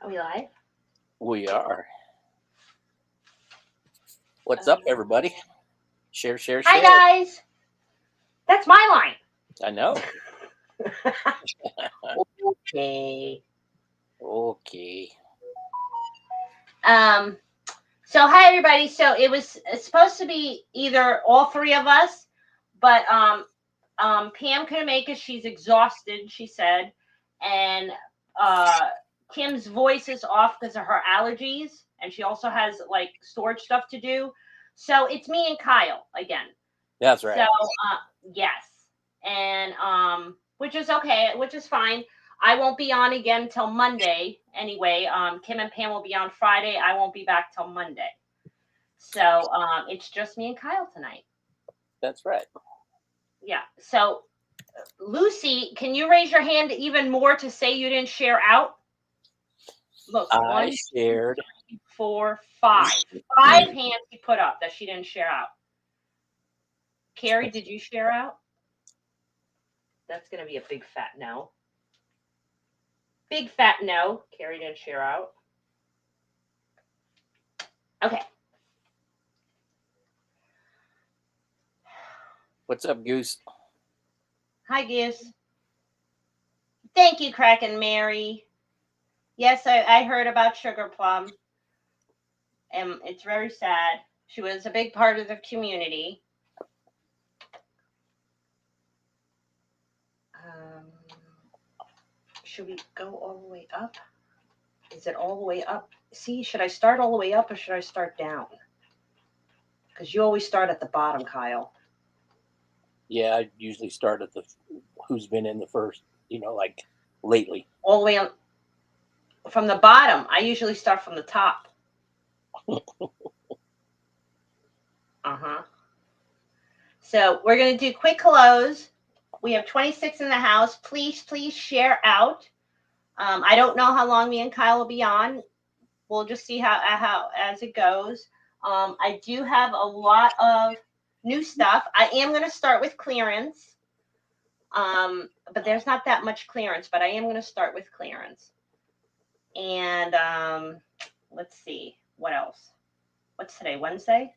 Are we live? We are. What's up, everybody? Share, share, share. Hi, guys. That's my line. I know. Okay. Okay. So hi, everybody. So it's supposed to be either all three of us, but Pam couldn't make it. She's exhausted, she said, and Kim's voice is off because of her allergies, and she also has like storage stuff to do. So it's me and Kyle again. That's right. So yes, and which is okay, which is fine. I won't be on again till Monday anyway. Kim and Pam will be on Friday. I won't be back till Monday. So it's just me and Kyle tonight. That's right. Yeah. So Lucy, can you raise your hand even more to say you didn't share out? Look, I shared 2, 3, 4, 5. 5 hands you put up that she didn't share out. Carrie, did you share out? That's going to be a big fat no. Big fat no. Carrie didn't share out. Okay. What's up, Goose? Hi, Goose. Thank you, Crack and Mary. Yes, I heard about Sugar Plum. And it's very sad. She was a big part of the community. Should we go all the way up? Is it all the way up? See, should I start all the way up or should I start down? Because you always start at the bottom, Kyle. Yeah, I usually start at the who's been in the first, like lately. All the way on from the bottom. I usually start from the top. So we're going to do quick hellos. We have 26 in the house. Please share out. I don't know how long me and Kyle will be on. We'll just see how as it goes. I do have a lot of new stuff. I am going to start with clearance. But there's not that much clearance, but I am going to start with clearance. And let's see. What else? What's today? Wednesday?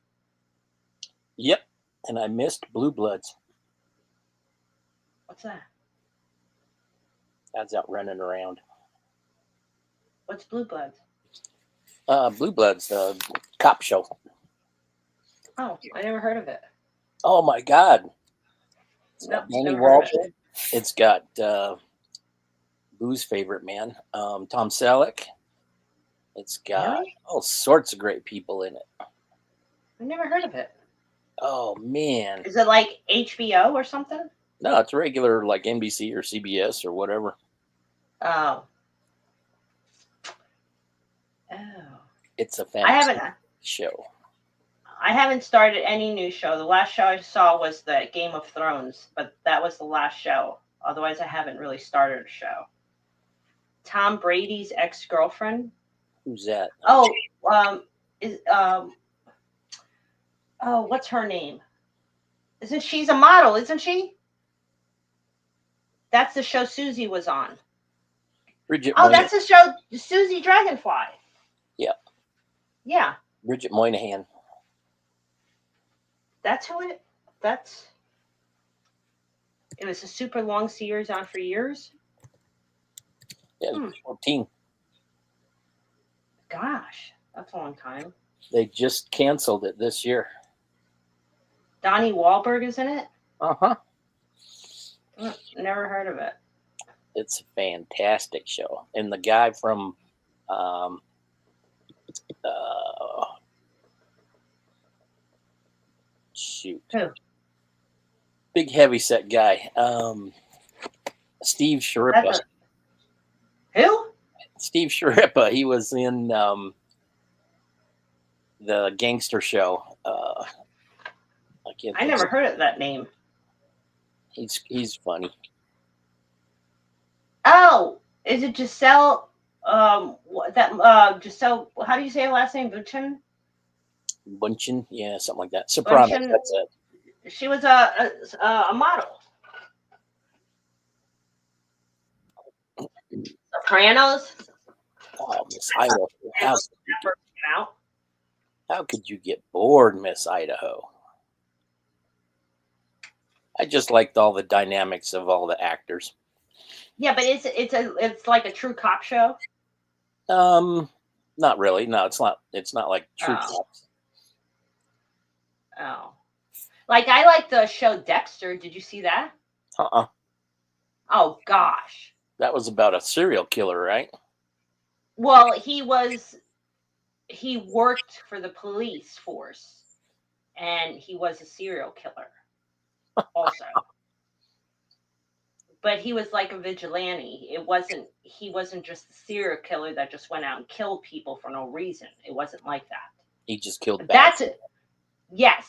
Yep. And I missed Blue Bloods. What's that? That's out running around. What's Blue Bloods? Blue Bloods, cop show. Oh, I never heard of it. Oh my God. It's Nope, got Danny never heard of Walter. It's got Boo's favorite man, Tom Selleck. It's got all sorts of great people in it. I never heard of it. Oh man. Is it like HBO or something? No, it's regular like NBC or CBS or whatever. Oh. It's a fantastic show. I haven't started any new show. The last show I saw was the Game of Thrones, but that was the last show. Otherwise, I haven't really started a show. Tom Brady's ex-girlfriend. Who's that? Oh, what's her name? She's a model, isn't she? That's the show Susie was on. Bridget. Oh, that's the show Susie Dragonfly. Yeah. Yeah. Bridget Moynihan. That's who it. It was a super long series on for years. Yeah, 14. Gosh, that's a long time. They just canceled it this year. Donnie Wahlberg is in it? Uh-huh. Never heard of it. It's a fantastic show. And the guy from shoot. Who? Big heavyset guy. Steve Sharippa. Who? Steve Sharippa. He was in the gangster show. I never heard of that name. He's funny. Oh, is it Giselle? Giselle. How do you say her last name? Bunchin, yeah, something like that. Soprano. Bunchin, that's it. She was a model. Sopranos. Oh, Miss Miss Idaho. Out. How could you get bored, Miss Idaho? I just liked all the dynamics of all the actors. Yeah, but it's like a true cop show. Not really. No, it's not. It's not like True Cops. Oh, like I like the show Dexter. Did you see that? Oh gosh. That was about a serial killer, right? Well, he worked for the police force, and he was a serial killer also. But he was like a vigilante. He wasn't just a serial killer that just went out and killed people for no reason. It wasn't like that. He just killed But bats.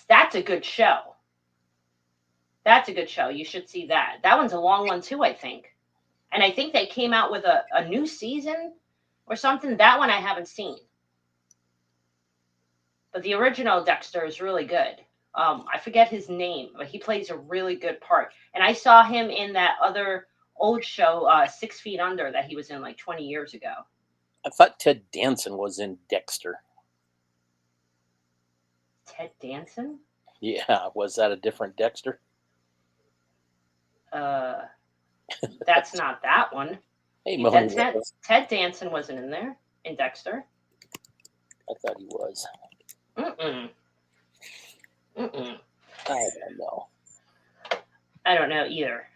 that's a good show. That's a good show. You should see that. That one's a long one too, I think. And I think they came out with a new season or something. That one I haven't seen. But the original Dexter is really good. I forget his name, but he plays a really good part. And I saw him in that other old show, 6 Feet Under, that he was in like 20 years ago. I thought Ted Danson was in Dexter. Ted Danson? Yeah, was that a different Dexter? That's not that one. Hey, Ted Danson wasn't in there in Dexter. I thought he was. Mm-mm. I don't know. I don't know either.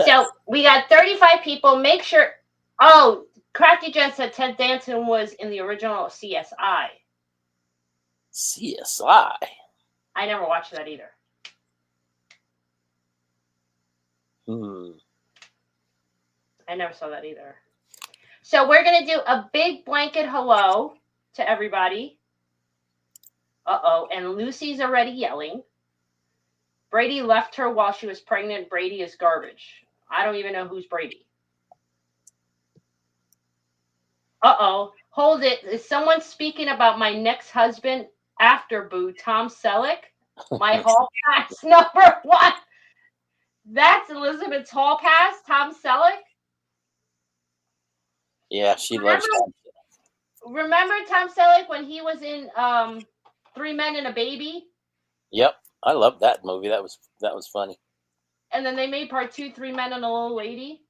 So we got 35 people. Make sure. Oh, Crafty Jen said Ted Danson was in the original CSI. CSI? I never watched that either. I never saw that either. So we're going to do a big blanket hello to everybody. Uh-oh. And Lucy's already yelling. Brady left her while she was pregnant. Brady is garbage. I don't even know who's Brady. Uh-oh. Hold it. Is someone speaking about my next husband after Boo, Tom Selleck? My hall pass number 1. That's Elizabeth's hall pass, Tom Selleck? Yeah, she loves Tom. Remember Tom Selleck when he was in 3 Men and a Baby? Yep, I love that movie. That was funny. And then they made part 2, 3 Men and a Little Lady.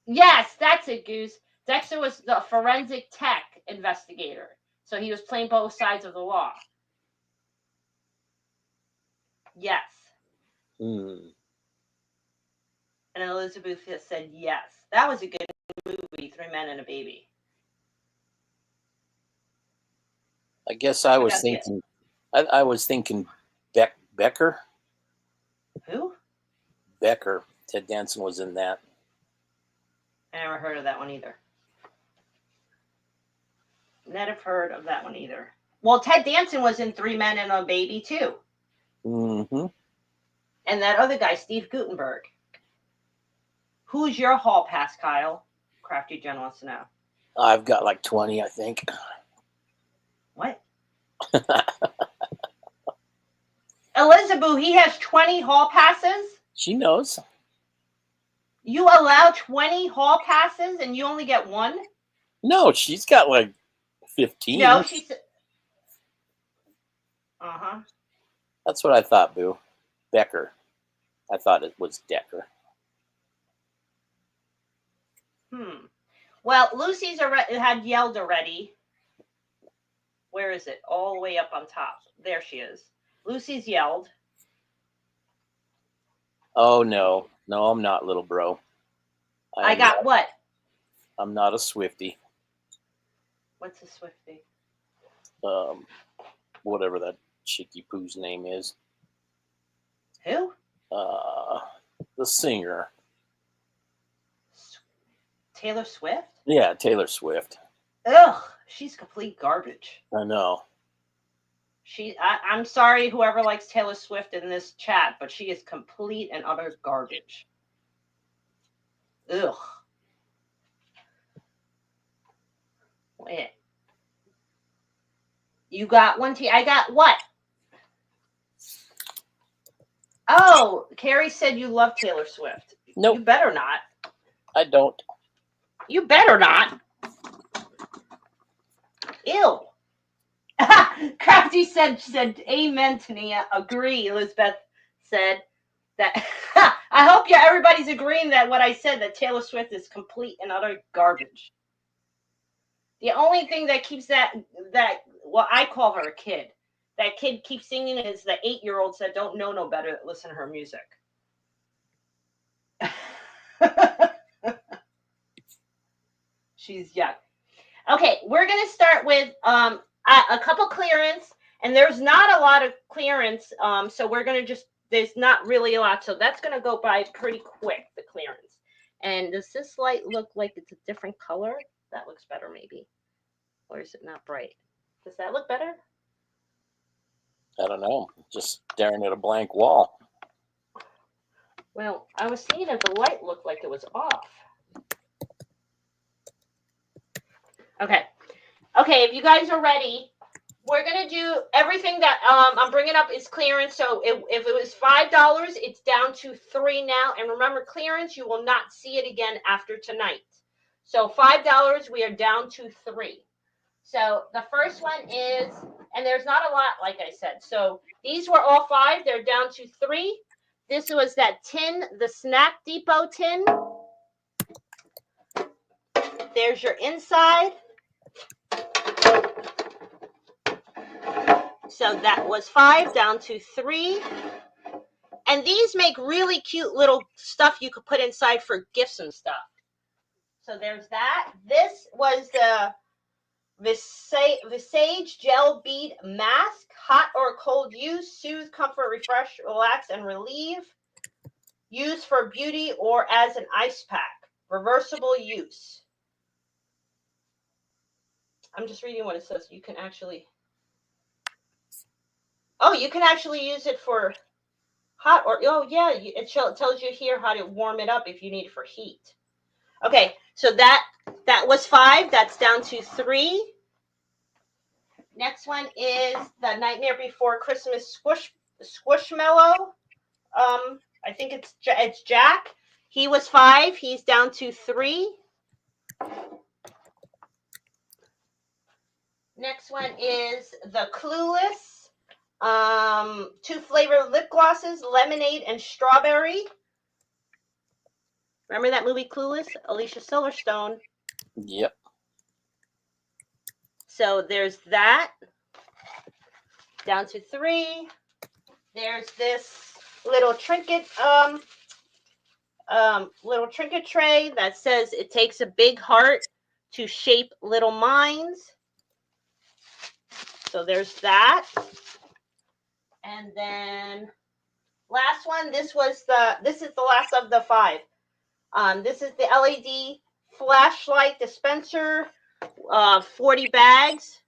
Yes, that's it, Goose. Dexter was the forensic tech investigator, so he was playing both sides of the law. Yes. And Elizabeth said yes. That was a good movie, 3 Men and a Baby. I guess I was thinking. I was thinking Becker. Who? Becker. Ted Danson was in that. I never heard of that one either. Never heard of that one either. Well, Ted Danson was in 3 Men and a Baby too. Mm-hmm. And that other guy, Steve Guttenberg. Who's your hall pass, Kyle? Crafty Jen wants to know. I've got like 20, I think. What? Elizabeth, he has 20 hall passes? She knows. You allow 20 hall passes and you only get 1? No, she's got like 15. No, she's... Uh-huh. That's what I thought, Boo. Becker. I thought it was Decker. Well, Lucy's had yelled already. Where is it? All the way up on top. There she is. Lucy's yelled. Oh, no. No, I'm not, little bro. I got what? I'm not a Swiftie. What's a Swiftie? Whatever that chickie poo's name is. Who? The singer. Taylor Swift? Yeah, Taylor Swift. Ugh, she's complete garbage. I know. I'm sorry, whoever likes Taylor Swift in this chat, but she is complete and utter garbage. Ugh. Wait. You got one I got what? Oh, Carrie said you love Taylor Swift. Nope. You better not. I don't. You better not. Ew. Crafty said, she said, amen, Tania. Agree, Elizabeth said. That I hope everybody's agreeing that what I said, that Taylor Swift is complete and utter garbage. The only thing that keeps that well, I call her a kid. That kid keeps singing is the 8-year-olds that don't know no better that listen to her music. She's yuck. Okay, we're gonna start with a couple clearance, and there's not a lot of clearance, so we're gonna just, there's not really a lot, so that's gonna go by pretty quick, the clearance. And does this light look like it's a different color? That looks better, maybe, or is it not bright? Does that look better? I don't know. Just staring at a blank wall. Well, I was seeing if the light looked like it was off. Okay. Okay, if you guys are ready, we're going to do everything that I'm bringing up is clearance. So if it was $5, it's down to $3 now. And remember, clearance, you will not see it again after tonight. So $5, we are down to $3. So the first one is, and there's not a lot, like I said. So these were all 5. They're down to $3. This was that tin, the Snack Depot tin. There's your inside. So that was 5 down to 3. And these make really cute little stuff you could put inside for gifts and stuff. So there's that. This was the Visage Gel Bead Mask. Hot or cold use. Soothe, comfort, refresh, relax, and relieve. Use for beauty or as an ice pack. Reversible use. I'm just reading what it says. You can actually... Oh, you can actually use it for hot or... Oh, yeah. It tells you here how to warm it up if you need it for heat. Okay, so that was 5. That's down to 3. Next one is the Nightmare Before Christmas Squishmallow. I think it's Jack. He was 5. He's down to 3. Next one is the Clueless 2 flavor lip glosses, lemonade and strawberry. Remember that movie Clueless? Alicia Silverstone. Yep. So there's that. Down to 3. There's this little trinket tray that says it takes a big heart to shape little minds. So there's that. And then last one, this is the last of the 5. This is the LED flashlight dispenser, 40 bags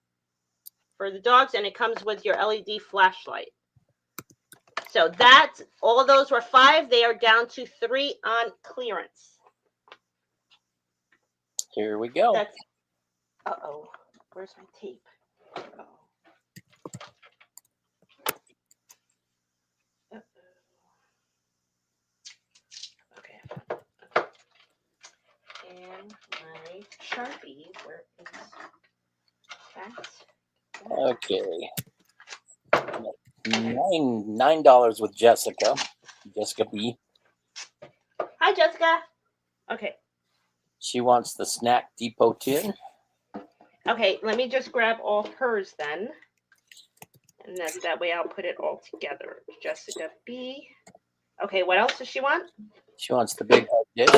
for the dogs, and it comes with your LED flashlight. So that's all of those were 5. They are down to 3 on clearance. Here we go. Uh-oh. Where's my tape? Uh-oh. Okay. And my Sharpie, where is that? Okay. $9 with Jessica B. Hi, Jessica. Okay. She wants the Snack Depot tin. Okay, let me just grab all hers then. And that way I'll put it all together. Jessica B. Okay, what else does she want? She wants the big dish.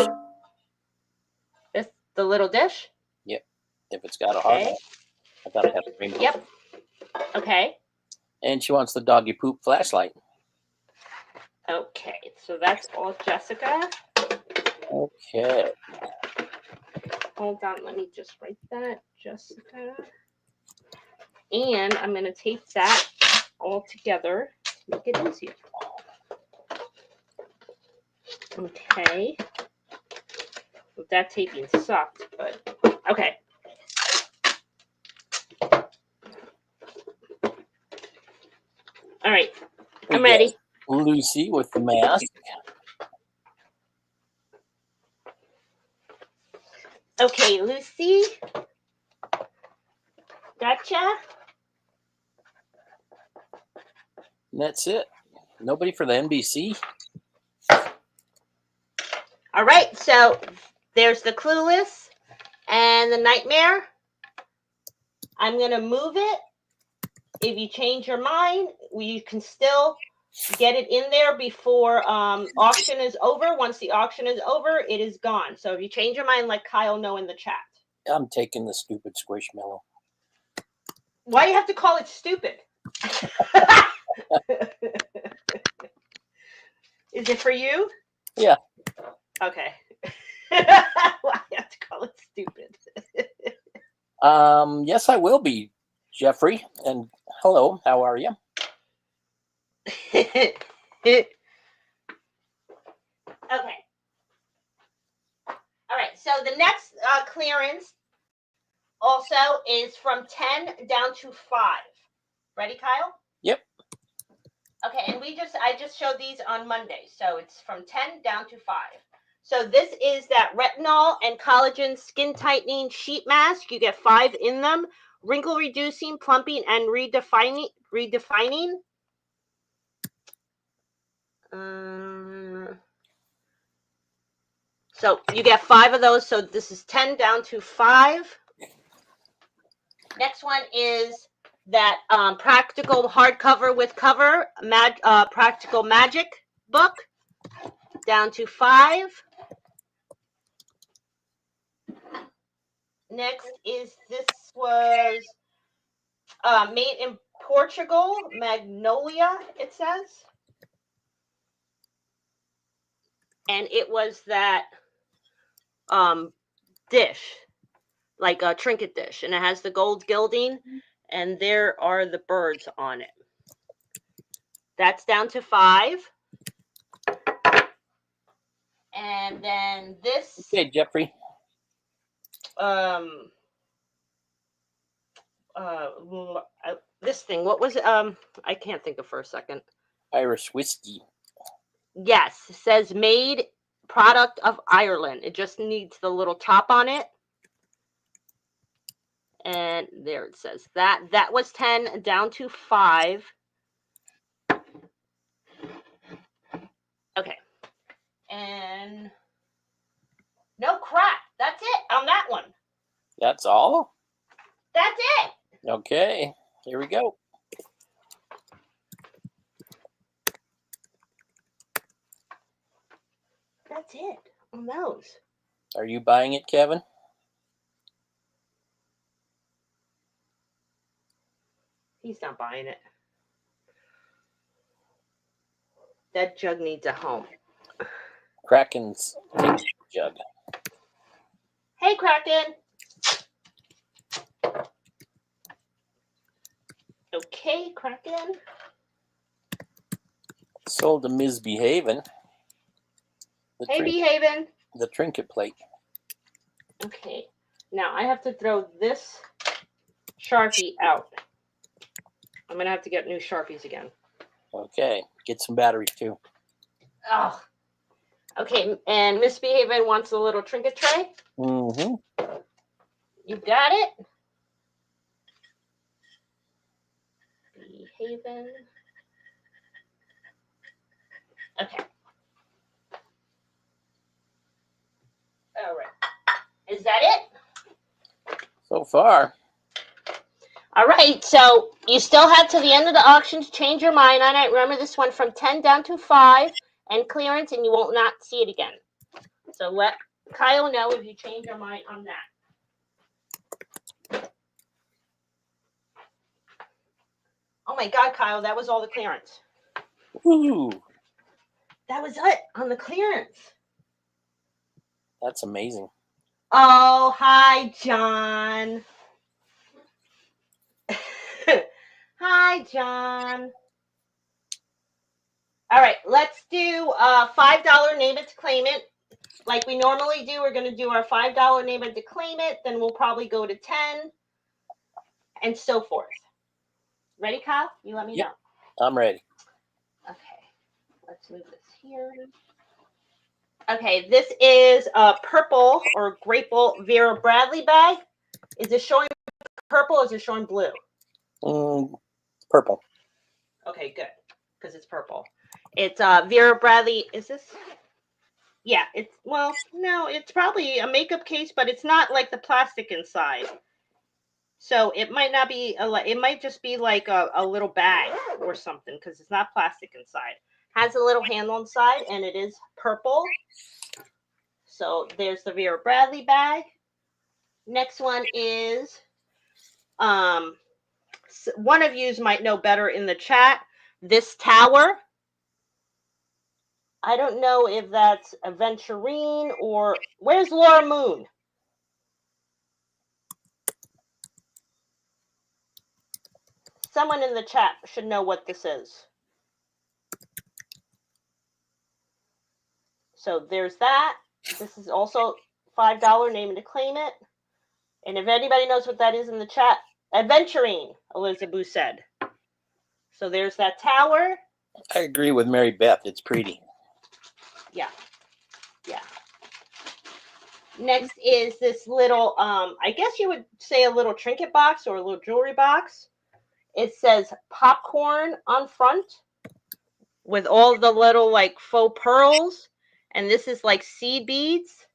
The little dish? Yep. If it's got a heart. I thought it had a rainbow. Yep. Okay. And she wants the doggy poop flashlight. Okay, so that's all Jessica. Okay. Hold on, let me just write that, Jessica. And I'm going to tape that all together to make it easier. Okay. Well, that taping sucked, but okay. All right, I'm ready. Lucy with the mask. Okay, Lucy. Gotcha. And that's it. Nobody for the NBC? All right, so there's the Clueless and the Nightmare. I'm going to move it. If you change your mind, you can still get it in there before auction is over. Once the auction is over, it is gone. So if you change your mind, let Kyle know in the chat. I'm taking the stupid Squishmallow. Why do you have to call it stupid? Is it for you? Yeah. Okay. Why do you have to call it stupid? Yes, I will be, Jeffrey. And hello, how are you? Okay. All right. So the next clearance also is from 10 down to 5. Ready, Kyle? Yep. Okay, and I just showed these on Monday. So it's from 10 down to 5. So this is that retinol and collagen skin tightening sheet mask. You get 5 in them. Wrinkle reducing, plumping, and redefining. So you get 5 of those. So this is 10 down to 5. Next one is that practical hardcover with cover practical magic book, down to 5. Next is this was made in Portugal, Magnolia, it says. And it was that dish, like a trinket dish, and it has the gold gilding, and there are the birds on it. That's down to 5. And then this. Okay, Jeffrey. This thing, what was it? I can't think of for a second. Irish whiskey. Yes, it says made product of Ireland. It just needs the little top on it. And there it says that. That was 10 down to 5. Okay. And no crap. That's it on that one. That's all? That's it. Okay, here we go. That's it on those. Are you buying it, Kevin? He's not buying it. That jug needs a home. Kraken's jug. Hey, Kraken. Okay, Kraken. Sold to Ms. Behaven. Hey, Behaven. The trinket plate. Okay. Now I have to throw this Sharpie out. I'm going to have to get new Sharpies again. Okay. Get some batteries, too. Oh. Okay, and Miss Behaven wants a little trinket tray. Mm-hmm. You got it? Behaven. Okay. All right. Is that it? So far. All right, so you still have to the end of the auction to change your mind on it. Remember, this one from 10 down to 5 and clearance, and you will not see it again. So let Kyle know if you change your mind on that. Oh my God, Kyle, that was all the clearance. Ooh. That was it on the clearance. That's amazing. Oh, hi, John. Hi, John. All right, let's do $5 name it to claim it. Like we normally do, we're going to do our $5 name it to claim it. Then we'll probably go to 10 and so forth. Ready, Kyle? You let me know. I'm ready. Okay, let's move this here. Okay, this is a purple or grapeful Vera Bradley bag. Is it showing purple or is it showing blue? Purple. Okay, good, because it's purple. It's Vera Bradley. Is this? Yeah, it's, well, no, it's probably a makeup case, but it's not like the plastic inside. So it might not be, it might just be like a little bag or something, because it's not plastic inside. Has a little handle inside, and it is purple. So there's the Vera Bradley bag. Next one is, one of yous might know better in the chat, this tower. I don't know if that's Aventurine or, where's Laura Moon? Someone in the chat should know what this is. So there's that. This is also $5, name it to claim it. And if anybody knows what that is in the chat, Aventurine, Elizabeth said. So there's that tower. I agree with Mary Beth. It's pretty. Yeah. Yeah. Next is this little, I guess you would say a little trinket box or a little jewelry box. It says popcorn on front with all the little like faux pearls. And this is like seed beads.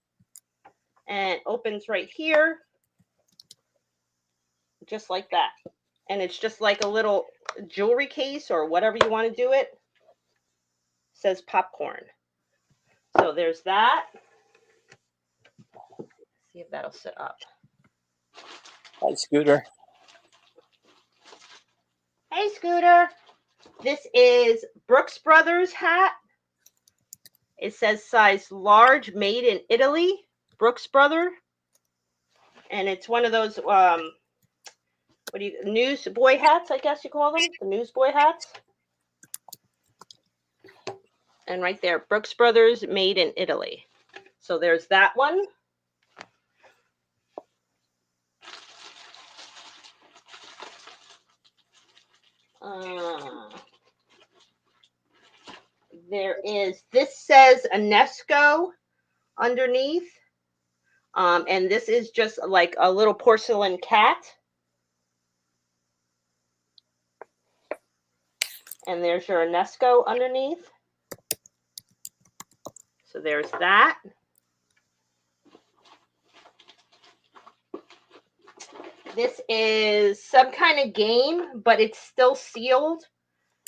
And it opens right here. Just like that. And it's just like a little jewelry case or whatever you want to do it. Says popcorn. So there's that. Let's see if that'll sit up. Hi, Scooter. Hey, Scooter. This is Brooks Brothers hat. It says size large, made in Italy. Brooks Brother. And it's one of those newsboy hats, I guess you call them, the newsboy hats. And right there, Brooks Brothers, made in Italy. So there's that one. There is, this says UNESCO underneath. And this is just like a little porcelain cat. And there's your UNESCO underneath. So there's that. This is some kind of game, but it's still sealed.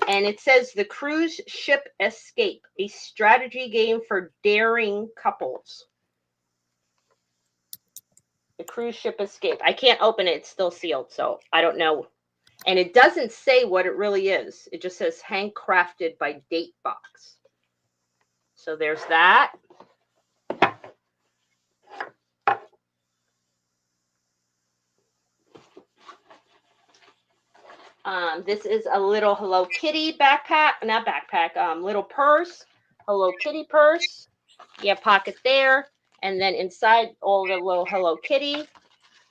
And it says The Cruise Ship Escape, a strategy game for daring couples. The Cruise Ship Escape. I can't open it. It's still sealed, so I don't know. And it doesn't say what it really is. It just says handcrafted by Datebox. So there's that. This is a little Hello Kitty backpack, not backpack, little purse, Hello Kitty purse. You have pocket there, and then inside all the little Hello Kitty.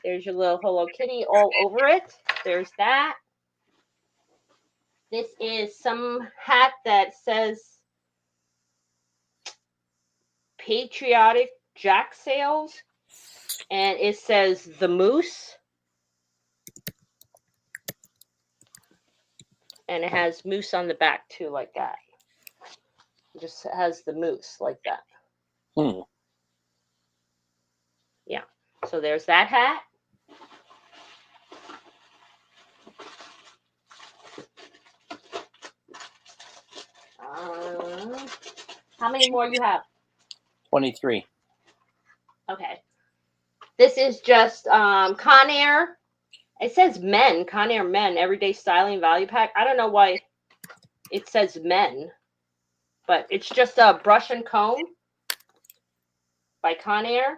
There's your little Hello Kitty all over it. There's that. This is some hat that says Patriotic Jack Sales, and it says The Moose. And it has moose on the back too, like that. It just has the moose like that. Yeah. So there's that hat. How many more you have? 23. Okay. This is just Conair. It says men, Conair men, everyday styling value pack. I don't know why it says men, but it's just a brush and comb by Conair.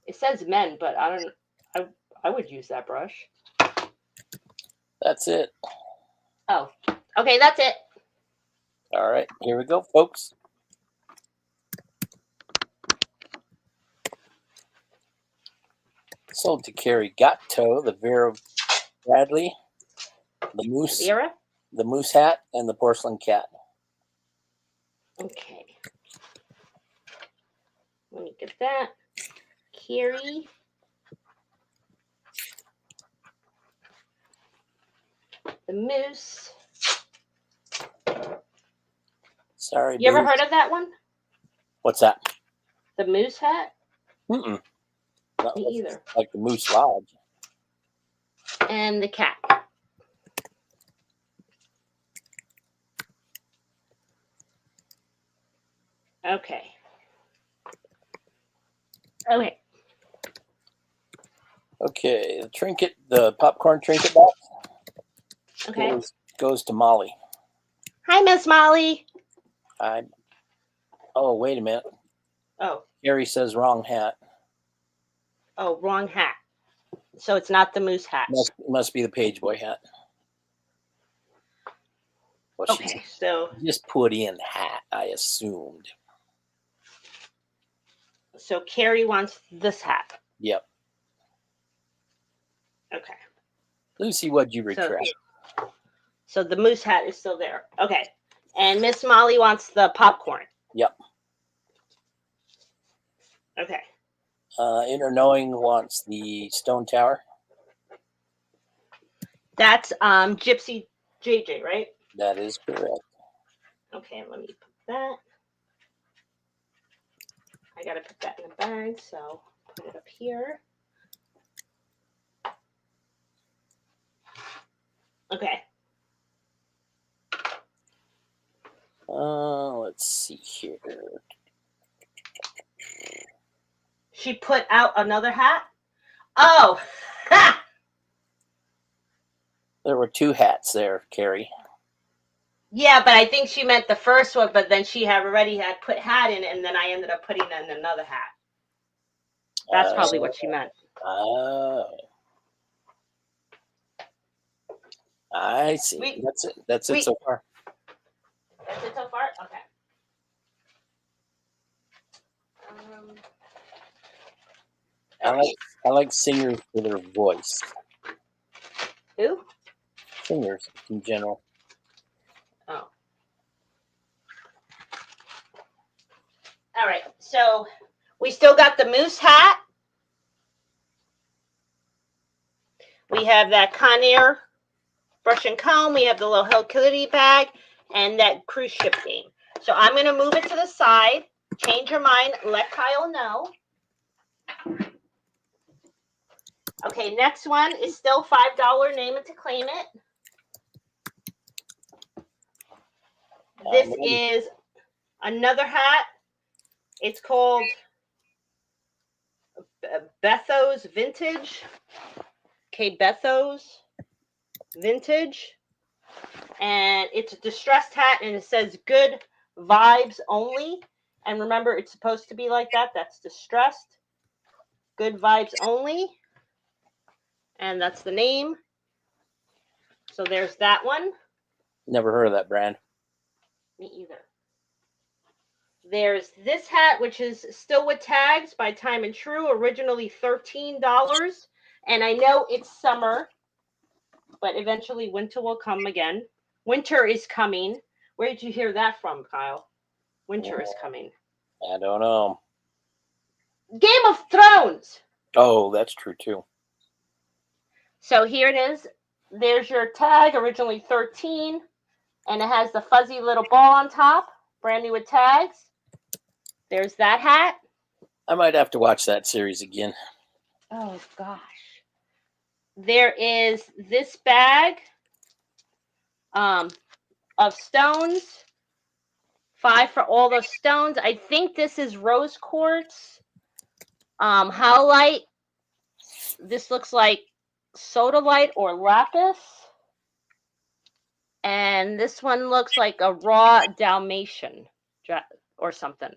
It says men, but I would use that brush. That's it. Oh, okay, that's it. All right, here we go, folks. Sold to Carrie Gatto, the Vera Bradley, the moose, Vera? the moose hat, and the porcelain cat. Okay. Look at that. Carrie. The moose. Sorry, You ever Booze. heard of that one? What's that? The moose hat? Mm-mm. Me either. Like the Moose Lodge. And the cat. Okay. Okay. Okay, the trinket, the popcorn trinket box Okay. goes to Molly. Hi, Miss Molly. Oh, wait a minute. Oh. Gary says wrong hat. Oh, wrong hat. So it's not the moose hat. Must be the page boy hat. Well, Okay, so just put in hat, I assumed. So Carrie wants this hat. Yep. Okay. Lucy, what'd you retract? So the moose hat is still there. Okay. And Miss Molly wants the popcorn. Yep. Okay. Inner Knowing wants the stone tower. That's Gypsy JJ, right? That is correct. Okay, let me put that. I gotta put that in a bag, so put it up here. Okay. Let's see here. She put out another hat? Oh! Ha! There were two hats there, Carrie. Yeah, but I think she meant the first one, but then she already had put hat in, and then I ended up putting in another hat. That's probably what she meant. Oh. I see. That's it so far. That's it so far? Okay. I like singers for their voice. Who? Singers in general. Oh. All right. So we still got the moose hat. We have that Conair brush and comb. We have the little Hello Kitty bag and that cruise ship game. So I'm going to move it to the side. Change your mind. Let Kyle know. Okay, next one is still $5. Name it to claim it. This is another hat. It's called Bethos Vintage. Okay, Bethos Vintage. And it's a distressed hat, and it says good vibes only. And remember, it's supposed to be like that. That's distressed. Good vibes only. And that's the name. So there's that one. Never heard of that brand. Me either. There's this hat, which is still with tags by Time and True, originally $13. And I know it's summer, but eventually winter will come again. Winter is coming. Where did you hear that from, Kyle? Winter is coming. I don't know. Game of Thrones. Oh, that's true too. So here it is. There's your tag, originally 13, and it has the fuzzy little ball on top, brand new with tags. There's that hat. I might have to watch that series again. Oh, gosh. There is this bag of stones. 5 for all those stones. I think this is rose quartz. Howlite. This looks like sodalite or lapis. And this one looks like a raw Dalmatian or something.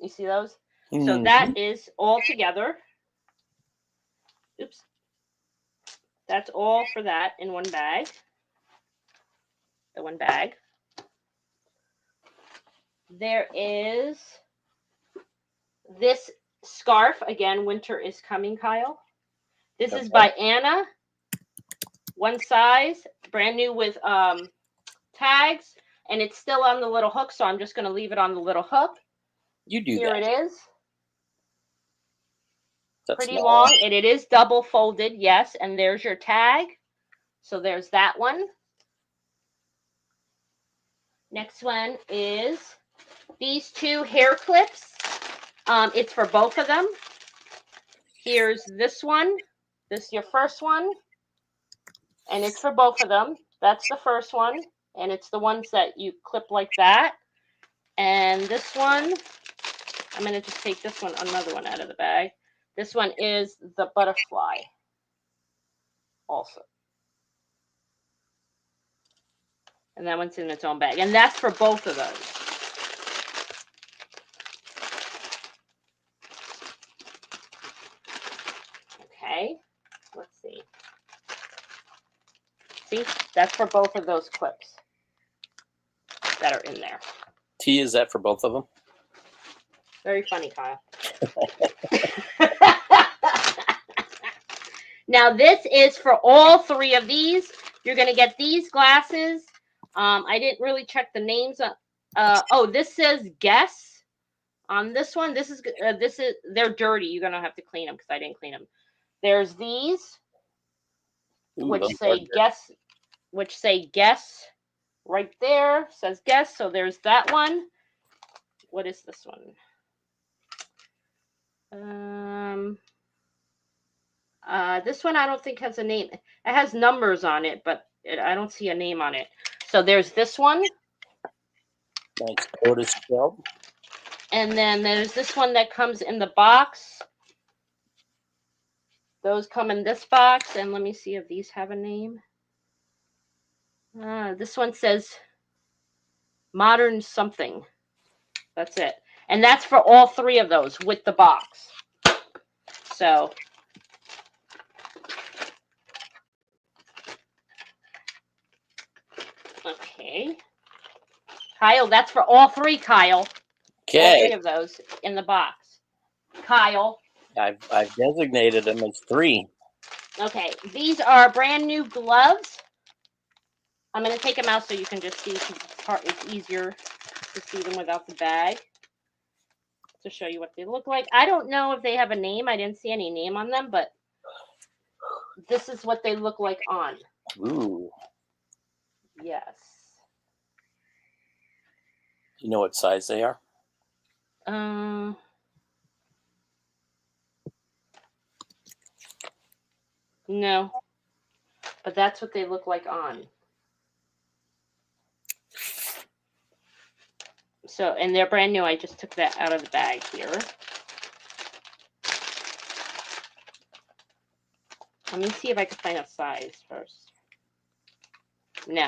You see those? Mm-hmm. So that is all together. Oops. That's all for that in one bag. The one bag. There is this scarf. Again, winter is coming, Kyle. This is by Anna. One size, brand new with tags, and it's still on the little hook, so I'm just going to leave it on the little hook. You do Here that. it is. That's Pretty long, and it is double folded, yes. And there's your tag. So there's that one. Next one is these two hair clips. It's for both of them. Here's this one. This is your first one. And it's for both of them. That's the first one. And it's the ones that you clip like that. And this one, I'm going to just take this one, another one out of the bag. This one is the butterfly also. And that one's in its own bag. And that's for both of those. Okay, let's see. See, that's for both of those clips that are in there. T, is that for both of them? Very funny, Kyle. Now, this is for all three of these. You're going to get these glasses. I didn't really check the names. Oh, this says guess on this one. This is they're dirty. You're going to have to clean them because I didn't clean them. There's these, which say guess right there. Says guess. So there's that one. What is this one? This one I don't think has a name. It has numbers on it, but I don't see a name on it. So there's this one. Nice tortoise shell. And then there's this one that comes in the box. Those come in this box. And let me see if these have a name. This one says modern something. That's it. And that's for all three of those with the box. So okay. Kyle, that's for all three, Kyle. Okay. All three of those in the box. Kyle. I've designated them as 3. Okay, these are brand new gloves. I'm going to take them out so you can just see. It's easier to see them without the bag. To show you what they look like. I don't know if they have a name. I didn't see any name on them, but this is what they look like on. Ooh. Yes. You know what size they are? No. But that's what they look like on. So, and they're brand new. I just took that out of the bag here. Let me see if I can find a size first. No.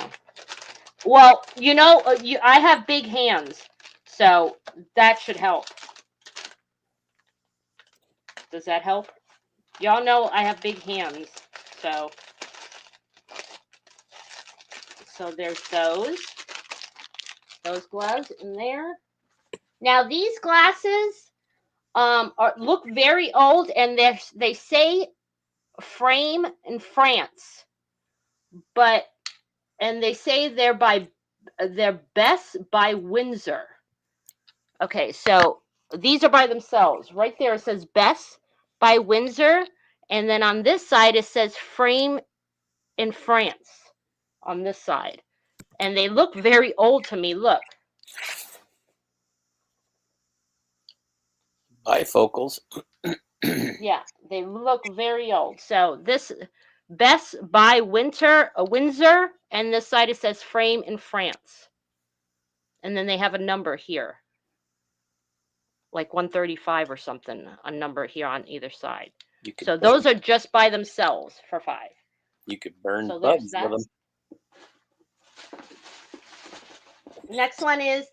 Well, you know, I have big hands, so that should help. Does that help? Y'all know I have big hands, so there's those gloves in there. Now these glasses look very old, and they say frame in France, and they say they're best by Windsor. Okay, so these are by themselves. Right there it says best by Windsor, and then on this side it says frame in France on this side. And they look very old to me. Look. Bifocals. Yeah, they look very old. So this best by Windsor, and this side it says frame in France. And then they have a number here. Like 135 or something, a number here on either side. So those are just by themselves for $5. You could burn bugs with them. Next one is,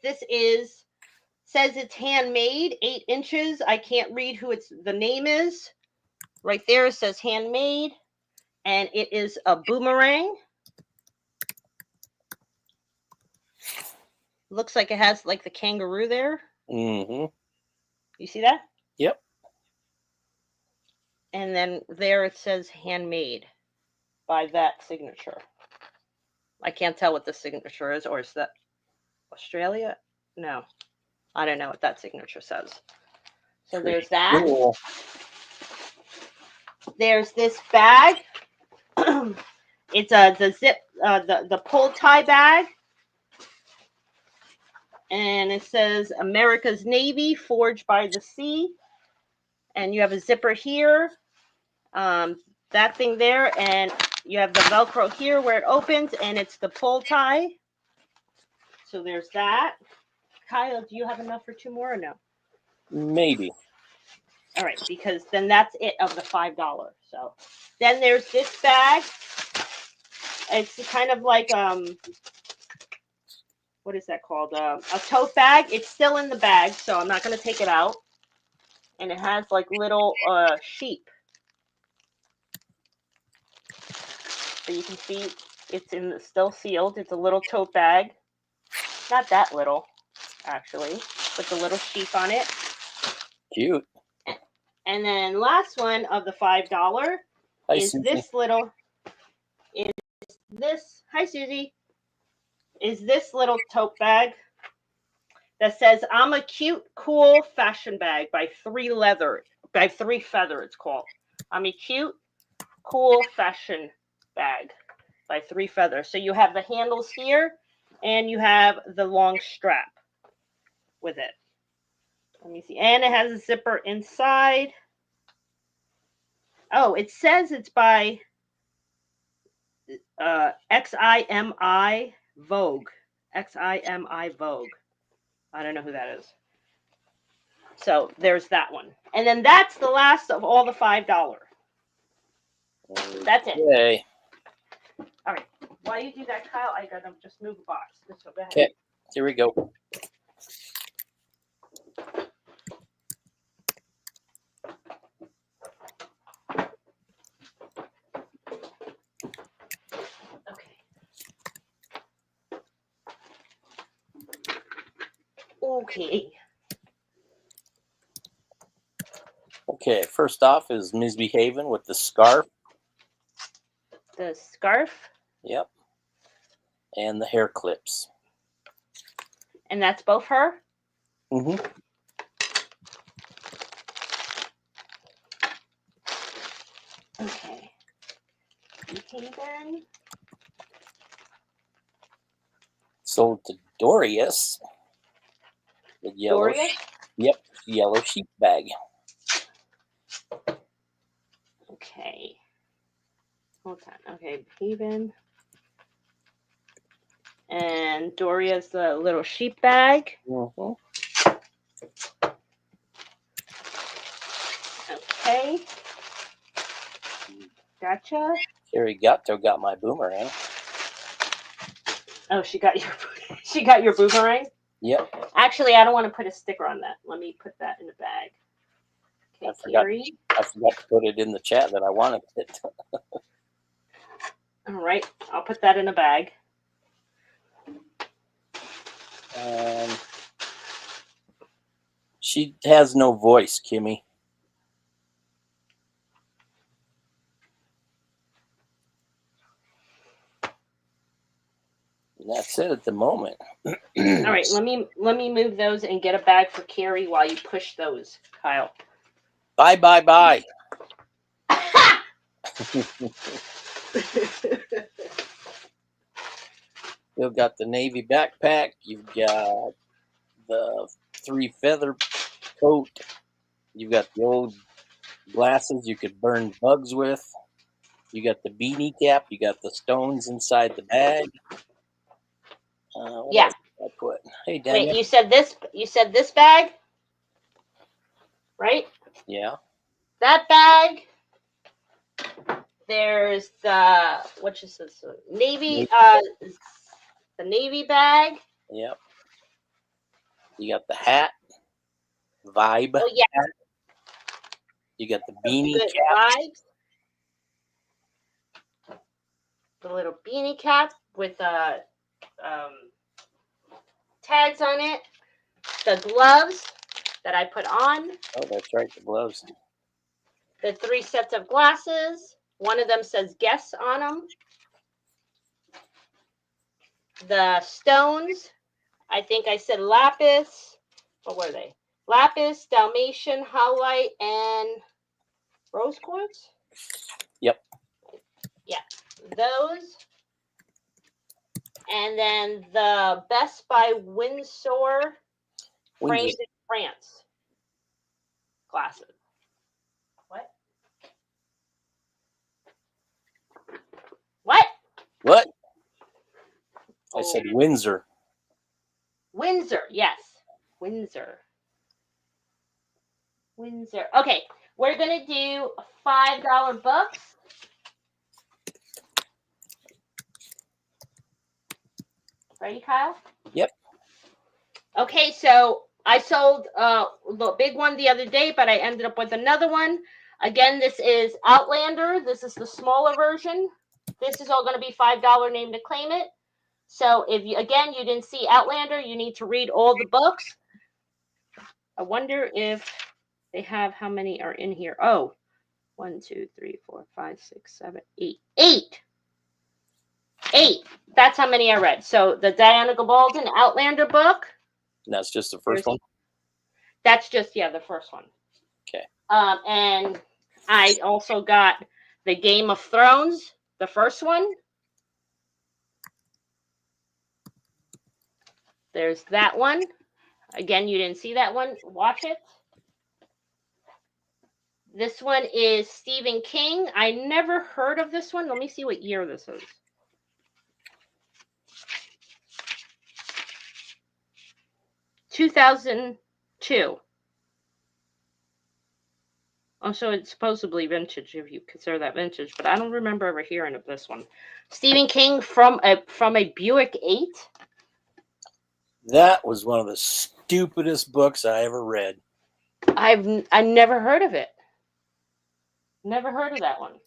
says it's handmade, 8 inches. I can't read who the name is. Right there it says handmade, and it is a boomerang. Looks like it has like the kangaroo there. Mm-hmm. You see that? Yep. And then there it says handmade by that signature. I can't tell what the signature is, or is that Australia? No. I don't know what that signature says. So Pretty there's that. cool. There's this bag. It's the zip the pull tie bag, and it says America's Navy, forged by the sea. And you have a zipper here, that thing there, and you have the Velcro here where it opens, and it's the pull tie. So there's that. Kyle, do you have enough for 2 more or no? Maybe. All right, because then that's it of the $5. So then there's this bag. It's kind of like what is that called? A tote bag. It's still in the bag, so I'm not going to take it out. And it has like little sheep. So you can see it's still sealed. It's a little tote bag. Not that little, actually, with the little sheep on it. Cute. And then last one of the $5 Hi, is Susie. Hi Susie, is this little tote bag that says I'm a cute, cool fashion bag by 3 Feather, it's called. I'm a cute, cool fashion bag by 3 Feather. So you have the handles here and you have the long strap with it. Let me see. And it has a zipper inside. Oh, it says it's by XIMI Vogue. XIMI Vogue. I don't know who that is. So there's that one. And then that's the last of all the $5. That's it. Okay. All right. While you do that, Kyle, I gotta just move a box. So go ahead. Okay. Here we go. Okay. Okay. First off is Misbehaving with the scarf. The scarf. Yep. And the hair clips. And that's both her? Mm-hmm. Okay. Okay then. Sold to Dorius. The yellow. Dorius? Yep. Yellow sheep bag. Okay. Hold on. Okay, Haven. And Doria's the little sheep bag. Mm-hmm. Okay. Gotcha. Carrie Gatto got my boomerang. Oh, she got your boomerang? Yep. Actually, I don't want to put a sticker on that. Let me put that in the bag. Okay, I forgot to put it in the chat that I wanted it. All right. I'll put that in a bag. She has no voice, Kimmy. And that's it at the moment. All right, let me move those and get a bag for Carrie while you push those, Kyle. Bye. You've got the navy backpack. You've got the 3 Feather coat. You've got the old glasses you could burn bugs with. You got the beanie cap. You got the stones inside the bag. What else did I put? Hey, Daniel. Wait, you said this bag, right? Yeah. That bag. There's the what is this? Navy. The navy bag. Yep. You got the hat. Vibe. Oh yeah. Hat. You got the beanie Good cap. vibes. The little beanie cap with tags on it. The gloves that I put on. Oh, that's right, the gloves. The 3 sets of glasses. One of them says guess on them. The stones. I think I said lapis. What were they? Lapis, Dalmatian, Howlite, and Rose Quartz? Yep. Yeah, those. And then the Best by Windsor framed in France glasses. What? What? What? Oh. I said Windsor. Windsor, yes. Windsor. Okay, we're going to do $5 books. Ready, Kyle? Yep. Okay, so I sold the big one the other day, but I ended up with another one. Again, this is Outlander. This is the smaller version. This is all going to be $5 name to claim it. So if you didn't see Outlander, you need to read all the books. I wonder if they have how many are in here. Oh, 1, 2, 3, 4, 5, 6, 7, 8. 8. That's how many I read. So the Diana Gabaldon Outlander book. And that's just the first one? That's just, the first one. Okay. And I also got the Game of Thrones, the first one. There's that one. Again, you didn't see that one. Watch it. This one is Stephen King. I never heard of this one. Let me see what year this is. (2002). Oh, so it's supposedly vintage if you consider that vintage, but I don't remember ever hearing of this one. Stephen King from a Buick 8. That was one of the stupidest books I ever read. I never heard of it. Never heard of that one.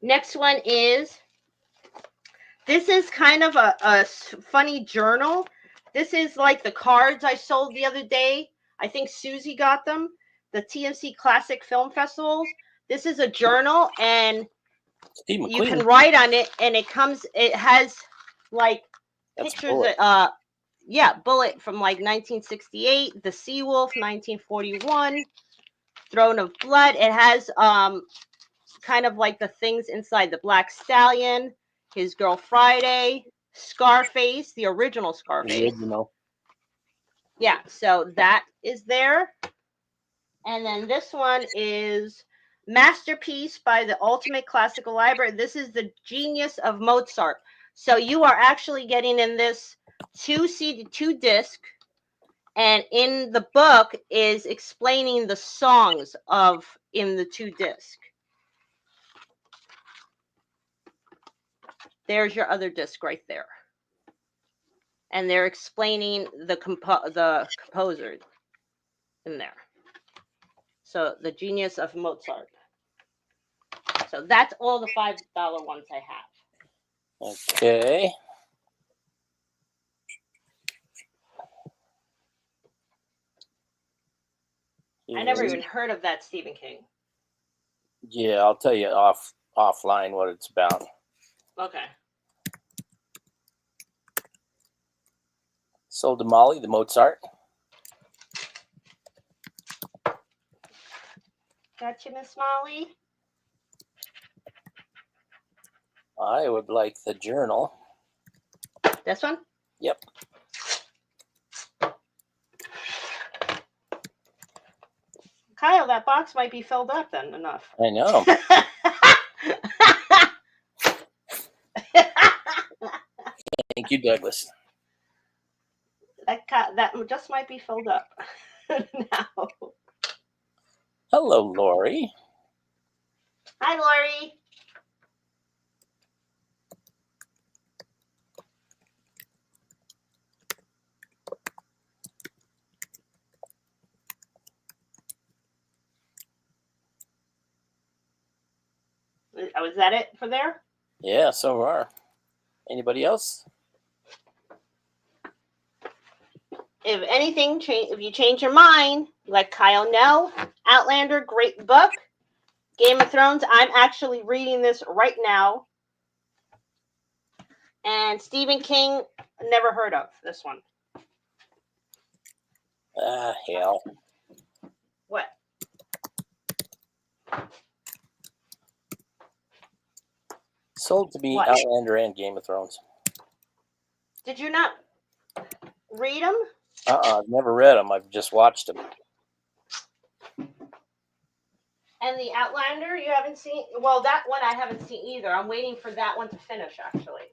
Next one is, this is kind of a funny journal. This is like the cards I sold the other day. I think Susie got them. The TMC Classic Film Festivals. This is a journal, and you can write on it, and it has like pictures of, Bullet from like 1968, The Seawolf 1941, Throne of Blood. It has kind of like the things inside, the Black Stallion, His Girl Friday, Scarface, the original Scarface. Yeah, so that is there. And then this one is Masterpiece by the Ultimate Classical Library. This is the Genius of Mozart. So you are actually getting in this 2 disc, and in the book is explaining the songs in the 2 disc. There's your other disc right there. And they're explaining the composer in there. So the Genius of Mozart. So that's all the $5 ones I have. Okay. I never even heard of that Stephen King. Yeah, I'll tell you offline what it's about. Okay. Sold to Molly, the Mozart. Gotcha, Miss Molly. I would like the journal. This one? Yep. Kyle, that box might be filled up then enough. I know. Thank you, Douglas. That just might be filled up now. Hello, Lori. Hi, Lori. Was that it for there? Yeah, so far. Anybody else? If anything, if you change your mind, let Kyle know. Outlander, great book. Game of Thrones, I'm actually reading this right now. And Stephen King, never heard of this one. Ah, hell. What? Sold to me What? Outlander and Game of Thrones. Did you not read them? I've never read them. I've just watched them. And the Outlander you haven't seen? Well, that one I haven't seen either. I'm waiting for that one to finish, actually.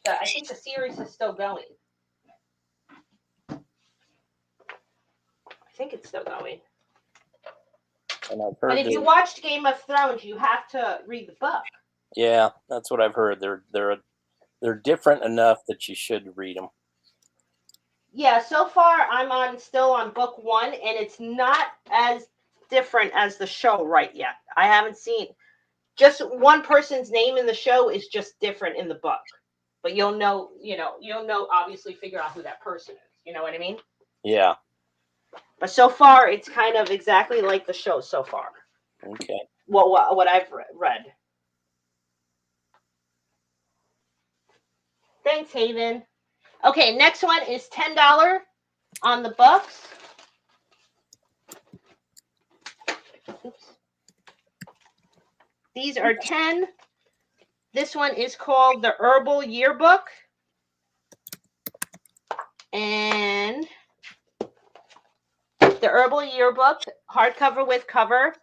I think the series is still going. I think it's still going. And I've heard But if you watched Game of Thrones, you have to read the book. Yeah, that's what I've heard. They're different enough that you should read them. Yeah, so far I'm still on book 1, and it's not as different as the show right yet. I haven't seen just one person's name in the show is just different in the book. But you'll know, obviously figure out who that person is. You know what I mean? Yeah. But so far it's kind of exactly like the show so far. Okay. What I've read. Thanks, Haven. Okay, next one is $10 on the books. Oops. These are 10. This one is called the Herbal Yearbook. And the Herbal Yearbook, hardcover with cover.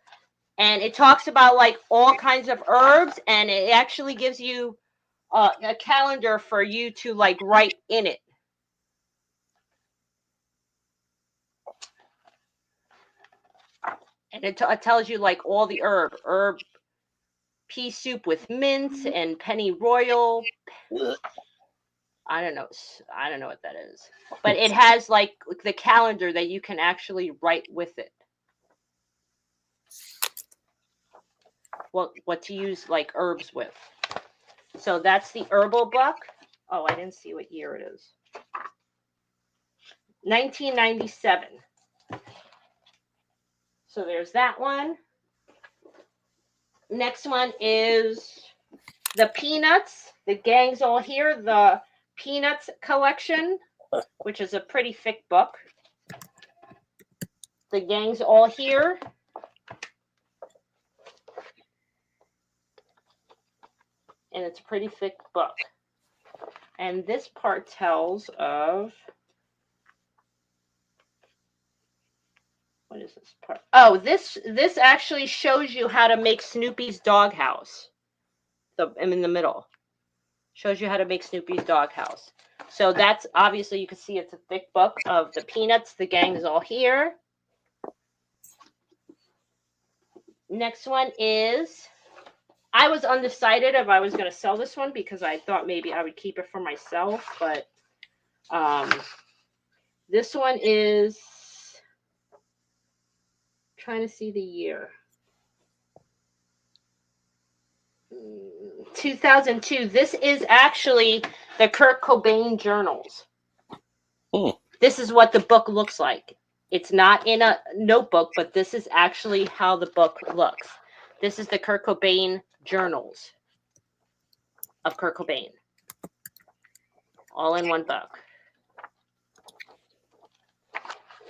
And it talks about like all kinds of herbs. And it actually gives you a calendar for you to like write in it. And it tells you like all the herb pea soup with mint and pennyroyal. I don't know what that is, but it has like the calendar that you can actually write with it. What to use like herbs with. So that's the herbal book. Oh, I didn't see what year it is. 1997. So there's that one. Next one is the Peanuts. The gang's all here. The Peanuts collection, which is a pretty thick book. The gang's all here. And it's a pretty thick book. And this part tells of, what is this part? Oh, this actually shows you how to make Snoopy's doghouse. I'm in the middle. Shows you how to make Snoopy's doghouse. So that's obviously, you can see it's a thick book of the Peanuts. The gang is all here. Next one is, I was undecided if I was going to sell this one because I thought maybe I would keep it for myself, but this one is, trying to see the year. 2002. This is actually the Kurt Cobain journals. This is what the book looks like. It's not in a notebook, but this is actually how the book looks. This is the Kurt Cobain journals of Kurt Cobain. All in one book.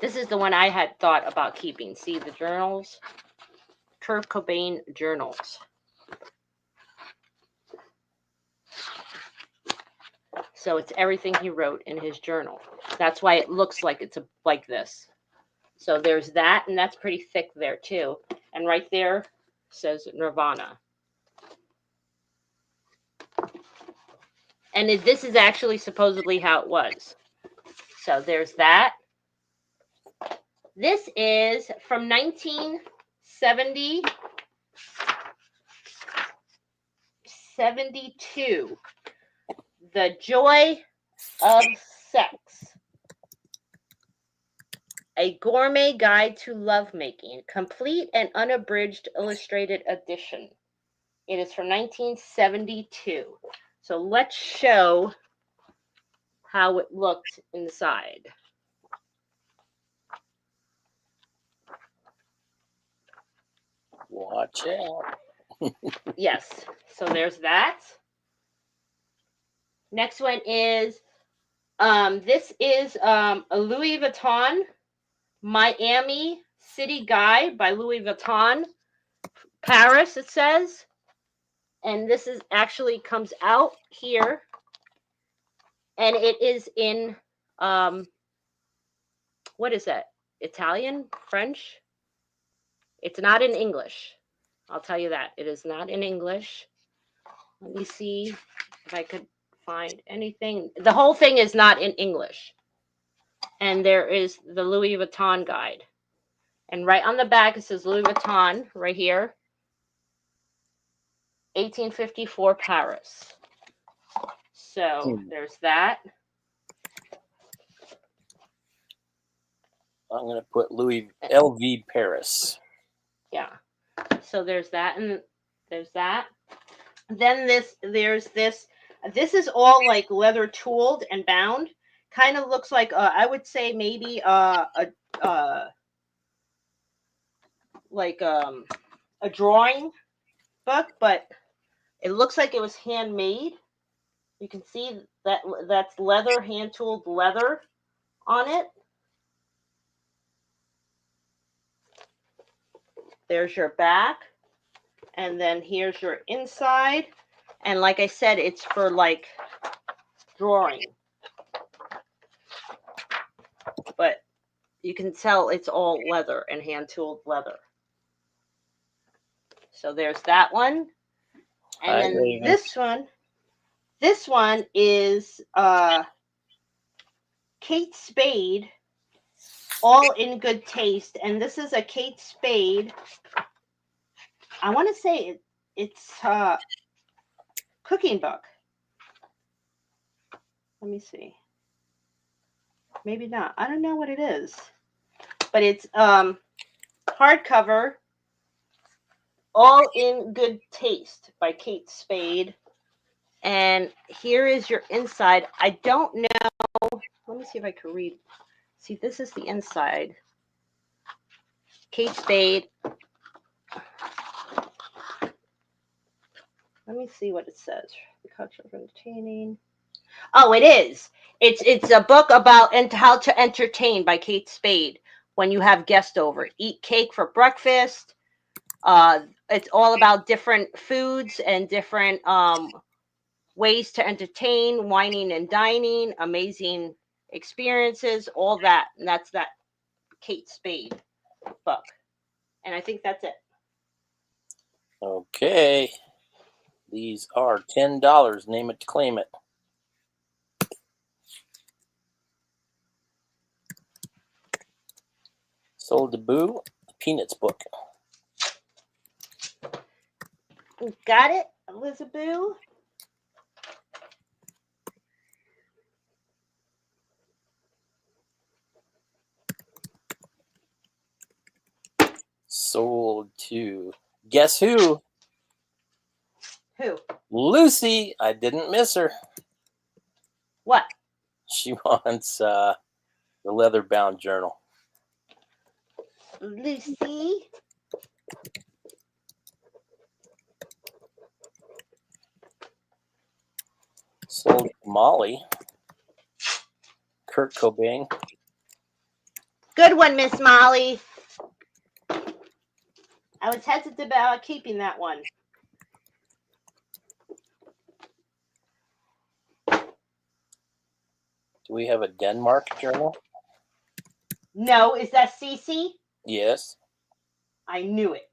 This is the one I had thought about keeping. See the journals? Kurt Cobain journals. So it's everything he wrote in his journal. That's why it looks like it's like this. So there's that, and that's pretty thick there too. And right there says Nirvana. And this is actually supposedly how it was. So there's that. This is from 1972. The Joy of Sex. A Gourmet Guide to Lovemaking. Complete and unabridged illustrated edition. It is from 1972. So let's show how it looked inside. Watch out. Yes. So there's that. Next one is, this is a Louis Vuitton Miami City Guide by Louis Vuitton. Paris, it says. And this is actually comes out here. And it is in, what is that? Italian? French? It's not in English. I'll tell you that. It is not in English. Let me see if I could find anything. The whole thing is not in English. And there is the Louis Vuitton guide. And right on the back, it says Louis Vuitton right here. 1854 Paris. So there's that. I'm going to put Louis LV Paris. Yeah. So there's that, and there's that. Then there's this. This is all like leather tooled and bound. Kind of looks like I would say maybe like a drawing book, but it looks like it was handmade. You can see that that's leather, hand tooled leather on it. There's your back, and then here's your inside. And like I said, it's for like drawing, but you can tell it's all leather and hand tooled leather. So there's that one. And Hi, then Raven. this one is Kate Spade, All in Good Taste. And this is a Kate Spade. I want to say it's a cooking book. Let me see. Maybe not. I don't know what it is. But it's hardcover, All in Good Taste by Kate Spade. And here is your inside. I don't know. Let me see if I can read. See, this is the inside. Kate Spade. Let me see what it says. The culture of entertaining. Oh, it is. It's a book about how to entertain by Kate Spade when you have guests over. Eat cake for breakfast. It's all about different foods and different ways to entertain, wining and dining, amazing experiences, all that. And that's that Kate Spade book. And I think that's it. Okay. These are $10. Name it to claim it. Sold to Boo, the Peanuts book. Got it, Elizabeth? Sold to guess who? Who? Lucy. I didn't miss her. What? She wants the leather bound journal. Lucy? Sold to Molly. Kurt Cobain. Good one, Miss Molly. I was hesitant about keeping that one. Do we have a Denmark journal? No, is that Cece? Yes. I knew it.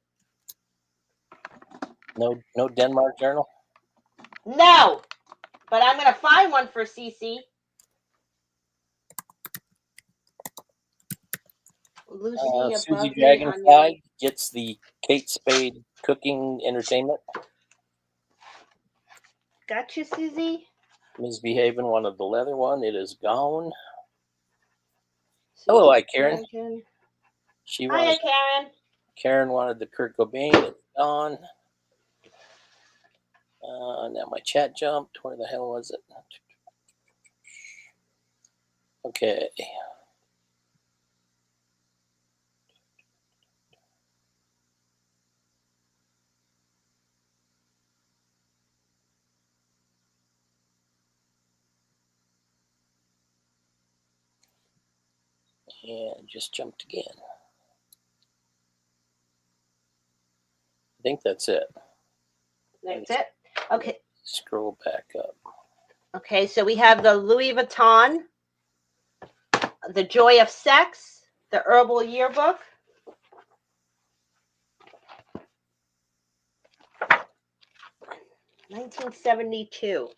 No Denmark journal? No, but I'm going to find one for Cece. Lucy Susie above me. Dragonfly gets the Kate Spade cooking entertainment. Got you, Susie. Ms. Behaven wanted the leather one. It is gone. Susie Hello, hi, Karen. Dragon. She Hiya, wanted, Karen. Karen wanted the Kurt Cobain. It's gone. Now my chat jumped. Where the hell was it? Okay. And just jumped again. I think that's it. That's it. Okay. Scroll back up. Okay, so we have the Louis Vuitton, the Joy of Sex, the Herbal Yearbook. $1972.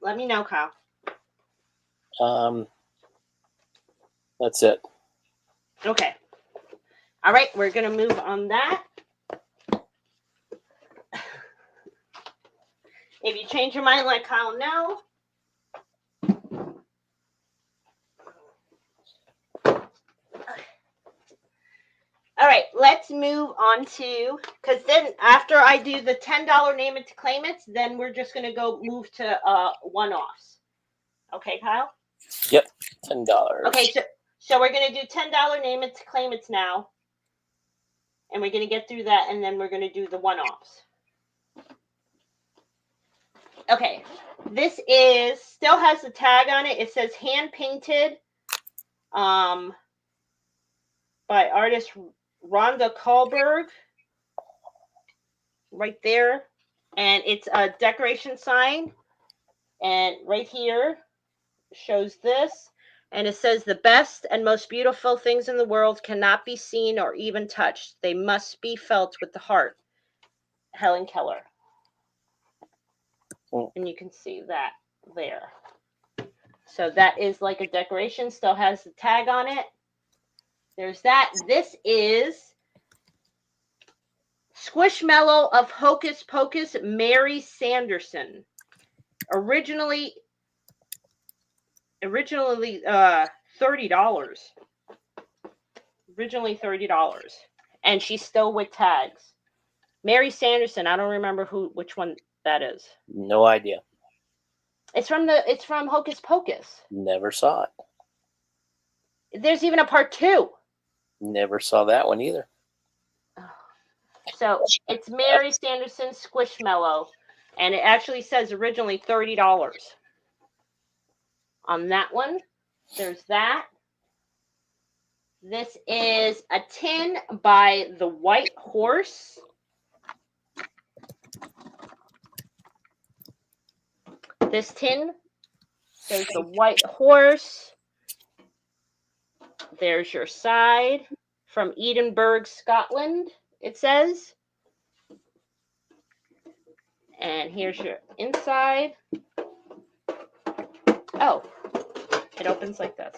Let me know, Kyle. That's it. Okay. All right, we're going to move on that. If you change your mind, let Kyle know. All right, let's move on to, because then after I do the $10 name it to claim it, then we're just going to go move to one-offs. Okay, Kyle? Yep, $10. Okay, so we're going to do $10 name it to claim it now. And we're going to get through that, and then we're going to do the one-offs. Okay, this still has the tag on it. It says hand-painted by artist Rhonda Kahlberg. Right there. And it's a decoration sign. And right here shows this. And it says, the best and most beautiful things in the world cannot be seen or even touched. They must be felt with the heart. Helen Keller. And you can see that there. So that is like a decoration. Still has the tag on it. There's that. This is Squishmallow of Hocus Pocus, Mary Sanderson. Originally $30. Originally $30. And she's still with tags. Mary Sanderson, I don't remember which one that is. No idea. It's from Hocus Pocus. Never saw it. There's even a part 2. Never saw that one either. So it's Mary Sanderson Squishmallow. And it actually says originally $30. On that one, there's that. This is a tin by the White Horse. This tin, there's the White Horse. There's your side from Edinburgh, Scotland, it says. And here's your inside. Oh, it opens like this.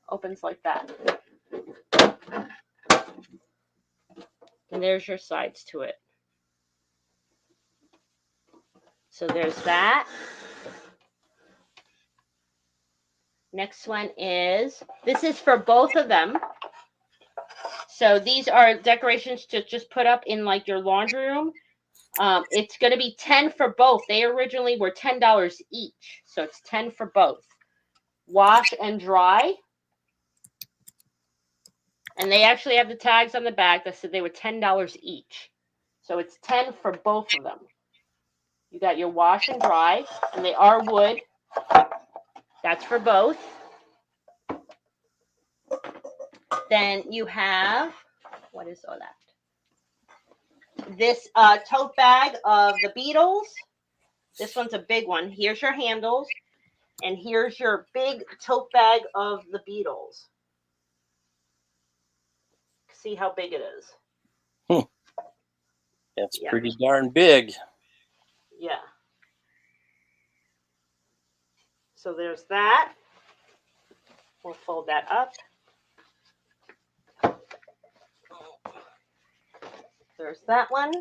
Opens like that. And there's your sides to it. So there's that. Next one is, this is for both of them. So these are decorations to just put up in like your laundry room. It's going to be 10 for both. They originally were $10 each. So it's 10 for both. Wash and dry. And they actually have the tags on the back that said they were $10 each. So it's 10 for both of them. You got your wash and dry, and they are wood. That's for both. Then you have, what is all that? This tote bag of the Beatles. This one's a big one. Here's your handles. And here's your big tote bag of the Beatles. See how big it is. That's pretty darn big. Yeah. So there's that. We'll fold that up. There's that one.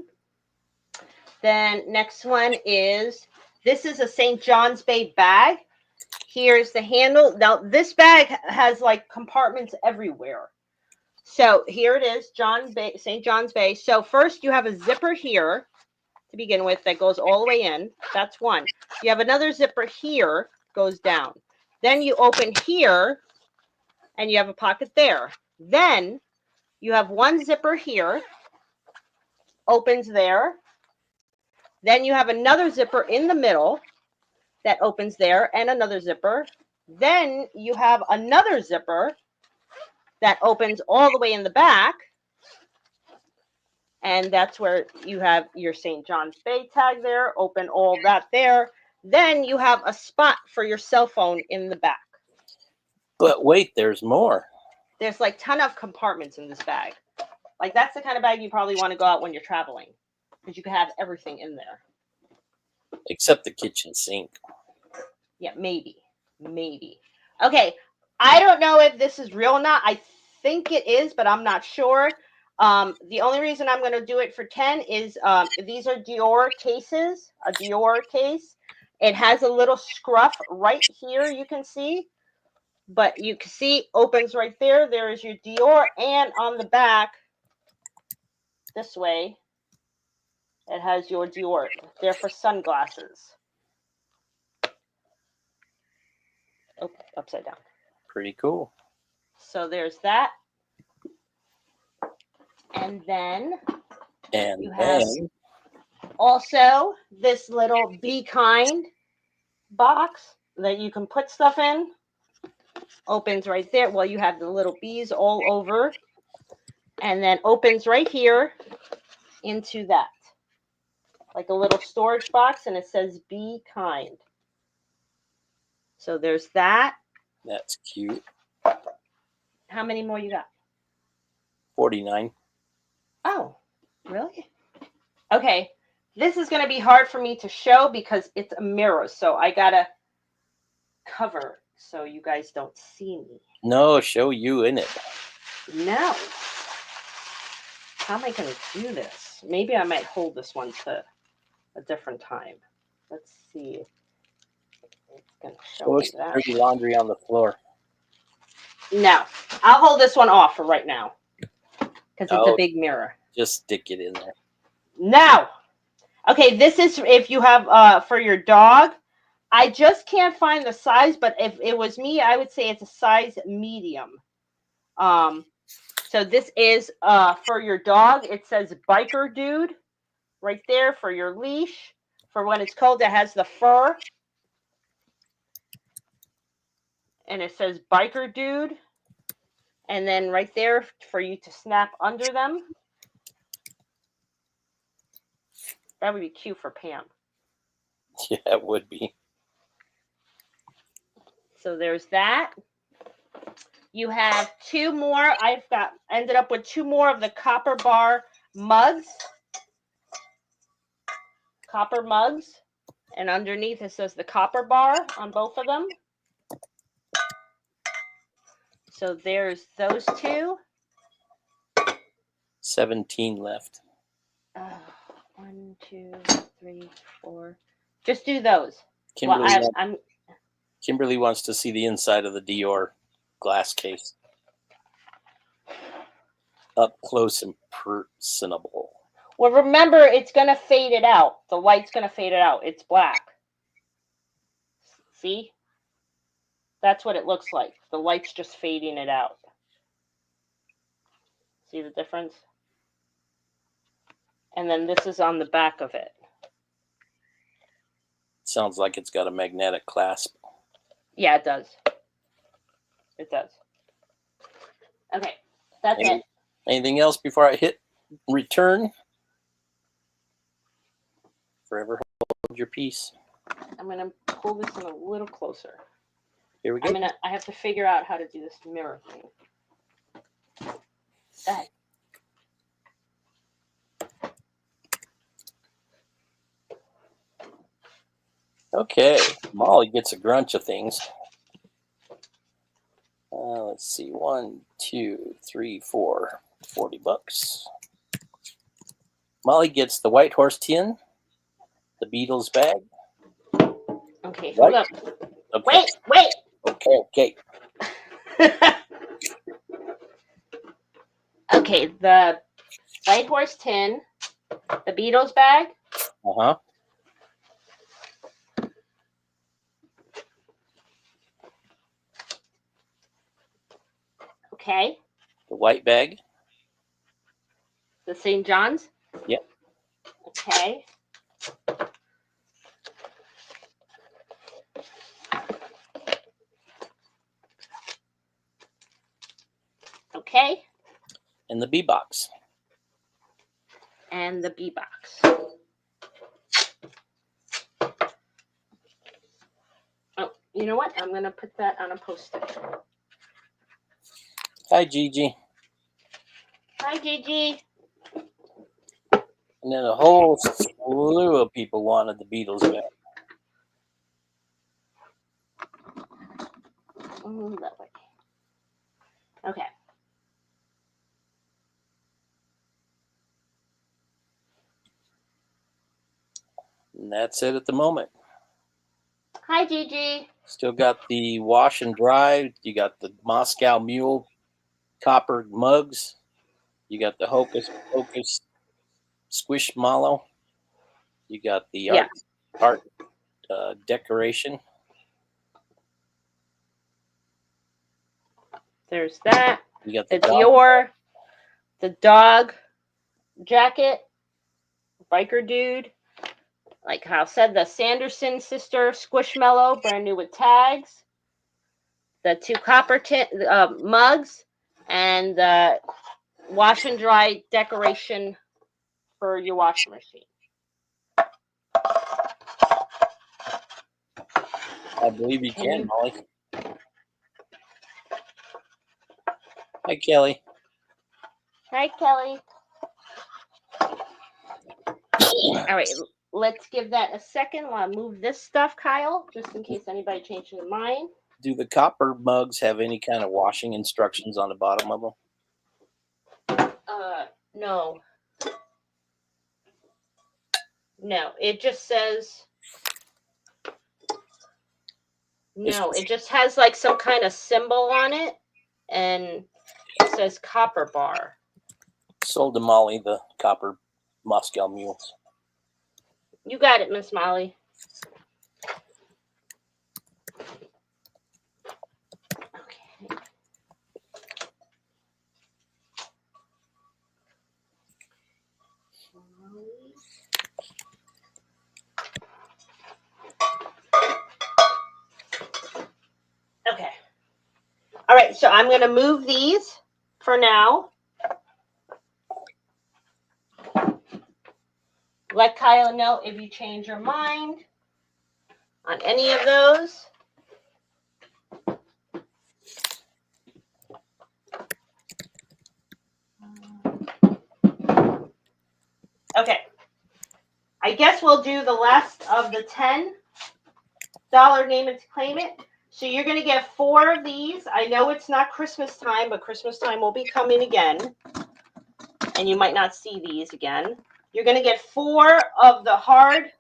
Then next one is, this is a St. John's Bay bag. Here's the handle. Now this bag has like compartments everywhere. So here it is, St. John's Bay. So first you have a zipper here. to begin with that goes all the way in. That's one. You have another zipper here, goes down. Then you open here, and you have a pocket there. Then you have one zipper here, opens there. Then you have another zipper in the middle that opens there, and another zipper. Then you have another zipper that opens all the way in the back. And that's where you have your St. John's Bay tag there, open all that there. Then you have a spot for your cell phone in the back. But wait, there's more. There's like a ton of compartments in this bag. Like that's the kind of bag you probably want to go out when you're traveling, because you can have everything in there. Except the kitchen sink. Yeah, maybe. Okay, I don't know if this is real or not. I think it is, but I'm not sure. The only reason I'm going to do it for 10 is these are Dior cases, a Dior case. It has a little scruff right here, you can see. But you can see opens right there. There is your Dior, and on the back, this way, it has your Dior. They're for sunglasses. Oh, upside down. Pretty cool. So there's that. And then you have also this little Be Kind box that you can put stuff in. Opens right there. Well, you have the little bees all over. And then opens right here into that. Like a little storage box, and it says Be Kind. So there's that. That's cute. How many more you got? 49. Oh, really? Okay. This is going to be hard for me to show because it's a mirror. So I got to cover so you guys don't see me. No, show you in it. No. How am I going to do this? Maybe I might hold this one to a different time. Let's see. It's going to show me that. Dirty laundry on the floor. No. I'll hold this one off for right now because it's a big mirror. Just stick it in there. No. Okay, this is if you have for your dog. I just can't find the size, but if it was me, I would say it's a size medium. So this is for your dog. It says Biker Dude right there for your leash. For when it's cold, it has the fur. And it says Biker Dude. And then right there for you to snap under them. That would be cute for Pam. Yeah, it would be. So there's that. You have two more. Ended up with two more of the copper bar mugs. Copper mugs. And underneath it says the copper bar on both of them. So there's those two. 17 left. 1, 2, 3, 4. Just do those. Kimberly wants to see the inside of the Dior glass case. Up close and personable. Well, remember, it's going to fade it out. The light's going to fade it out. It's black. See? That's what it looks like. The light's just fading it out. See the difference? And then this is on the back of it. Sounds like it's got a magnetic clasp. Yeah, it does. It does. Okay, that's it. Anything else before I hit return? Forever hold your peace. I'm going to pull this in a little closer. Here we go. I have to figure out how to do this mirror thing. Go ahead. Okay, Molly gets a grunch of things. Let's see, 1, 2, 3, 4, $40. Molly gets the White Horse tin, the Beatles bag. Okay, hold up. Okay. Wait. Okay. Okay, the White Horse tin, the Beatles bag, Uh-huh. Okay. The white bag. The St. John's? Yep. Okay. Okay. And the B box. And the B box. Oh, you know what? I'm going to put that on a post-it. Hi, Gigi. Hi, Gigi. And then a whole slew of people wanted the Beatles back. That way. Okay. And that's it at the moment. Hi, Gigi. Still got the wash and dry. You got the Moscow Mule copper mugs. You got the Hocus Pocus Squishmallow. You got the art decoration. There's that. You got The the Dior. The dog jacket. Biker dude. Like Kyle said, the Sanderson sister Squishmallow, brand new with tags. The two copper mugs. And the wash and dry decoration for your washing machine. I believe you can, Molly. Hi, Kelly. Hi, Kelly. All right, let's give that a second while I move this stuff, Kyle, just in case anybody changes their mind. Do the copper mugs have any kind of washing instructions on the bottom of them? No. No, it just says... No, it just has like some kind of symbol on it, and it says copper bar. Sold to Molly the copper Moscow mules. You got it, Miss Molly. Okay. Okay. All right, so I'm going to move these for now. Let Kyle know if you change your mind on any of those. Okay. I guess we'll do the last of the $10 name it to claim it. So you're going to get 4 of these. I know it's not Christmas time, but Christmas time will be coming again. And you might not see these again. You're going to get 4 of the hard.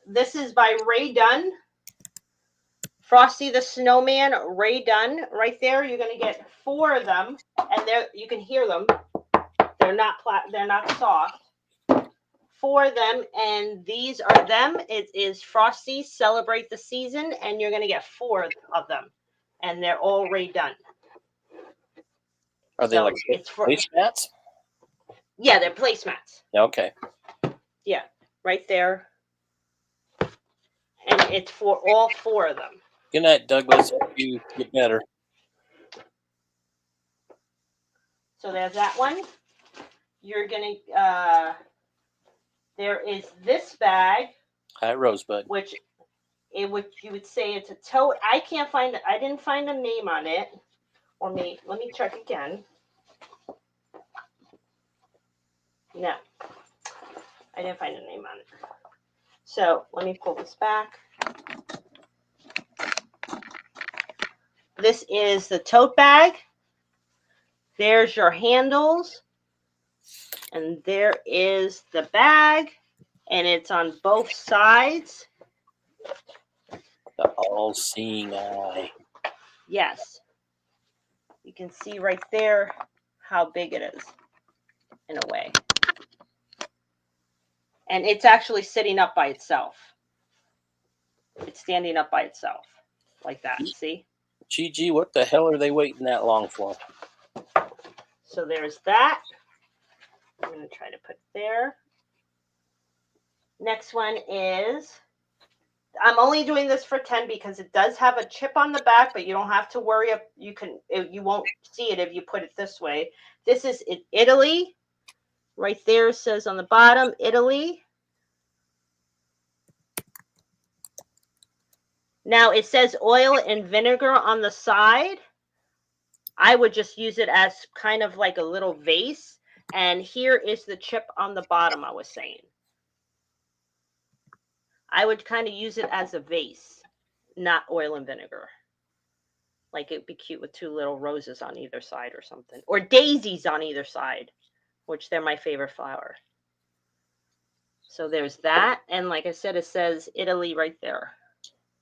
This is by Ray Dunn. Frosty the Snowman, Ray Dunn. Right there, you're going to get 4 of them. And you can hear them. They're not soft. 4 of them, and these are them. It is Frosty Celebrate the Season, and you're going to get 4 of them. And they're all Ray Dunn. Are they like placemats? Yeah, they're placemats. Okay. Yeah, right there. And it's for all 4 of them. Good night, Douglas. Hope you get better. So there's that one. You're going to, there is this bag. Hi, Rosebud. Which you would say it's a tote. I didn't find a name on it. Or let me check again. No, I didn't find a name on it. So let me pull this back. This is the tote bag. There's your handles. And there is the bag. And it's on both sides. The all-seeing eye. Yes. You can see right there how big it is, in a way. And it's actually sitting up by itself. It's standing up by itself like that. See? Gigi, what the hell are they waiting that long for? So there's that. I'm going to try to put it there. Next one is, I'm only doing this for 10 because it does have a chip on the back, but you don't have to worry. You won't see it if you put it this way. This is in Italy. Right there it says on the bottom, Italy. Now it says oil and vinegar on the side. I would just use it as kind of like a little vase. And here is the chip on the bottom, I was saying. I would kind of use it as a vase, not oil and vinegar. Like it'd be cute with two little roses on either side or something. Or daisies on either side, which they're my favorite flower. So there's that. And like I said, it says Italy right there.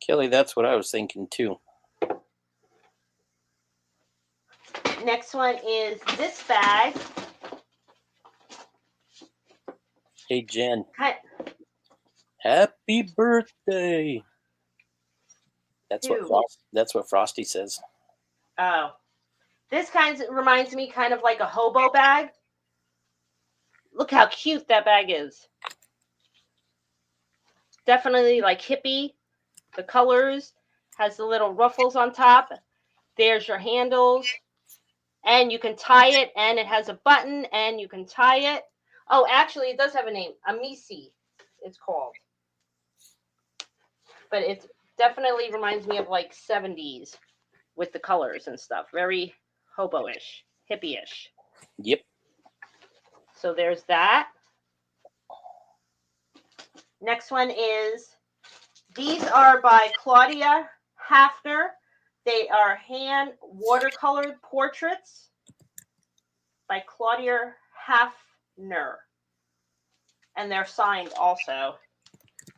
Kelly, that's what I was thinking too. Next one is this bag. Hey, Jen. Happy birthday. That's what Frosty says. Oh. This kind of reminds me kind of like a hobo bag. Look how cute that bag is. Definitely like hippie. The colors. Has the little ruffles on top. There's your handles. And you can tie it. And it has a button. And you can tie it. Oh, actually, it does have a name. Amici, it's called. But it definitely reminds me of like 70s with the colors and stuff. Very hobo-ish, hippie-ish. Yep. So there's that. Next one is, these are by Claudia Hafner. They are hand watercolored portraits by Claudia Hafner. And they're signed also.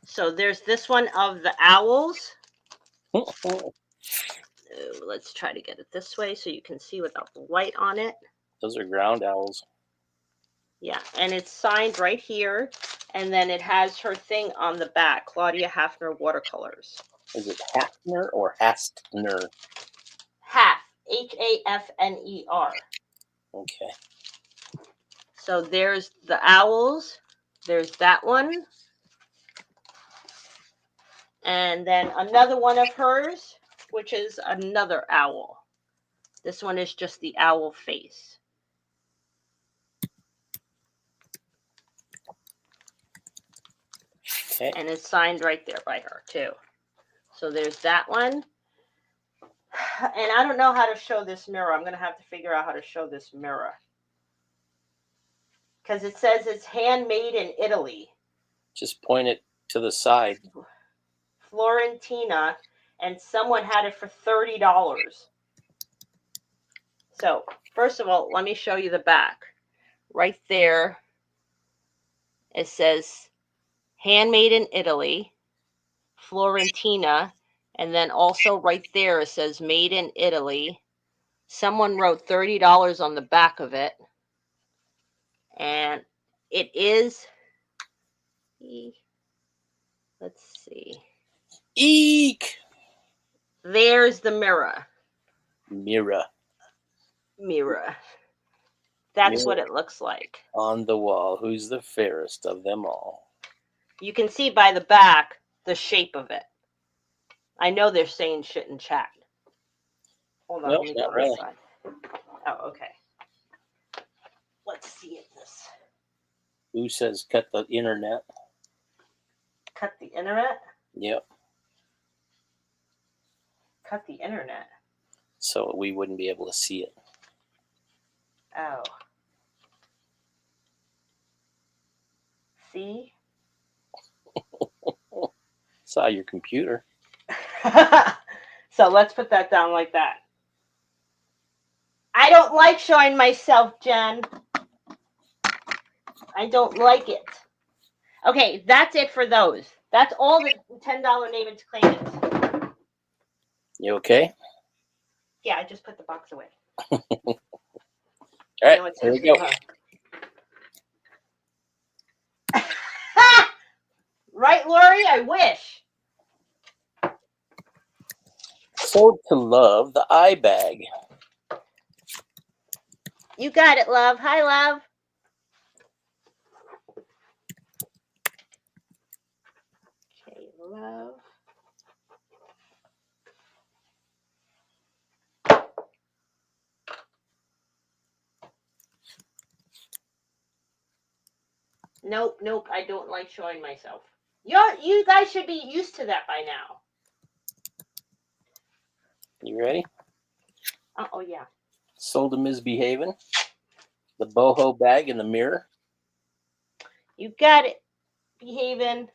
So there's this one of the owls. Let's try to get it this way so you can see without the light on it. Those are ground owls. Yeah, and it's signed right here. And then it has her thing on the back, Claudia Hafner watercolors. Is it Hafner or Hastner? Haf, Hafner. Okay. So there's the owls. There's that one. And then another one of hers, which is another owl. This one is just the owl face. Okay. And it's signed right there by her, too. So there's that one. And I don't know how to show this mirror. I'm going to have to figure out how to show this mirror. Because it says it's handmade in Italy. Just point it to the side. Florentina. And someone had it for $30. So, first of all, let me show you the back. Right there, it says handmade in Italy, Florentina, and then also right there it says made in Italy. Someone wrote $30 on the back of it. And it is, let's see. Eek! There's the mirror. Mirror. That's what it looks like. On the wall. Who's the fairest of them all? You can see by the back the shape of it. I know they're saying shit in chat. Hold on, Nope, let me not go really. this side. Oh, okay. Let's see it this. Who says cut the internet? Cut the internet? Yep. Cut the internet. So we wouldn't be able to see it. Oh. See? Saw your computer. So let's put that down like that. I don't like showing myself, Jen. I don't like it. Okay, that's it for those. That's all the $10 name it to claim it. You okay? Yeah, I just put the box away. All right, here we go. Right, Lori? I wish. Sold to Love the eye bag. You got it, love. Hi, love. Okay, love. Nope, nope. I don't like showing myself. You guys should be used to that by now. You ready? Oh yeah. Sold to Misbehaving. The boho bag in the mirror. You got it. Behaving.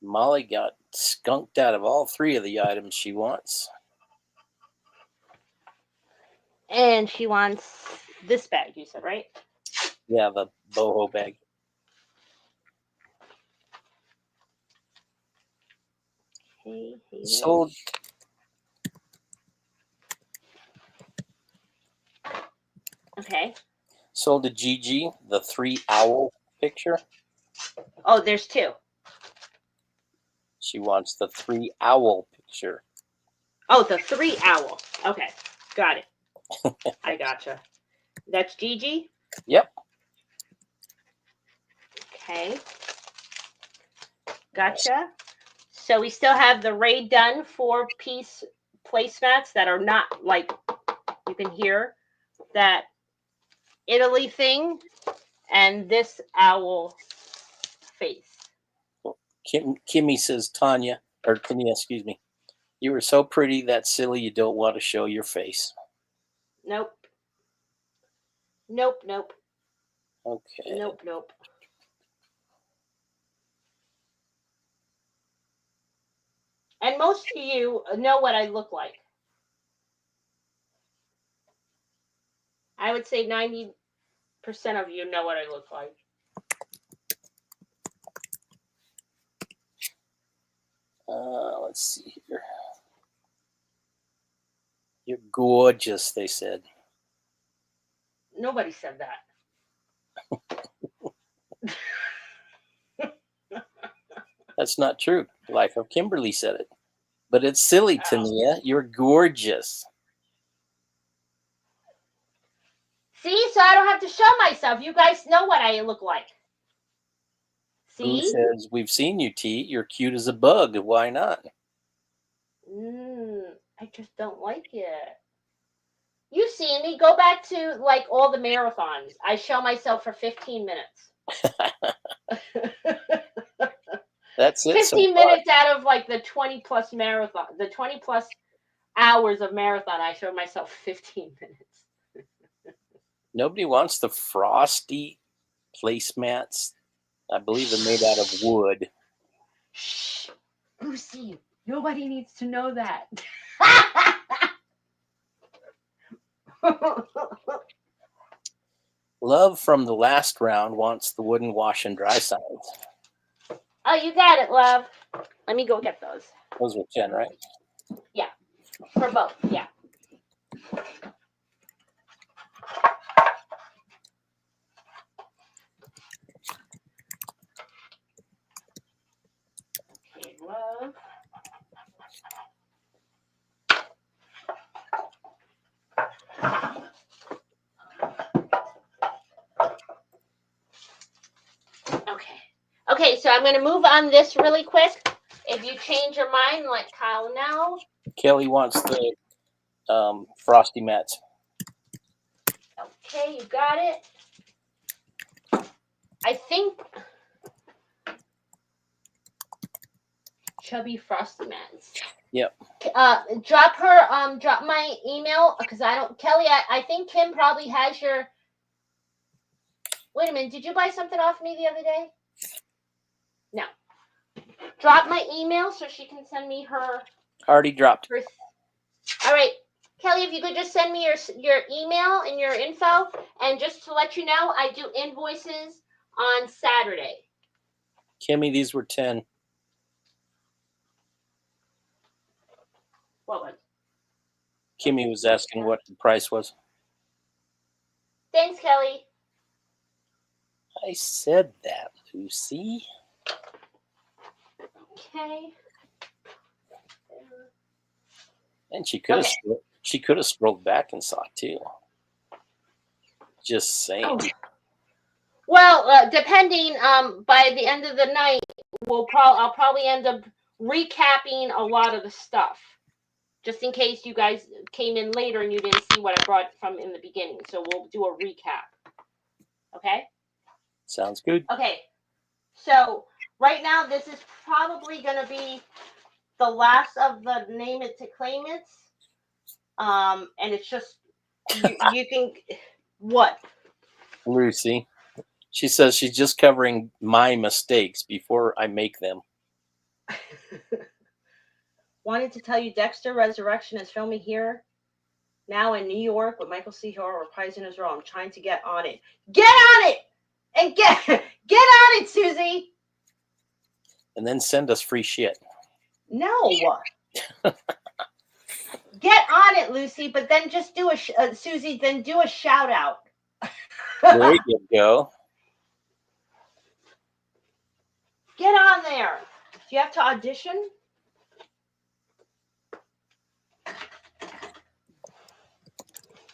Molly got skunked out of all three of the items she wants. And she wants this bag, you said, right? Yeah, the boho bag. Okay, Sold. Okay. Sold to Gigi the 3 owl picture. Oh, there's two. She wants the 3 owl picture. Oh, the 3 owl. Okay, got it. I gotcha. That's Gigi? Yep. Okay. Gotcha. So we still have the Ray Dunn 4-piece placemats that are not like, you can hear that Italy thing and this owl face. Kimmy says, Tanya, excuse me, you were so pretty, that silly, you don't want to show your face. Nope. Nope, nope. Okay. Nope, nope. And most of you know what I look like. I would say 90% of you know what I look like. Let's see here. You're gorgeous, they said. Nobody said that. That's not true. Life of Kimberly said it. But it's silly, Tania. You're gorgeous. See, so I don't have to show myself. You guys know what I look like. Who See? says, we've seen you, T. You're cute as a bug. Why not? I just don't like it. You've seen me. Go back to like all the marathons. I show myself for 15 minutes. That's it. 15 minutes out of like the 20 plus marathon, the 20 plus hours of marathon, I show myself 15 minutes. Nobody wants the frosty placemats. I believe they're made out of wood. Shh, Lucy, nobody needs to know that. Love from the last round wants the wooden wash and dry signs. Oh, you got it, love. Let me go get those. Those were 10, right? Yeah, for both, yeah. Okay, love. Okay, so I'm going to move on this really quick. If you change your mind, let Kyle know. Kelly wants the frosty mats. Okay, you got it. I think Chubby Frosty Mats. Yep. Drop my email because Kelly, I think Kim probably has your. Wait a minute, did you buy something off me the other day? No. Drop my email so she can send me her. Already dropped. All right, Kelly, if you could just send me your email and your info, and just to let you know, I do invoices on Saturday. Kimmy, these were 10. What was? Kimmy was asking what the price was. Thanks, Kelly. I said that. Lucy. Okay. And she could have scrolled back and saw it too. Just saying. Oh. Well, depending, by the end of the night, I'll probably end up recapping a lot of the stuff, just in case you guys came in later and you didn't see what I brought from in the beginning. So we'll do a recap. Okay? Sounds good. Okay. So right now, this is probably going to be the last of the name it to claim it. And it's just, you can, what? Lucy. She says she's just covering my mistakes before I make them. Wanted to tell you Dexter Resurrection is filming here now in New York with Michael C. Hall reprising his role. I'm trying to get on it. Get on it! And get on it, Susie! And then send us free shit. No. Get on it, Lucy, but then just do Susie, then do a shout out. There you go. Get on there. Do you have to audition?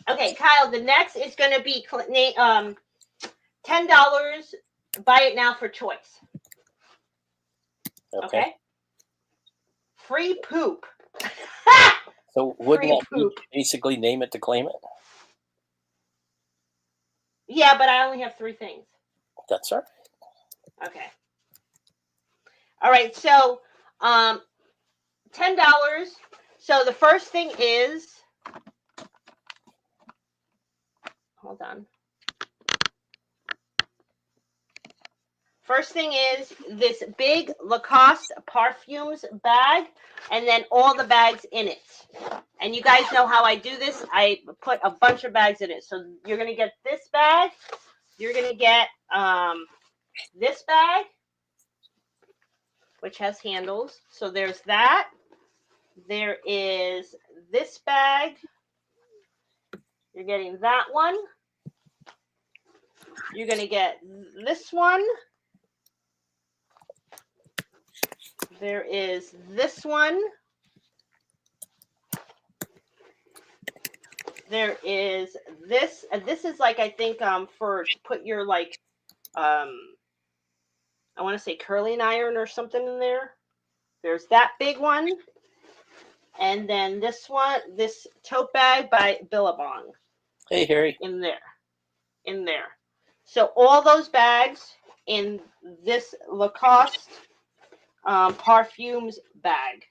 Okay, Kyle, the next is going to be $10. Buy it now for choice. Okay? Free poop. So wouldn't that be basically name it to claim it? Yeah, but I only have 3 things. That's all right. Okay. All right, so $10. So the first thing is, hold on. First thing is this big Lacoste Parfums bag, and then all the bags in it. And you guys know how I do this. I put a bunch of bags in it. So you're going to get this bag. You're going to get this bag, which has handles. So there's that. There is this bag. You're getting that one. You're going to get this one. There is this one. There is this. This is like, I think, for to put your, like, I want to say curling iron or something in there. There's that big one. And then this one, this tote bag by Billabong. Hey, Harry. In there. So all those bags in this Lacoste Parfums bag.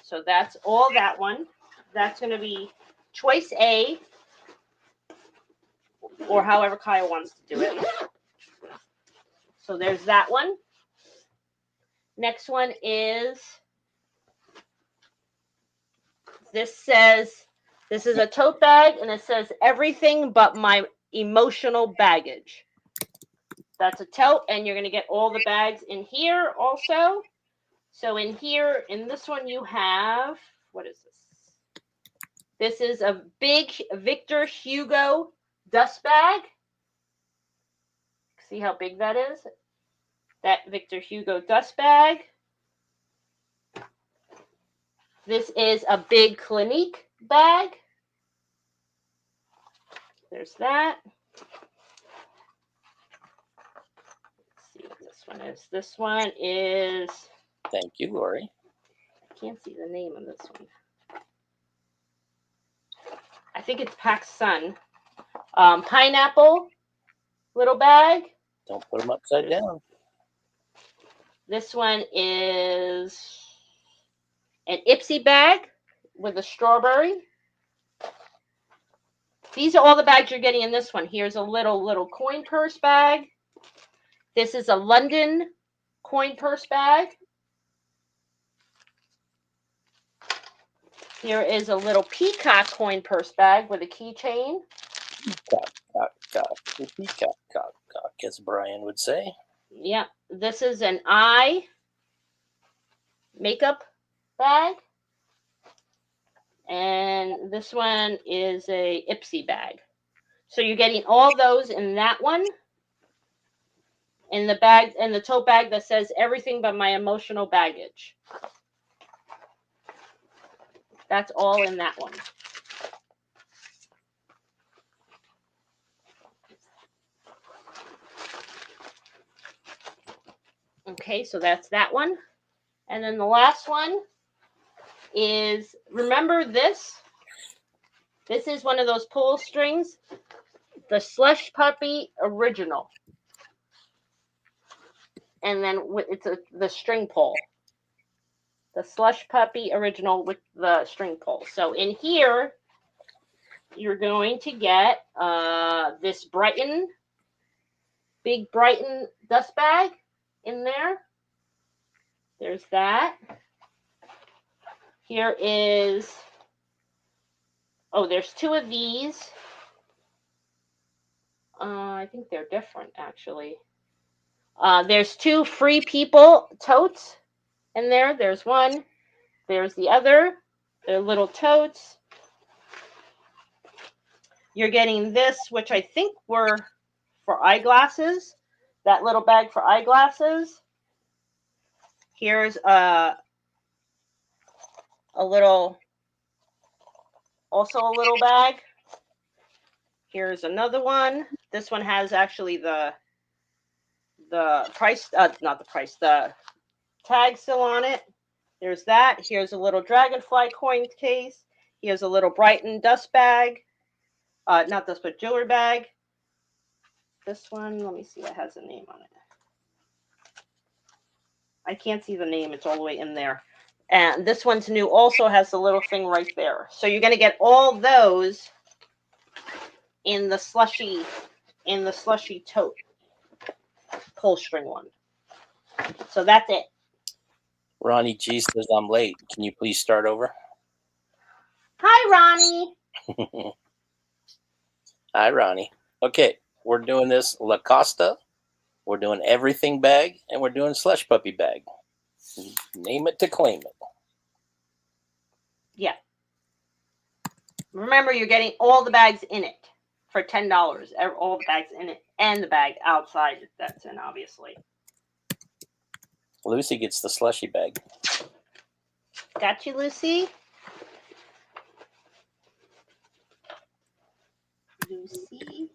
So that's all that one. That's going to be choice A, or however Kyle wants to do it. So there's that one. Next one is, this is a tote bag, and it says everything but my emotional baggage. That's a tote, and you're going to get all the bags in here also. So in here, in this one, you have, what is this? This is a big Victor Hugo dust bag. See how big that is? That Victor Hugo dust bag. This is a big Clinique bag. There's that. Let's see what this one is. This one is... Thank you, Lori. I can't see the name of this one. I think it's PacSun. Pineapple little bag. Don't put them upside down. This one is an Ipsy bag with a strawberry. These are all the bags you're getting in this one. Here's a little coin purse bag. This is a London coin purse bag. Here is a little peacock coin purse bag with a keychain. Peacock, as Brian would say. Yep. This is an eye makeup bag. And this one is a Ipsy bag. So you're getting all those in that one. in the bag, in the tote bag that says everything but my emotional baggage. That's all in that one. Okay, so that's that one. And then the last one is, remember this? This is one of those pull strings, the Slush Puppy Original. And then it's the string pull. The Slush Puppy Original with the string pull. So in here, you're going to get this Brighton, big Brighton dust bag in there. There's that. Here is, oh, there's two of these. I think they're different, actually. There's two Free People totes in there. There's one. There's the other. They're little totes. You're getting this, which I think were for eyeglasses. That little bag for eyeglasses. Here's also a little bag. Here's another one. This one has actually the price, not the price, the tag still on it. There's that. Here's a little dragonfly coin case. Here's a little Brighton dust bag. Not dust, but jewelry bag. This one, let me see, it has a name on it. I can't see the name. It's all the way in there. And this one's new, also has the little thing right there. So you're going to get all those in the slushy tote pull string one. So that's it. Ronnie G says I'm late. Can you please start over? Hi, Ronnie. Hi, Ronnie. Okay, we're doing this La Costa. We're doing everything bag, and we're doing slush puppy bag. Name it to claim it. Yeah. Remember, you're getting all the bags in it for $10. All the bags in it and the bag outside that's in, obviously. Lucy gets the slushy bag. Got you, Lucy? Lucy?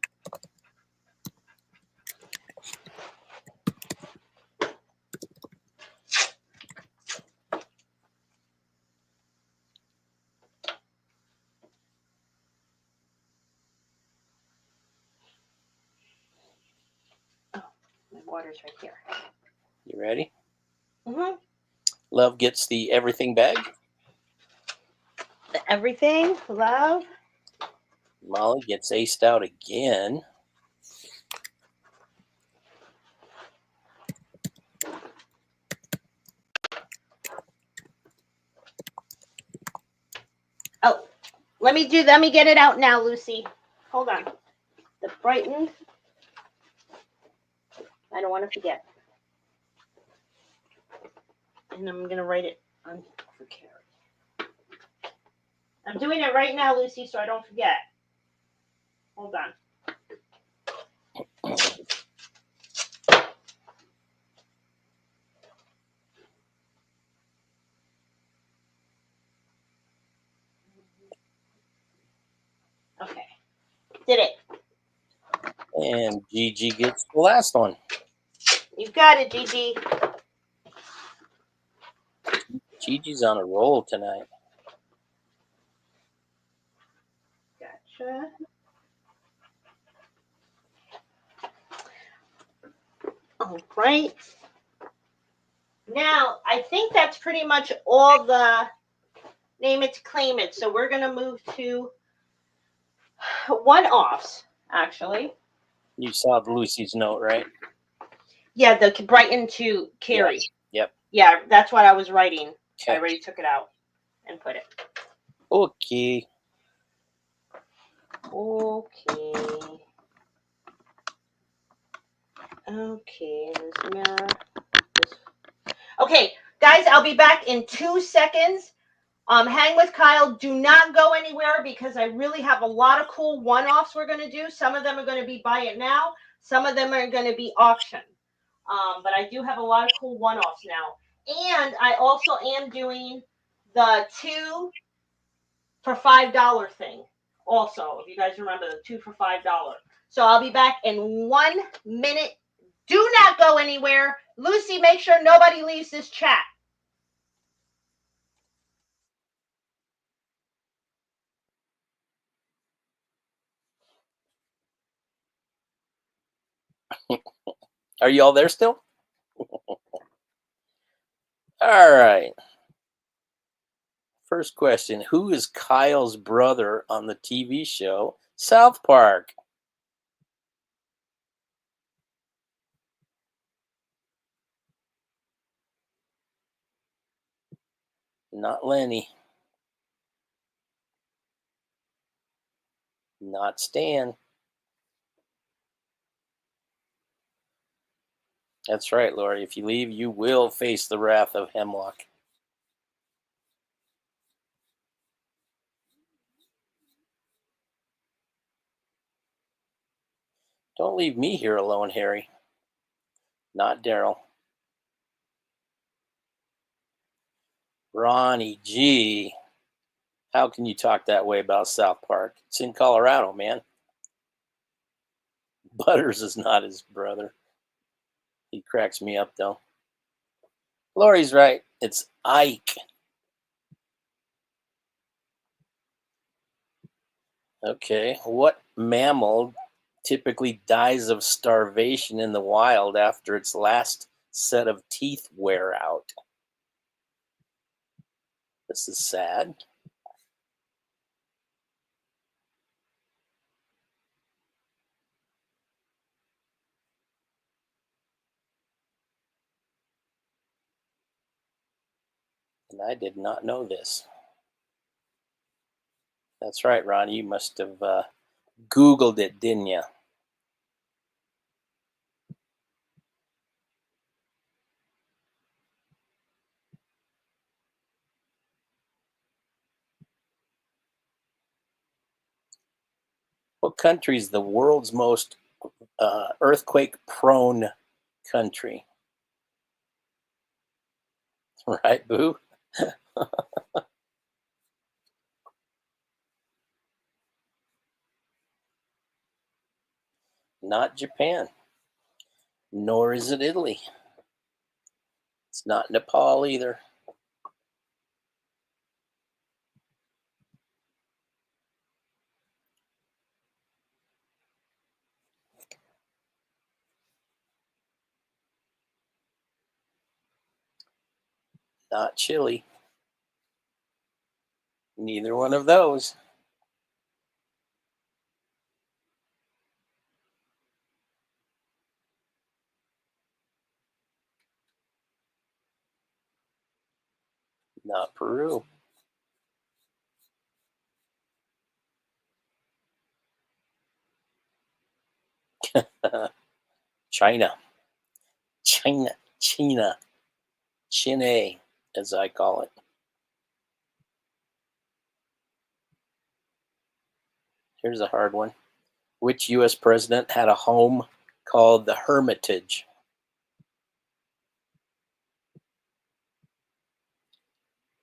Oh, my water's right here. You ready? Mm-hmm. Love gets the everything bag. The everything, Love. Molly gets aced out again. Oh, let me get it out now, Lucy. Hold on. The Brighton. I don't want to forget. And I'm going to write it on for Carrie. I'm doing it right now, Lucy, so I don't forget. Hold on. Okay. Did it. And Gigi gets the last one. You got it, Gigi. Gigi's on a roll tonight. Gotcha. All right. Now, I think that's pretty much all the name it to claim it. So we're going to move to one-offs, actually. You saw Lucy's note, right? Yeah, the Brighton to Carrie. Yep. Yeah, that's what I was writing. Okay. I already took it out and put it. Okay. Okay. Okay, there's mirror. Okay, guys, I'll be back in 2 seconds. Hang with Kyle. Do not go anywhere because I really have a lot of cool one-offs we're going to do. Some of them are going to be buy it now. Some of them are going to be auction. But I do have a lot of cool one-offs now. And I also am doing the 2 for $5 thing. Also, if you guys remember the 2 for $5. So I'll be back in 1 minute. Do not go anywhere. Lucy, make sure nobody leaves this chat. Are you all there still? All right. First question. Who is Kyle's brother on the TV show South Park? Not Lenny. Not Stan. That's right, Lori. If you leave, you will face the wrath of Hemlock. Don't leave me here alone, Harry. Not Daryl. Ronnie G. How can you talk that way about South Park? It's in Colorado, man. Butters is not his brother. He cracks me up, though. Lori's right. It's Ike. Okay. What mammal typically dies of starvation in the wild after its last set of teeth wear out? This is sad. And I did not know this. That's right, Ron. You must have Googled it, didn't you? What country is the world's most earthquake-prone country? Right, Boo? Not Japan. Nor is it Italy. It's not Nepal either. Not Chile. Neither one of those. Not Peru. China. China. China. Chine, as I call it. Here's a hard one. Which U.S. president had a home called the Hermitage?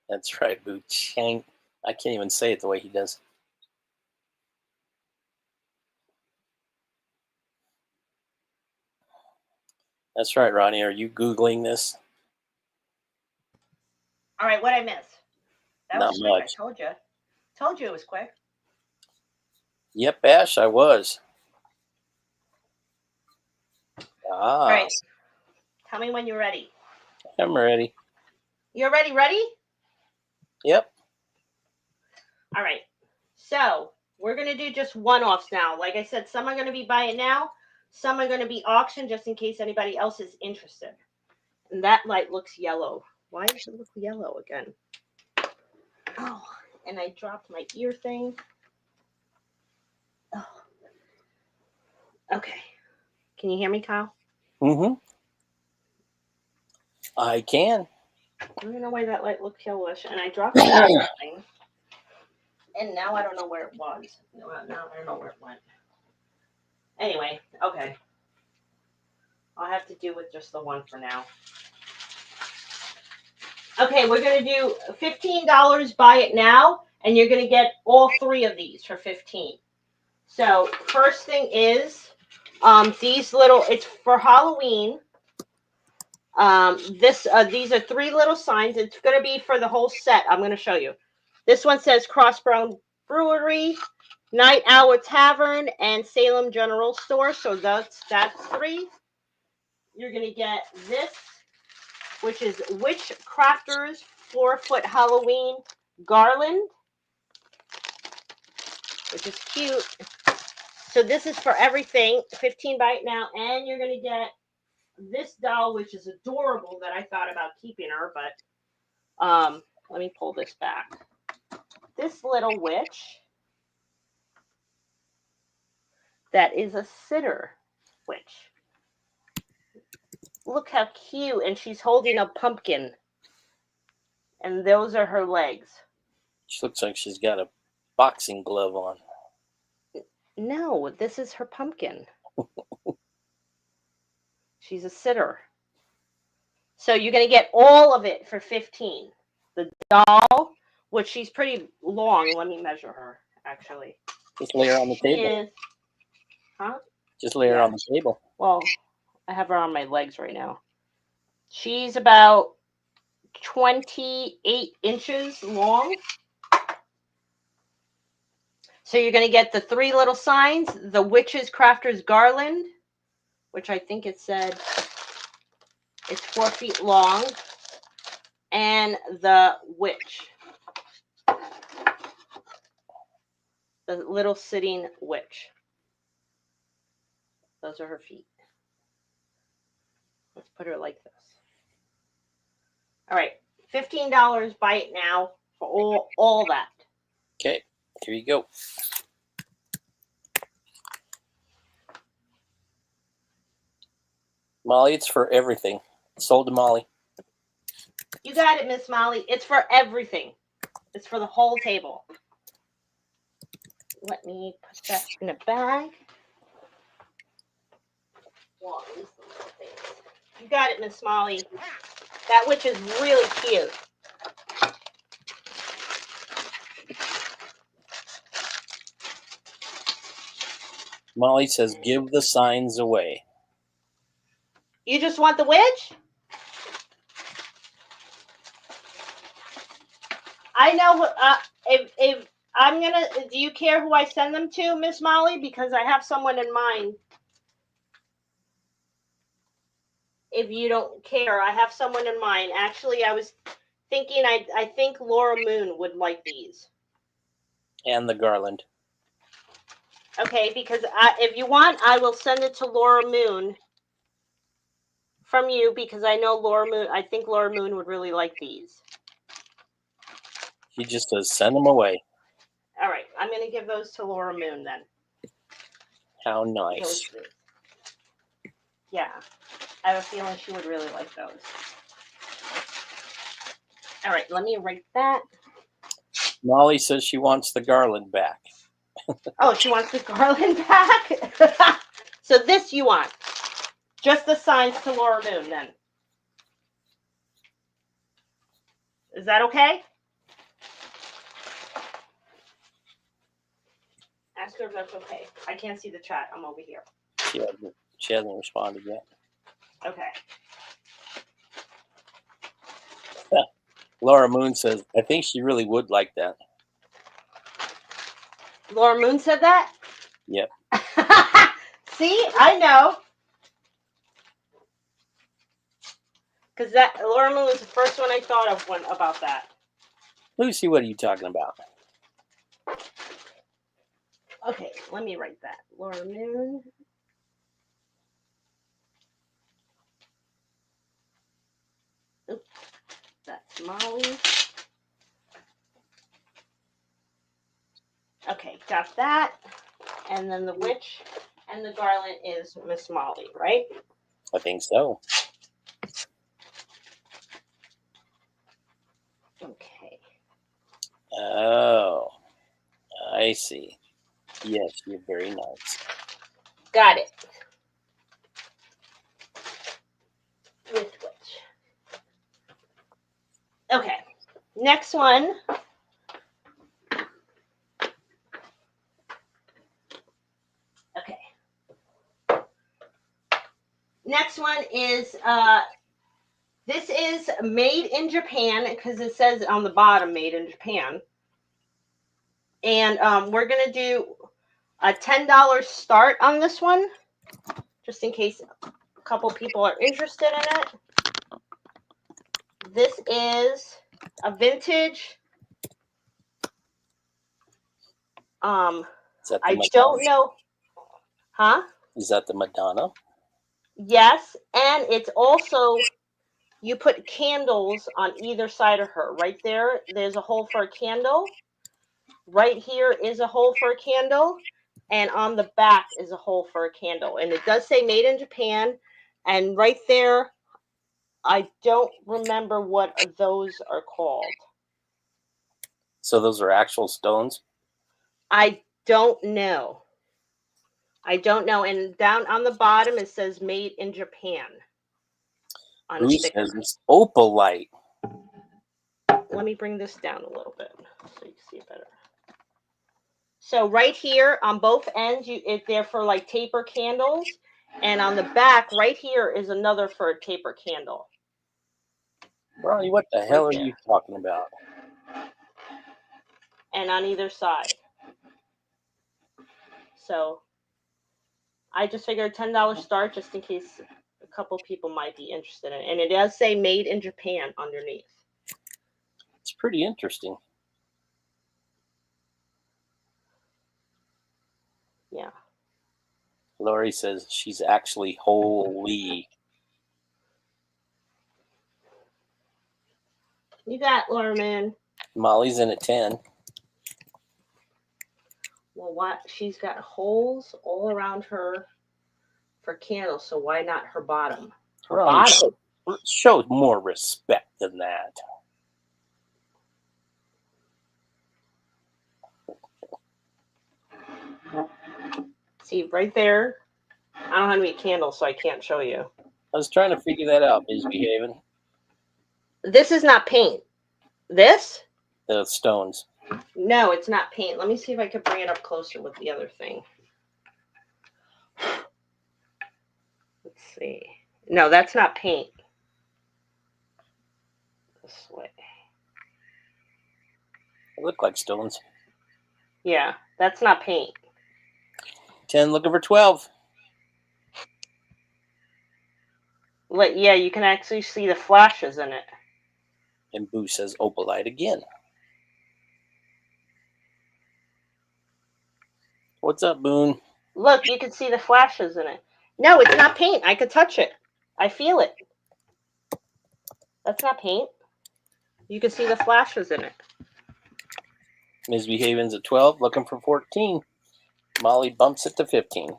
That's right, Boo Chang. I can't even say it the way he does. That's right, Ronnie. Are you Googling this? All right, what I missed? That Not was quick. much. I told you. Told you it was quick. Yep, Ash, I was. All Ah, right. Tell me when you're ready. I'm ready. You're ready? Ready? Yep. All right. So we're going to do just one-offs now. Like I said, some are going to be buy it now. Some are going to be auction just in case anybody else is interested. And that light looks yellow. Why does it look yellow again? Oh, and I dropped my ear thing. Oh. Okay. Can you hear me, Kyle? Mm-hmm. I can. I don't know why that light looks yellowish. And I dropped my ear thing. And now I don't know where it was. Now I don't know where it went. Anyway, okay. I'll have to do with just the one for now. Okay, we're going to do $15, buy it now, and you're going to get all three of these for $15. So first thing is these little, it's for Halloween. These are three little signs. It's going to be for the whole set. I'm going to show you. This one says Crossbrown Brewery, Night Hour Tavern, and Salem General Store. So that's three. You're going to get this, which is Witch Crafters 4-foot Halloween garland, which is cute. So this is for everything, 15 by now, and you're going to get this doll, which is adorable, that I thought about keeping her, but let me pull this back. This little witch that is a sitter witch. Look how cute, and she's holding a pumpkin, and those are her legs. She looks like she's got a boxing glove on. No, this is her pumpkin. She's a sitter. So you're going to get all of it for $15. The doll, which she's pretty long. Let me measure her, actually. Just lay her on the table. Just lay her on the table. Well, I have her on my legs right now. She's about 28 inches long. So you're going to get the three little signs, the Witch's Crafter's Garland, which I think it said it's 4 feet long, and the witch, the little sitting witch. Those are her feet. Let's put her like this. All right, $15, buy it now for all that. Okay, here you go. Molly, it's for everything. Sold to Molly. You got it, Miss Molly. It's for everything. It's for the whole table. Let me put that in a bag. You got it, Miss Molly. That witch is really cute. Molly says, give the signs away. You just want the witch? I know. If I'm gonna, do you care who I send them to, Miss Molly? Because I have someone in mind. If you don't care, I have someone in mind. Actually, I was thinking, I think Laura Moon would like these. And the garland. Okay, because if you want, I will send it to Laura Moon from you, because I know Laura Moon. I think Laura Moon would really like these. She just says, send them away. All right, I'm going to give those to Laura Moon then. How nice. Those. Yeah, I have a feeling she would really like those. All right, let me write that. Molly says she wants the garland back. Oh, she wants the garland back? So this you want. Just the signs to Laura Moon then. Is that okay? Ask her if that's okay. I can't see the chat. I'm over here. She hasn't responded yet. Okay. Laura Moon says, I think she really would like that. Laura Moon said that? Yep. See, I know. Because that Laura Moon was the first one I thought of about that. Lucy, what are you talking about? Okay, let me write that. Laura Moon. Oops, that's Molly. Okay, got that. And then the witch and the garland is Miss Molly, right? I think so. Okay. Oh, I see. Yes, you're very nice. Got it. Okay. Next one. Okay. Next one is this is made in Japan because it says on the bottom made in Japan. And we're going to do a $10 start on this one, just in case a couple people are interested in it. This is a vintage. Is that the I Madonna? don't know. Huh? Is that the Madonna? Yes, and it's also you put candles on either side of her. Right there, there's a hole for a candle. Right here is a hole for a candle, and on the back is a hole for a candle. And it does say made in Japan. And right there, I don't remember what those are called. So those are actual stones? I don't know. I don't know. And down on the bottom, it says made in Japan on a Who sticker. says it's opalite? Let me bring this down a little bit so you can see it better. So right here on both ends, they're for like taper candles. And on the back, right here is another for a taper candle. Ronnie, what the hell are you talking about? And on either side. So I just figured $10 start just in case a couple people might be interested in it. And it does say made in Japan underneath. It's pretty interesting. Yeah. Lori says she's actually holy. You got Laura, man. Molly's in at 10. Well, what? She's got holes all around her for candles, so why not her bottom? Her Ronnie, bottom. show more respect than that. See, right there, I don't have any candles, so I can't show you. I was trying to figure that out, misbehaving. This is not paint. This? The stones. No, it's not paint. Let me see if I can bring it up closer with the other thing. Let's see. No, that's not paint. This way. They look like stones. Yeah, that's not paint. 10 looking for 12. Yeah, you can actually see the flashes in it. And Boo says opalite again. What's up, Boone? Look, you can see the flashes in it. No, it's not paint. I could touch it. I feel it. That's not paint. You can see the flashes in it. Misbehaving's at 12, looking for 14. Molly bumps it to 15.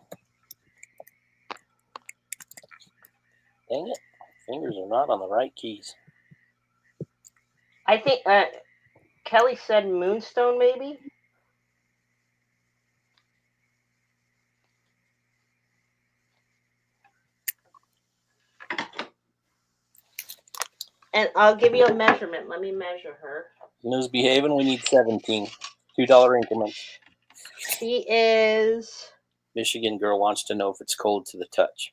Dang it. Fingers are not on the right keys. I think Kelly said moonstone, maybe? And I'll give you a measurement. Let me measure her. Misbehaving, we need 17. $2 increments. She is... Michigan girl wants to know if it's cold to the touch.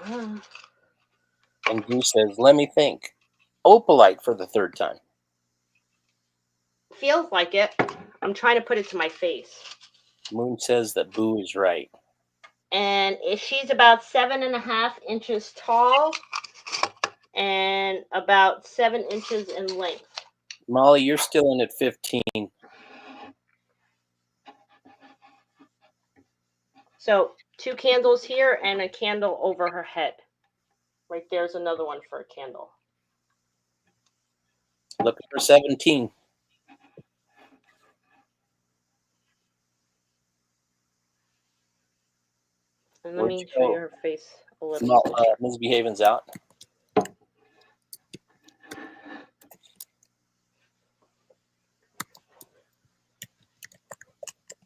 And Boo says, let me think. Opalite for the third time. Feels like it. I'm trying to put it to my face. Moon says that Boo is right. And she's about 7.5 inches tall and about 7 inches in length. Molly, you're still in at 15. So 2 candles here and a candle over her head. Right there's another one for a candle. Looking for 17. And let me show you her face a little bit. Misbehaving's out.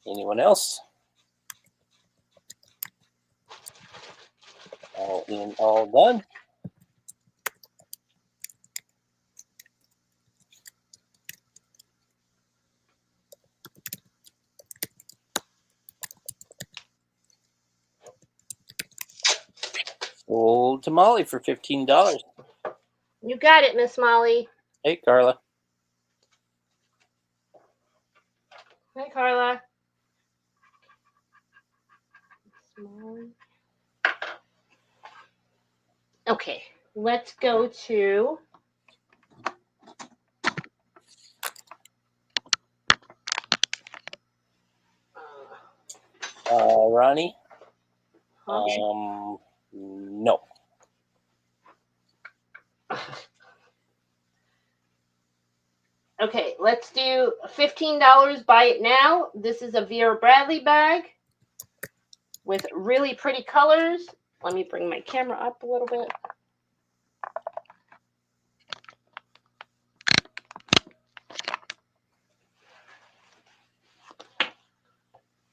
Anyone else? All in, all done. Gold tamale for $15. You got it, Miss Molly. Hey, Carla. Hi, Carla. Okay, let's go to Ronnie. huh? No. Okay, let's do $15. Buy it now. This is a Vera Bradley bag with really pretty colors. Let me bring my camera up a little bit.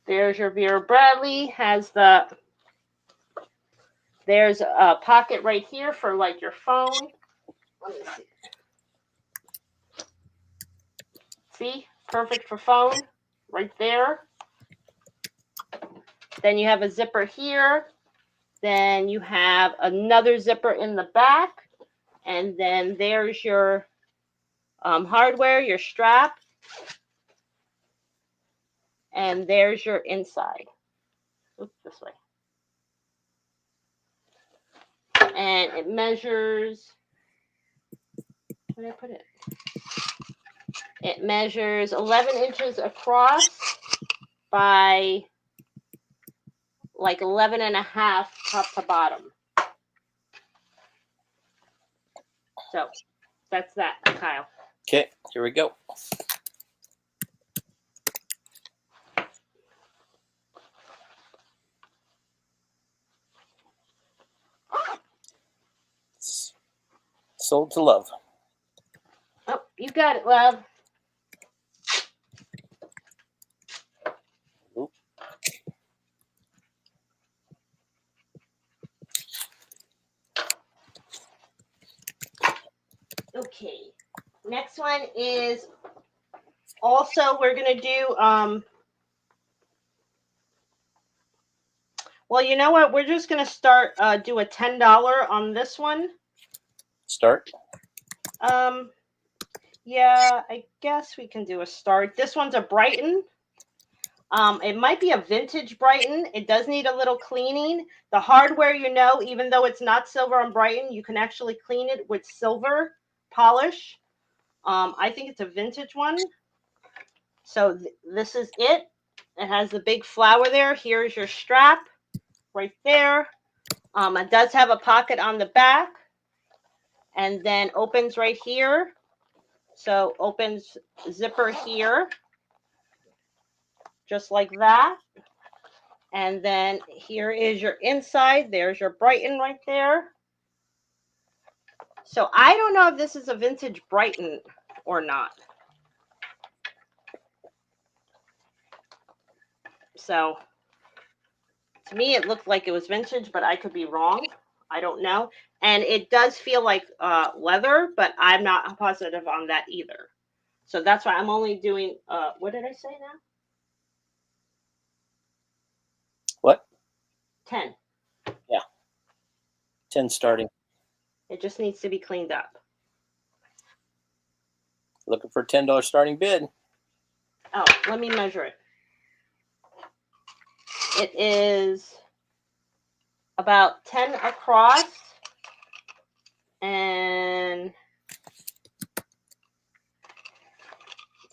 There's your Vera Bradley. There's a pocket right here for like your phone. Let me see. See? Perfect for phone. Right there. Then you have a zipper here. Then you have another zipper in the back. And then there's your hardware, your strap. And there's your inside. Oops, this way. And it measures, where did I put it? It measures 11 inches across by like 11 and a half top to bottom. So that's that, Kyle. Okay, here we go. Sold to love. Oh, you got it, love. Oop. Okay. Next one is also we're gonna do well, you know what? We're just gonna start do a $10 on this one. Start. Yeah, I guess we can do a start. This one's a Brighton. It might be a vintage Brighton. It does need a little cleaning. The hardware, you know, even though it's not silver on Brighton, you can actually clean it with silver polish. I think it's a vintage one. So this is it. It has the big flower there. Here's your strap right there. It does have a pocket on the back and then opens right here. So opens zipper here, just like that. And then here is your inside. There's your Brighton right there. So I don't know if this is a vintage Brighton or not. So to me, it looked like it was vintage, but I could be wrong. I don't know. And it does feel like leather, but I'm not positive on that either. So that's why I'm only doing, what did I say now? What? 10. Yeah. 10 starting. It just needs to be cleaned up. Looking for a $10 starting bid. Oh, let me measure it. It is about 10 across and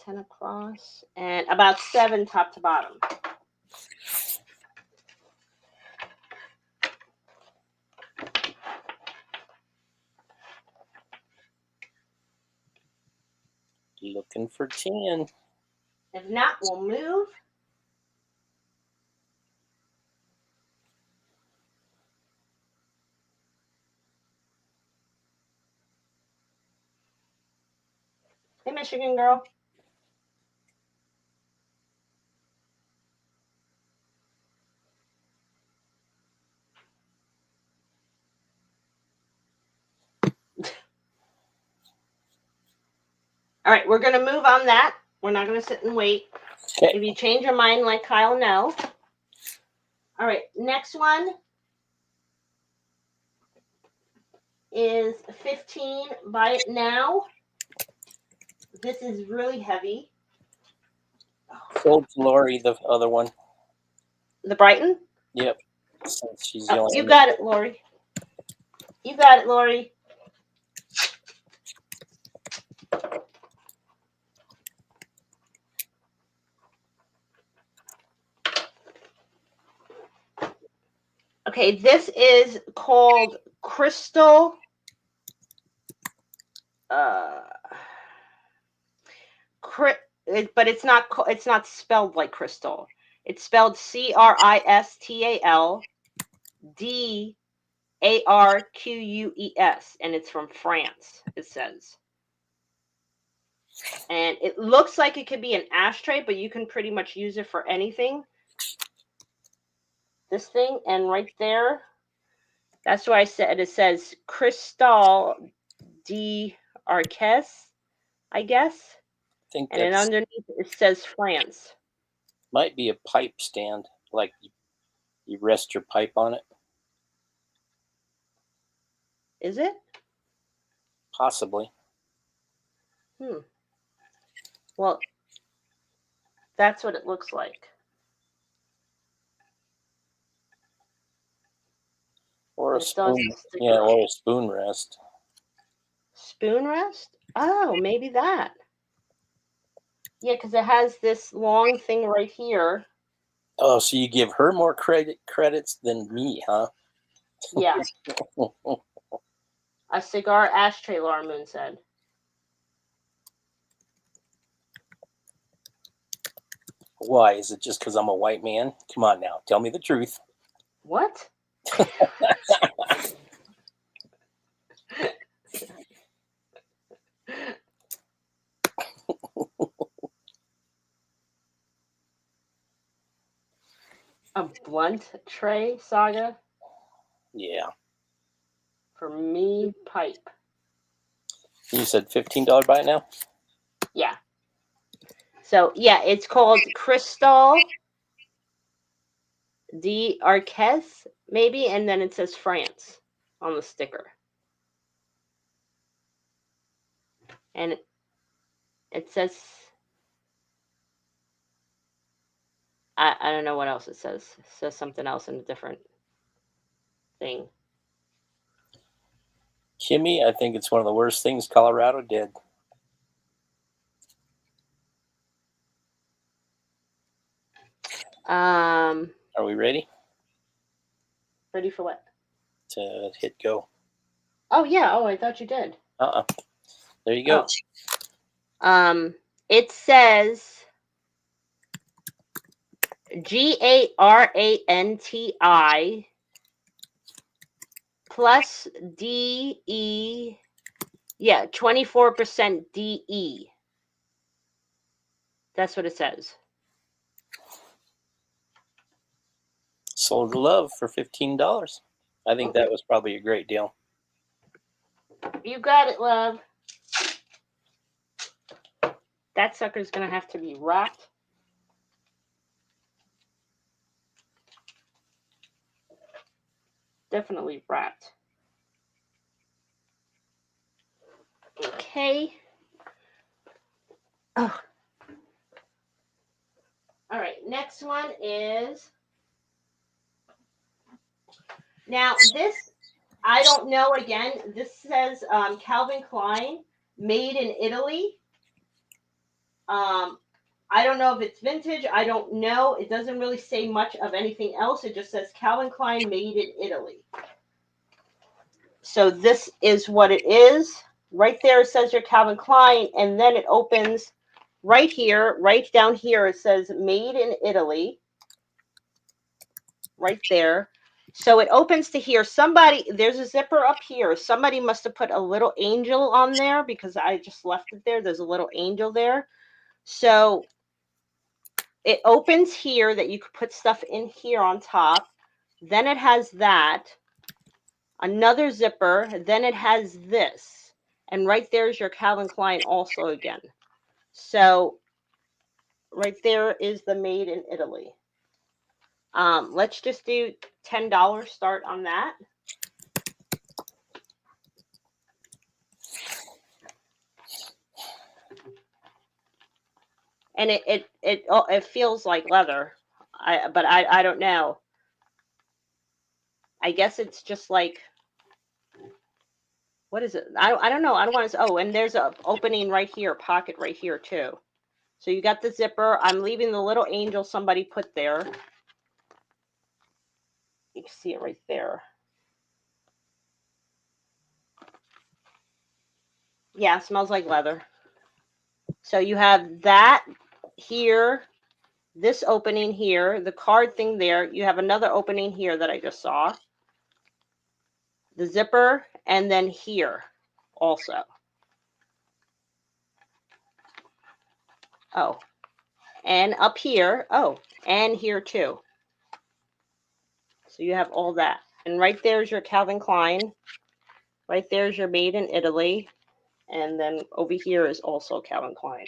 10 across and about 7 top to bottom. Looking for 10. If not, we'll move. Hey, Michigan girl. All right, we're going to move on that. We're not going to sit and wait. Okay. If you change your mind, let Kyle know. All right, next one is 15. Buy it now. This is really heavy. Sold to Lori the other one. The Brighton? Yep. Since she's the Oh, only you one. got it, Lori. You got it, Lori. Okay, this is called Crystal. But it's not. It's not spelled like crystal. It's spelled CRISTALDARQUES, and it's from France. It says, and it looks like it could be an ashtray, but you can pretty much use it for anything. This thing, and right there, that's why I said it says Cristal d'Arques, I guess. I think And then that's underneath it says France. might be a pipe stand, like you rest your pipe on it. Is it? Possibly. Well, that's what it looks like. Or a It does spoon. stick Yeah, around. or a spoon rest. Spoon rest? Oh, maybe that. Yeah, because it has this long thing right here. Oh, so you give her more credits than me, huh? Yeah. A cigar ashtray, Laura Moon said. Why? Is it just because I'm a white man? Come on now, tell me the truth. What? A blunt tray saga? Yeah. For me, pipe. You said $15 buy it now? Yeah. So, yeah, it's called Crystal d'Arques, maybe, and then it says France on the sticker. And it says, I don't know what else it says. It says something else in a different thing. Kimmy, I think it's one of the worst things Colorado did. Are we ready? Ready for what? To hit go. Oh, yeah. Oh, I thought you did. There you go. Oh. It says GARANTI plus DE. Yeah, 24% DE. That's what it says. Sold to Love for $15. I think that was probably a great deal. You got it, love. That sucker's going to have to be wrapped. Definitely wrapped. Okay. Oh. All right, next one is, now this, I don't know, again, this says Calvin Klein, made in Italy. I don't know if it's vintage. I don't know. It doesn't really say much of anything else. It just says Calvin Klein, made in Italy. So this is what it is. Right there it says your Calvin Klein, and then it opens right here, right down here, it says made in Italy. Right there. So it opens to here. There's a zipper up here. Somebody must have put a little angel on there because I just left it there. There's a little angel there. So it opens here that you could put stuff in here on top. Then it has that. Another zipper. Then it has this. And right there's your Calvin Klein also again. So right there is the made in Italy. Let's just do $10 start on that. and it feels like leather. But I don't know. I guess it's just like, what is it? I don't know. I don't want to. Oh, and there's a opening right here, pocket right here too. So you got the zipper. I'm leaving the little angel somebody put there. You can see it right there. Yeah, it smells like leather. So you have that here, this opening here, the card thing there. You have another opening here that I just saw. The zipper, and then here also. Oh, and up here. Oh, and here too. So you have all that. And right there's your Calvin Klein. Right there's your Made in Italy. And then over here is also Calvin Klein.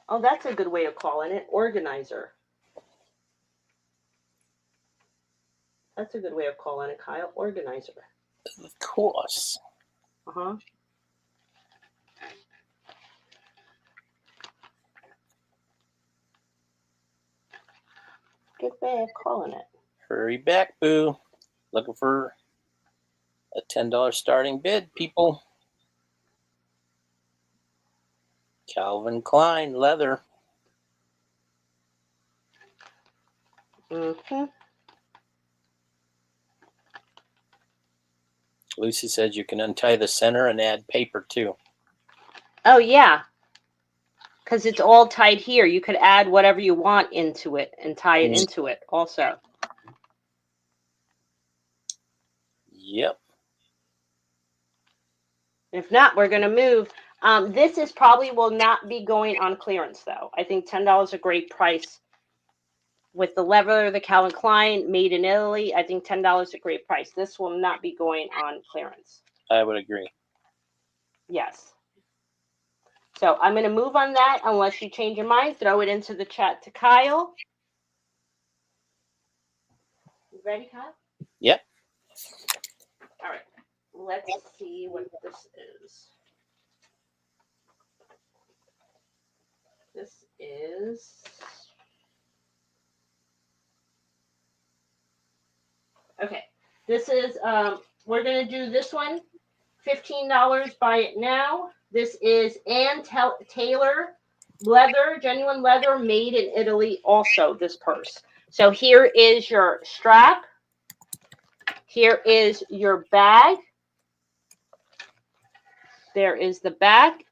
Oh, that's a good way of calling it. Organizer. That's a good way of calling it, Kyle. Organizer. Of course. Uh-huh. Good way of calling it. Hurry back, boo. Looking for a $10 starting bid, people. Calvin Klein leather. Mm-hmm. Lucy says you can untie the center and add paper too. Oh, yeah. Because it's all tied here. You could add whatever you want into it and tie it into it also. Yep. If not, we're going to move. This is probably will not be going on clearance, though. I think $10 is a great price. With the leather, the Calvin Klein, made in Italy, I think $10 is a great price. This will not be going on clearance. I would agree. Yes. So I'm going to move on that unless you change your mind. Throw it into the chat to Kyle. You ready, Kyle? Yep. All right. Let's see what this is. This is... Okay. This is, we're going to do this one. $15, buy it now. This is Ann Taylor leather, genuine leather, made in Italy also, this purse. So here is your strap. Here is your bag. There is the back.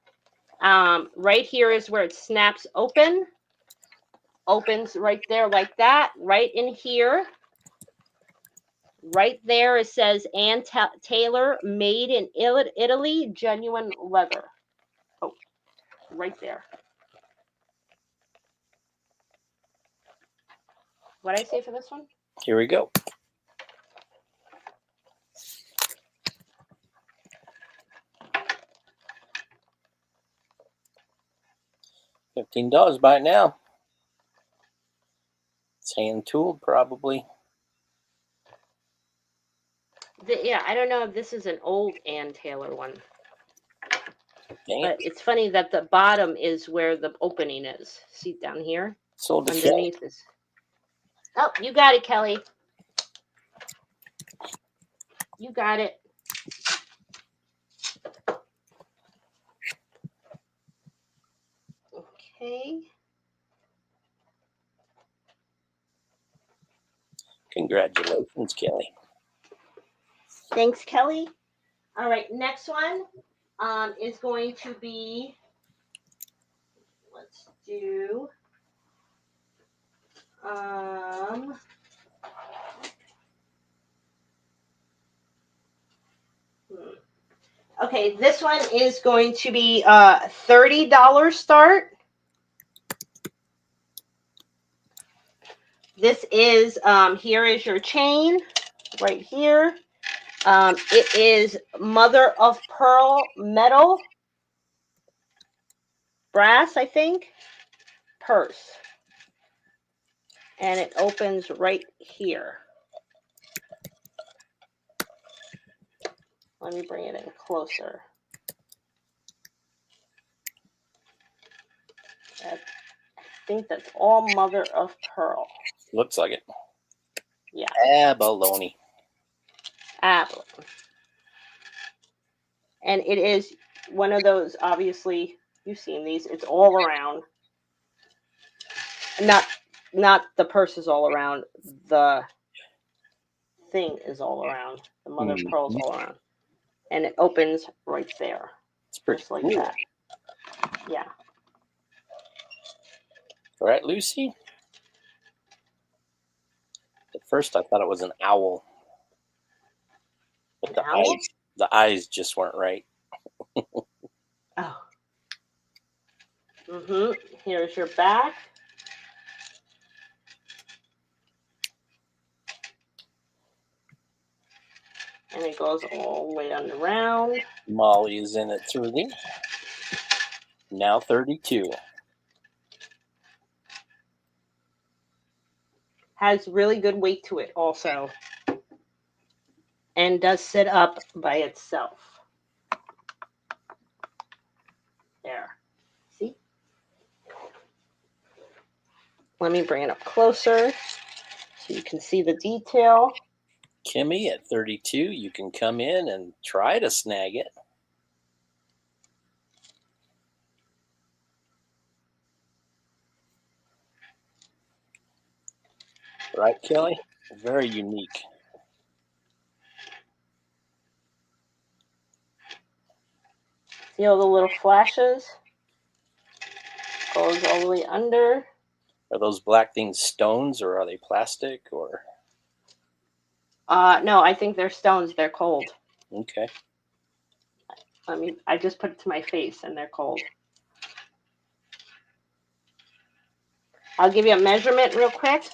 Right here is where it snaps open. Opens right there like that. Right in here. Right there it says Ann Taylor, made in Italy, genuine leather. Oh, right there. What did I say for this one? Here we go. $15, buy it now. It's hand tooled, probably. Yeah, I don't know if this is an old Ann Taylor one. Dang But it's funny that the bottom is where the opening is. See down here? Sold to underneath is. Oh, you got it, Kelly. You got it. Okay. Congratulations, Kelly. Thanks, Kelly. All right, next one is going to be, let's do, okay, this one is going to be $30 start. This is, here is your chain right here. It is mother of pearl metal, brass, I think, purse. And it opens right here. Let me bring it in closer. I think that's all mother of pearl. Looks like it. Yeah. Abalone. Abalone. And it is one of those, obviously, you've seen these. It's all around. Not the purse is all around. The thing is all around. The mother of pearl is all around. And it opens right there. It's pretty just like cool. that. Yeah. All right, Lucy? At first I thought it was an owl. But the eyes just weren't right. Oh. Here's your back. And it goes all the way on the round. Molly is in at 30. Now 32. Has really good weight to it also. And does sit up by itself. There. See? Let me bring it up closer so you can see the detail. Kimmy at 32, you can come in and try to snag it. Right, Kelly? Very unique. See all the little flashes? Goes all the way under. Are those black things stones or are they plastic or? No, I think they're stones. They're cold. Okay. I just put it to my face and they're cold. I'll give you a measurement real quick.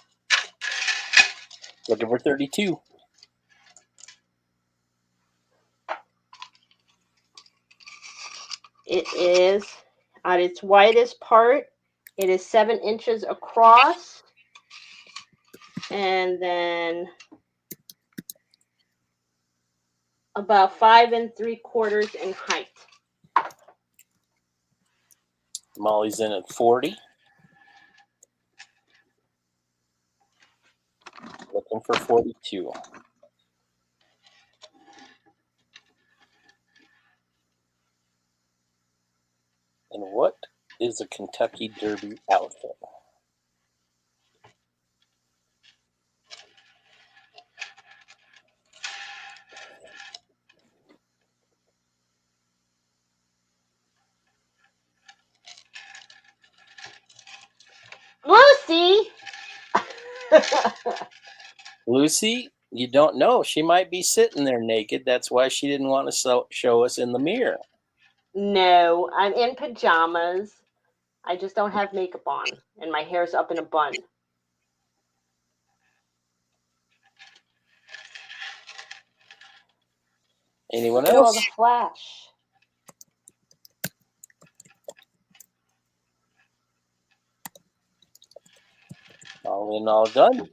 Looking for 32. It is at its widest part. It is 7 inches across. And then about 5 3/4 in height. Molly's in at 40. Looking for 42. And what is a Kentucky Derby outfit? Lucy! Lucy, you don't know. She might be sitting there naked. That's why she didn't want to show us in the mirror. No, I'm in pajamas. I just don't have makeup on. And my hair's up in a bun. Anyone Look at all else? the flash. All in, all done.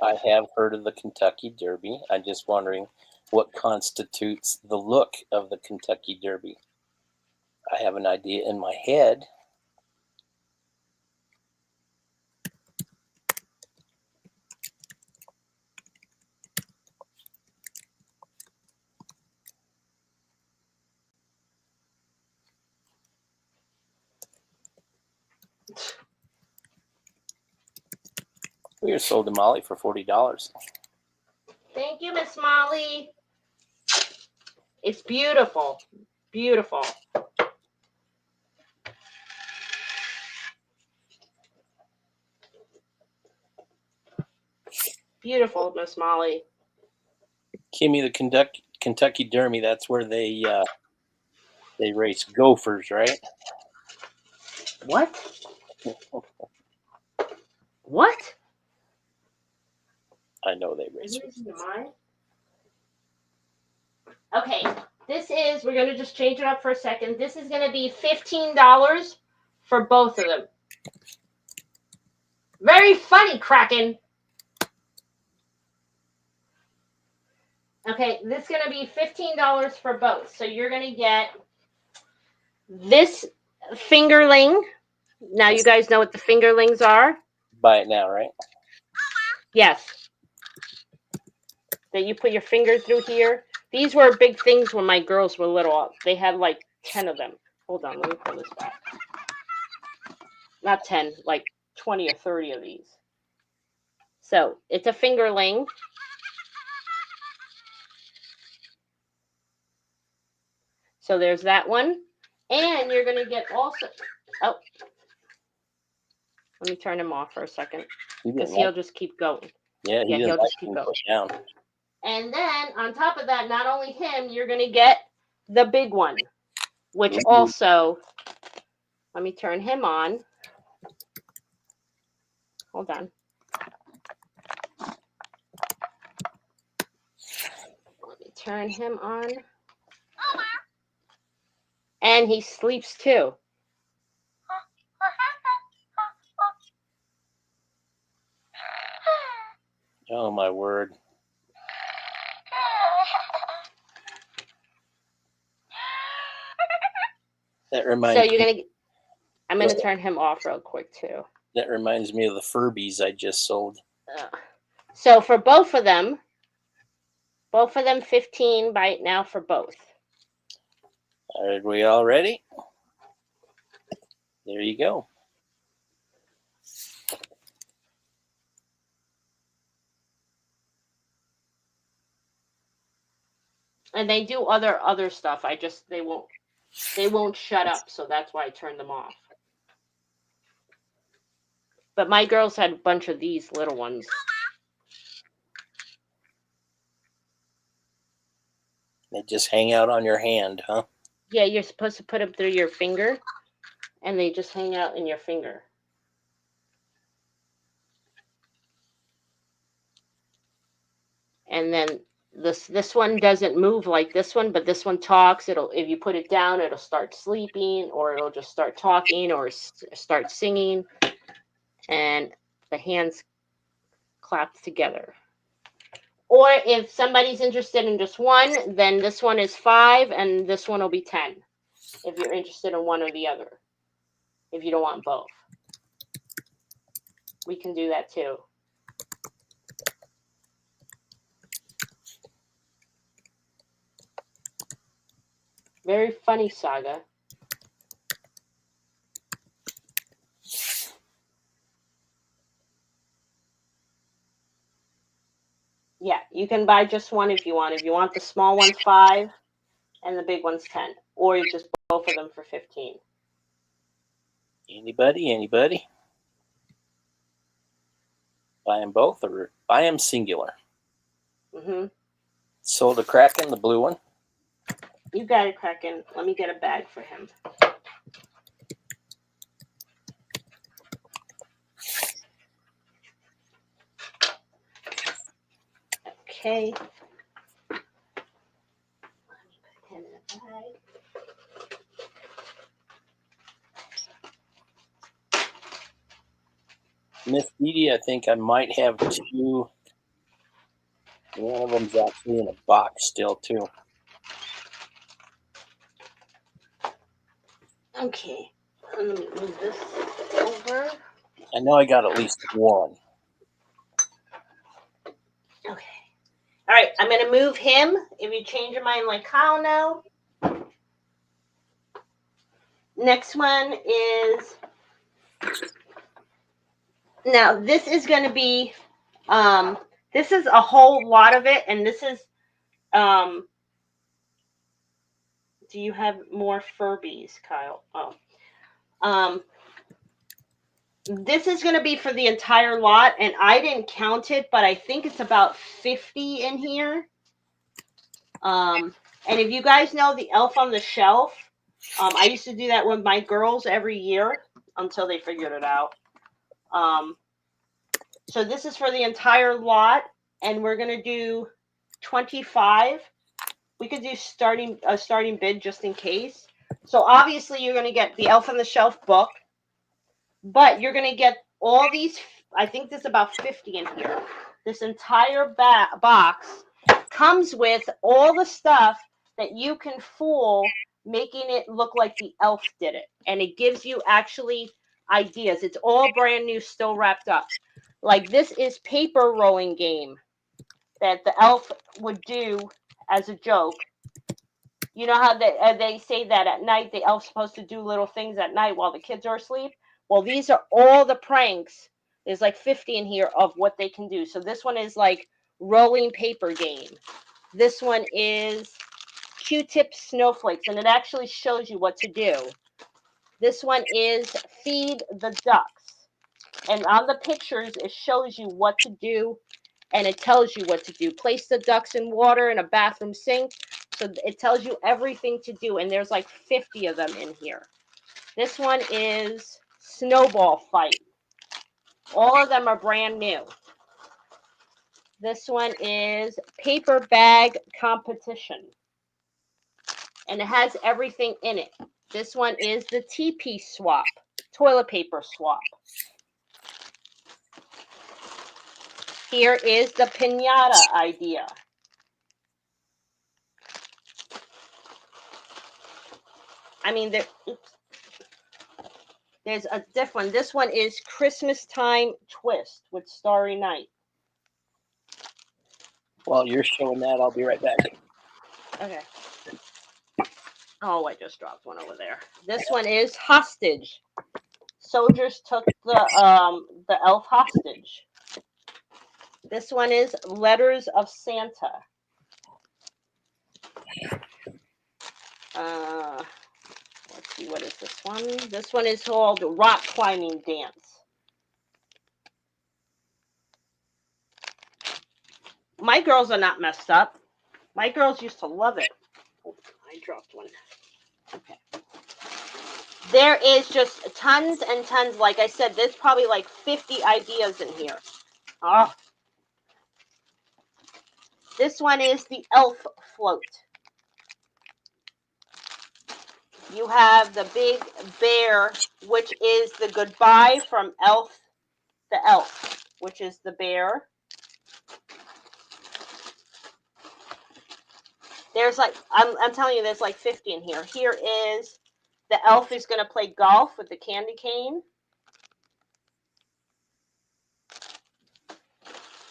I have heard of the Kentucky Derby. I'm just wondering what constitutes the look of the Kentucky Derby. I have an idea in my head. We are sold to Molly for $40. Thank you, Miss Molly. It's beautiful. Beautiful. Beautiful, Miss Molly. Kimmy, the Kentucky Derby, that's where they race gophers, right? What? What? I know they race. Okay, we're going to just change it up for a second. This is going to be $15 for both of them. Very funny, Kraken. Okay, this is going to be $15 for both. So you're going to get this fingerling. Now you guys know what the fingerlings are? Buy it now, right? Yes. That you put your finger through here. These were big things when my girls were little. They had like 10 of them. Hold on, let me pull this back. Not 10, like 20 or 30 of these. So it's a fingerling. So there's that one. And you're going to get also... Oh. Let me turn him off for a second. Because he'll just keep going. Yeah, he'll just keep going. Down. And then, on top of that, not only him, you're going to get the big one. Which also... Let me turn him on. Hold on. Let me turn him on. And he sleeps too. Oh my word. That reminds So you're going to... I'm going to turn him off real quick too. That reminds me of the Furbies I just sold. So for both of them 15 right now for both. Are we all ready? There you go. And they do other stuff. They won't shut up, so that's why I turned them off. But my girls had a bunch of these little ones. They just hang out on your hand, huh? Yeah, you're supposed to put them through your finger, and they just hang out in your finger. And then this one doesn't move like this one, but this one talks. If you put it down, it'll start sleeping, or it'll just start talking, or start singing. And the hands clap together. Or if somebody's interested in just one, then this one is 5 and this one will be 10. If you're interested in one or the other. If you don't want both. We can do that too. Very funny saga. Yeah, you can buy just one if you want. If you want the small ones 5 and the big ones 10. Or just both of them for 15. Anybody? Buy them both or buy them singular? Mm-hmm. Sold a Kraken, the blue one. You got it, Kraken. Let me get a bag for him. Okay. Let me put him in a bag. Miss Dee, I think I might have 2. One of them's actually in a box still, too. Okay. Let me move this over. I know I got at least 1. Okay. All right. I'm going to move him. If you change your mind like Kyle now. Next one is... Now, this is going to be... this is a whole lot of it. And this is... do you have more Furbies, Kyle? Oh. This is going to be for the entire lot, and I didn't count it, but I think it's about 50 in here. And if you guys know the Elf on the Shelf, I used to do that with my girls every year until they figured it out. So this is for the entire lot, and we're going to do 25. We could do starting bid just in case. So obviously you're going to get the Elf on the Shelf book, but you're going to get all these. I think there's about 50 in here. This entire box comes with all the stuff that you can fool, making it look like the elf did it. And it gives you actually ideas. It's all brand new, still wrapped up. Like this is paper rolling game that the elf would do as a joke. You know how they say that at night the elf's supposed to do little things at night while the kids are asleep? Well, these are all the pranks. There's like 50 in here of what they can do. So this one is like rolling paper game. This one is Q-tip snowflakes, and it actually shows you what to do. This one is feed the ducks. And on the pictures, it shows you what to do, and it tells you what to do. Place the ducks in water in a bathroom sink. So it tells you everything to do, and there's like 50 of them in here. This one is snowball fight. All of them are brand new. This one is paper bag competition, and it has everything in it. This one is the TP swap, toilet paper swap. Here is the piñata idea. I mean, there's a different. This one is Christmas time twist with Starry Night. While you're showing that, I'll be right back. Okay. Oh, I just dropped one over there. This one is hostage. Soldiers took the elf hostage. This one is letters of Santa. Let's see, what is this one? This one is called rock climbing dance. My girls are not messed up. My girls used to love it. Oh, I dropped one. Okay. There is just tons and tons. Like I said, there's probably like 50 ideas in here. Oh. This one is the elf float. You have the big bear, which is the goodbye from Elf the Elf, which is the bear. There's like, I'm telling you, there's like 50 in here. Here is the elf is going to play golf with the candy cane.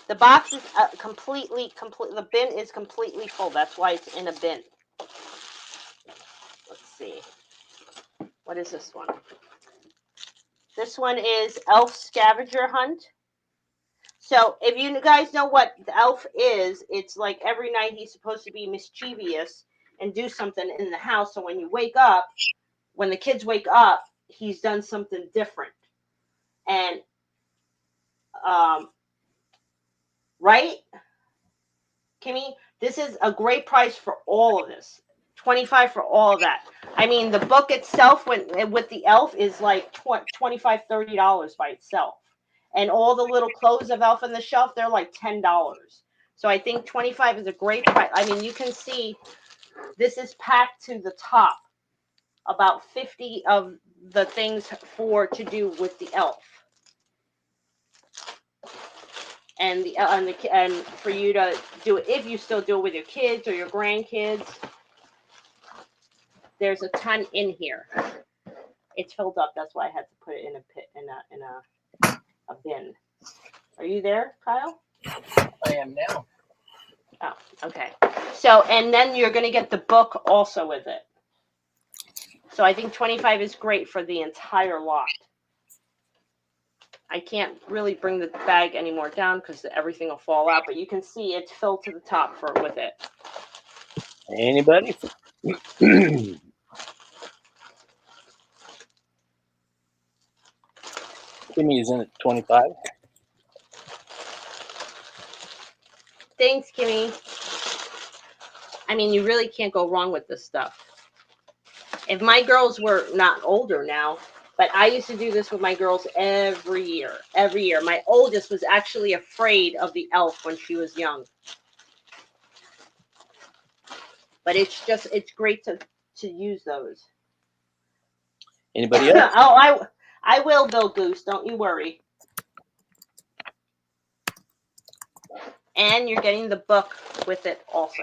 The box is completely, the bin is completely full. That's why it's in a bin. Let's see. What is this one? This one is Elf Scavenger Hunt. So if you guys know what the elf is, it's like every night he's supposed to be mischievous and do something in the house. So when you wake up, when the kids wake up, he's done something different. And, right? Kimmy, this is a great price for all of this. $25 for all of that. I mean, the book itself with the elf is like $25, $30 by itself. And all the little clothes of Elf on the Shelf, they're like $10. So I think $25 is a great price. I mean, you can see this is packed to the top. About 50 of the things to do with the elf. And for you to do it, if you still do it with your kids or your grandkids, there's a ton in here. It's filled up. That's why I had to put it in a bin. Are you there, Kyle? I am now. Oh, okay. So, and then you're going to get the book also with it. So I think $25 is great for the entire lot. I can't really bring the bag anymore down because everything will fall out, but you can see it's filled to the top with it. Anybody? Kimmy's in at 25. Thanks, Kimmy. I mean, you really can't go wrong with this stuff. If my girls were not older now, but I used to do this with my girls every year. Every year. My oldest was actually afraid of the elf when she was young. But it's great to use those. Anybody else? Oh, I will, Bill Goose. Don't you worry. And you're getting the book with it also.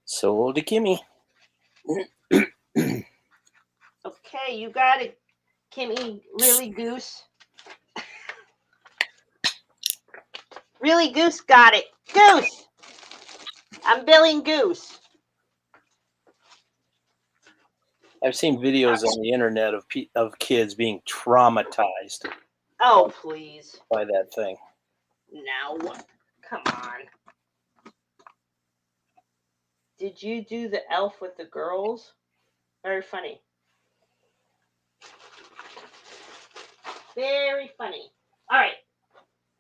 Sold to Kimmy. Okay, you got it, Kimmy. Really, Goose? Really, Goose got it. Goose! I'm billing Goose. I've seen videos on the internet of kids being traumatized Oh, please. by that thing. Now, come on. Did you do the elf with the girls? Very funny. Very funny. All right.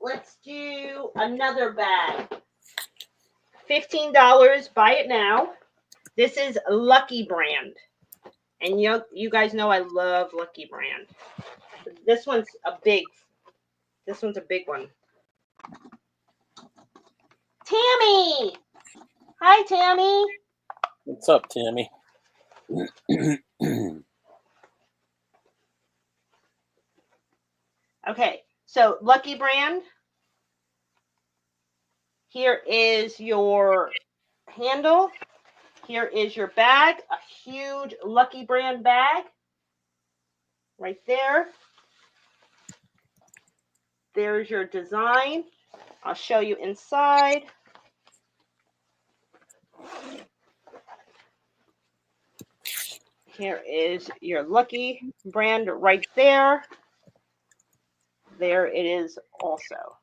Let's do another bag. $15. Buy it now. This is Lucky Brand. And you guys know I love Lucky Brand. This one's a big one. Tammy! Hi, Tammy. What's up, Tammy? Okay, so Lucky Brand. Here is your handle. Here is your bag, a huge Lucky Brand bag. Right there. There's your design. I'll show you inside. Here is your Lucky Brand right there. There it is also.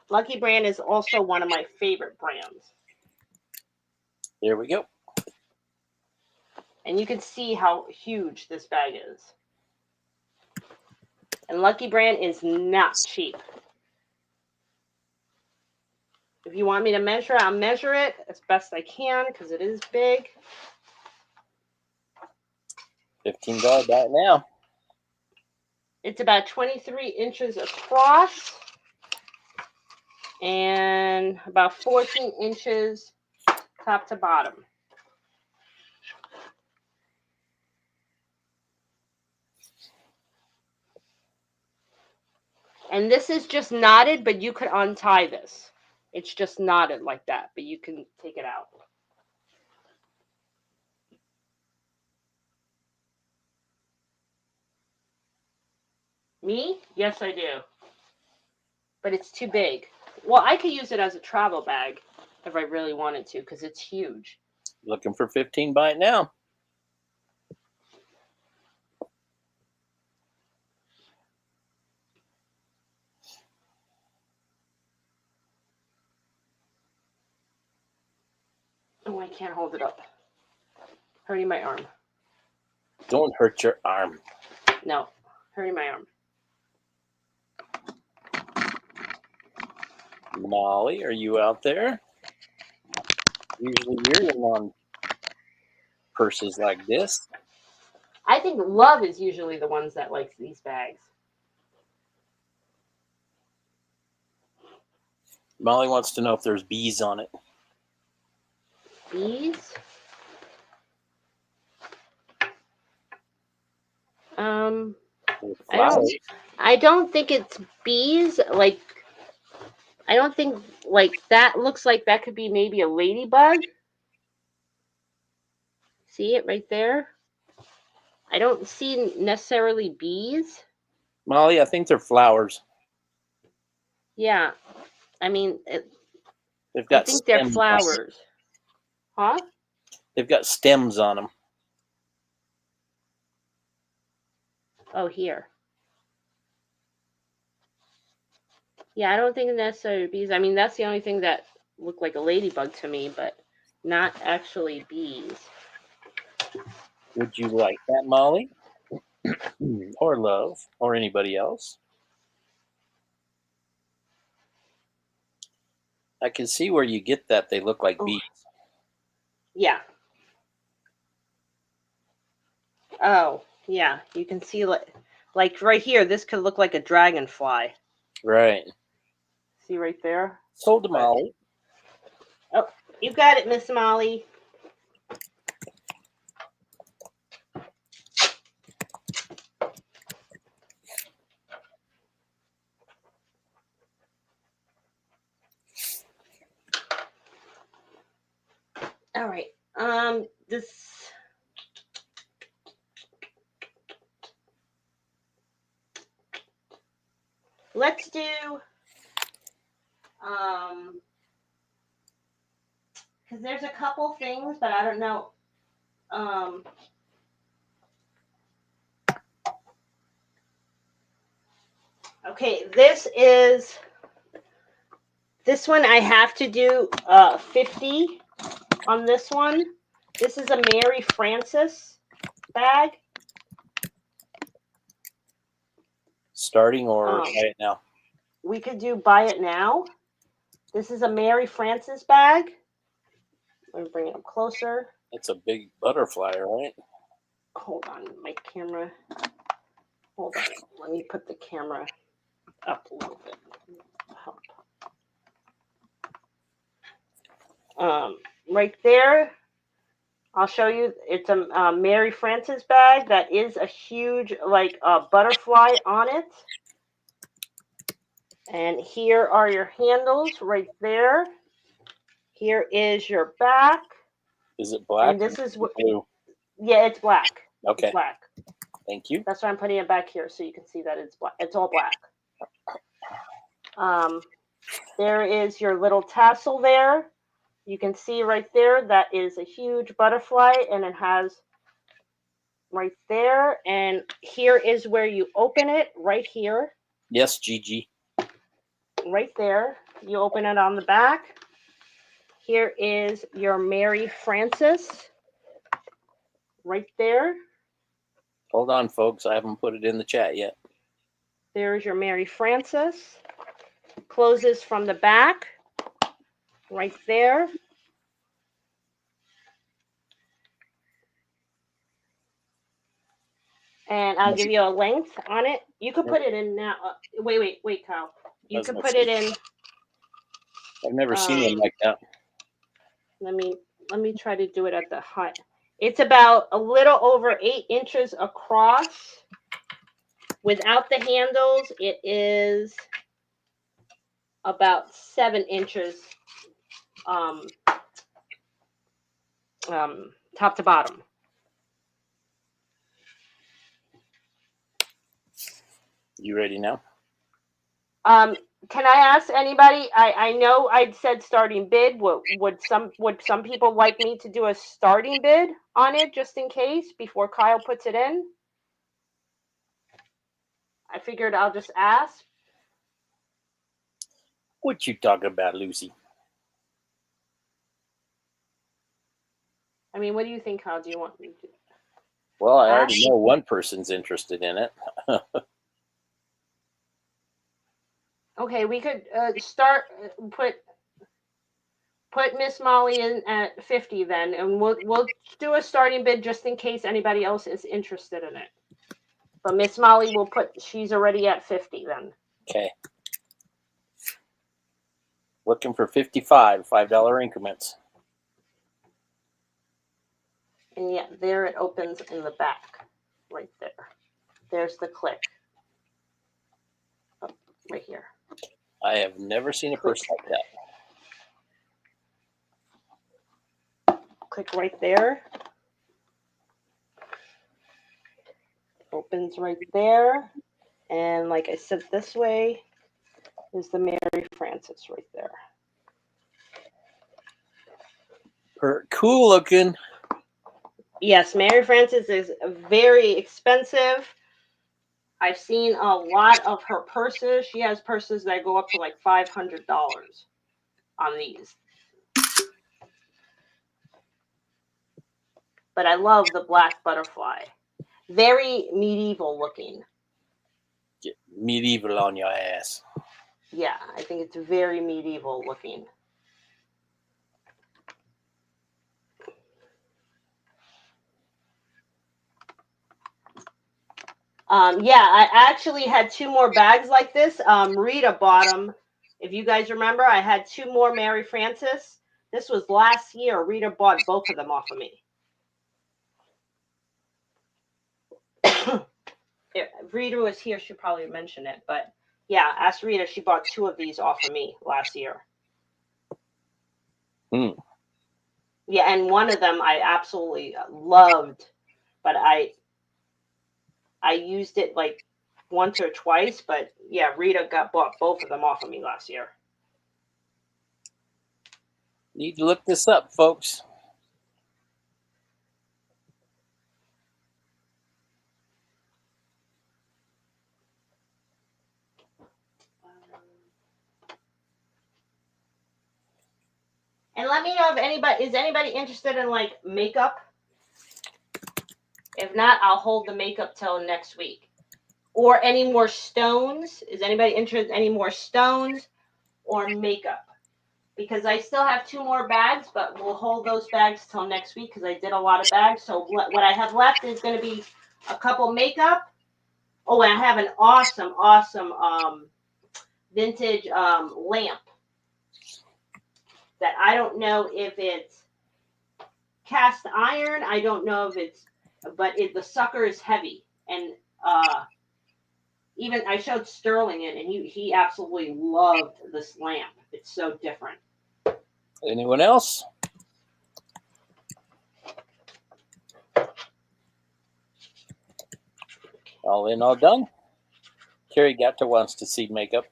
Lucky Brand is also one of my favorite brands. There we go. And you can see how huge this bag is. And Lucky Brand is not cheap. If you want me to measure, I'll measure it as best I can because it is big. $15 buy it now. It's about 23 inches across and about 14 inches top to bottom. And this is just knotted, but you could untie this. It's just knotted like that, but you can take it out. Me? Yes, I do. But it's too big. Well, I could use it as a travel bag if I really wanted to because it's huge. Looking for 15 buy it now. Oh, I can't hold it up. Hurting my arm. Don't hurt your arm. No, hurting my arm. Molly, are you out there? Usually you're in on purses like this. I think Love is usually the ones that likes these bags. Molly wants to know if there's bees on it. Bees? I don't think it's bees. Like, I don't think like that looks like that could be maybe a ladybug. See it right there? I don't see necessarily bees. Molly, I think they're flowers. Yeah, I mean, They've I got think they're stems. flowers. Huh? They've got stems on them. Oh, here. Yeah, I don't think necessarily bees. I mean, that's the only thing that looked like a ladybug to me, but not actually bees. Would you like that, Molly? Or Love? Or anybody else? I can see where you get that. They look like bees. Yeah. Oh, yeah. You can see like right here, this could look like a dragonfly. Right. See right there? Sold to Molly. Oh, you got it, Miss Molly. All right. This. Let's do. Because there's a couple things, but I don't know. Okay, this one I have to do 50 on this one. This is a Mary Frances bag. Starting or buy it now? We could do buy it now. This is a Mary Frances bag. Let me bring it up closer. It's a big butterfly, right? Hold on, my camera. Hold on. Let me put the camera up a little bit. Right there, I'll show you. It's a Mary Frances bag that is a huge, like, butterfly on it. And here are your handles right there. Here is your back. Is it black? And this is what. Blue. Yeah, it's black. Okay. It's black. Thank you. That's why I'm putting it back here so you can see that it's black. It's all black. There is your little tassel there. You can see right there that is a huge butterfly, and it has right there. And here is where you open it, right here. Yes, Gigi. Right there. You open it on the back. Here is your Mary Frances. Right there. Hold on, folks. I haven't put it in the chat yet. There's your Mary Frances. Closes from the back. Right there. And I'll give you a length on it. You could put it in now. Wait, Kyle. You could put it in. I've never seen it like that. Let me try to do it at the height. It's about a little over 8 inches across. Without the handles, it is about 7 inches top to bottom. You ready now? Can I ask anybody? I know I'd said starting bid. Would some people like me to do a starting bid on it just in case before Kyle puts it in? I figured I'll just ask. What you talking about, Lucy? I mean, what do you think, Kyle? Do you want me to? Well, I already know one person's interested in it. Okay, we could start put Miss Molly in at 50 then, and we'll do a starting bid just in case anybody else is interested in it. But Miss Molly will she's already at 50 then. Okay. Looking for 55 $5 increments. And yeah, there it opens in the back, right there. There's the click. Oh, right here. I have never seen a purse like that. Click right there. Opens right there. And like I said, this way is the Mary Frances right there. Cool looking. Yes, Mary Frances is very expensive. I've seen a lot of her purses. She has purses that go up to like $500 on these. But I love the black butterfly. Very medieval looking. Get medieval on your ass. Yeah, I think it's very medieval looking. Yeah, I actually had 2 more bags like this. Rita bought them. If you guys remember, I had 2 more Mary Frances. This was last year. Rita bought both of them off of me. If Rita was here, she'd probably mention it. But yeah, ask Rita. She bought 2 of these off of me last year. Yeah, and one of them I absolutely loved, but I used it like once or twice, but yeah, Rita bought both of them off of me last year. Need to look this up, folks. And let me know if anybody interested in like makeup. If not, I'll hold the makeup till next week. Or any more stones? Is anybody interested in any more stones or makeup? Because I still have 2 more bags, but we'll hold those bags till next week because I did a lot of bags. So what I have left is going to be a couple makeup. Oh, and I have an awesome vintage lamp that I don't know if it's cast iron. I don't know if it's, but the sucker is heavy. And even I showed Sterling it, and he absolutely loved this lamp. It's so different. Anyone else? All in, all done. Carrie Gatta wants to see makeup.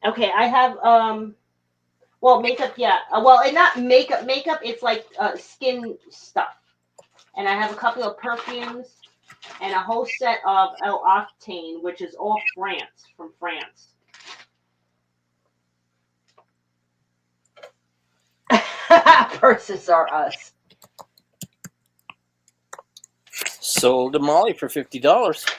Okay, I have well, makeup, yeah. Well, and not makeup. Makeup, it's like skin stuff. And I have a couple of perfumes and a whole set of El Octane, which is all from France. Purses are us. Sold to Molly for $50.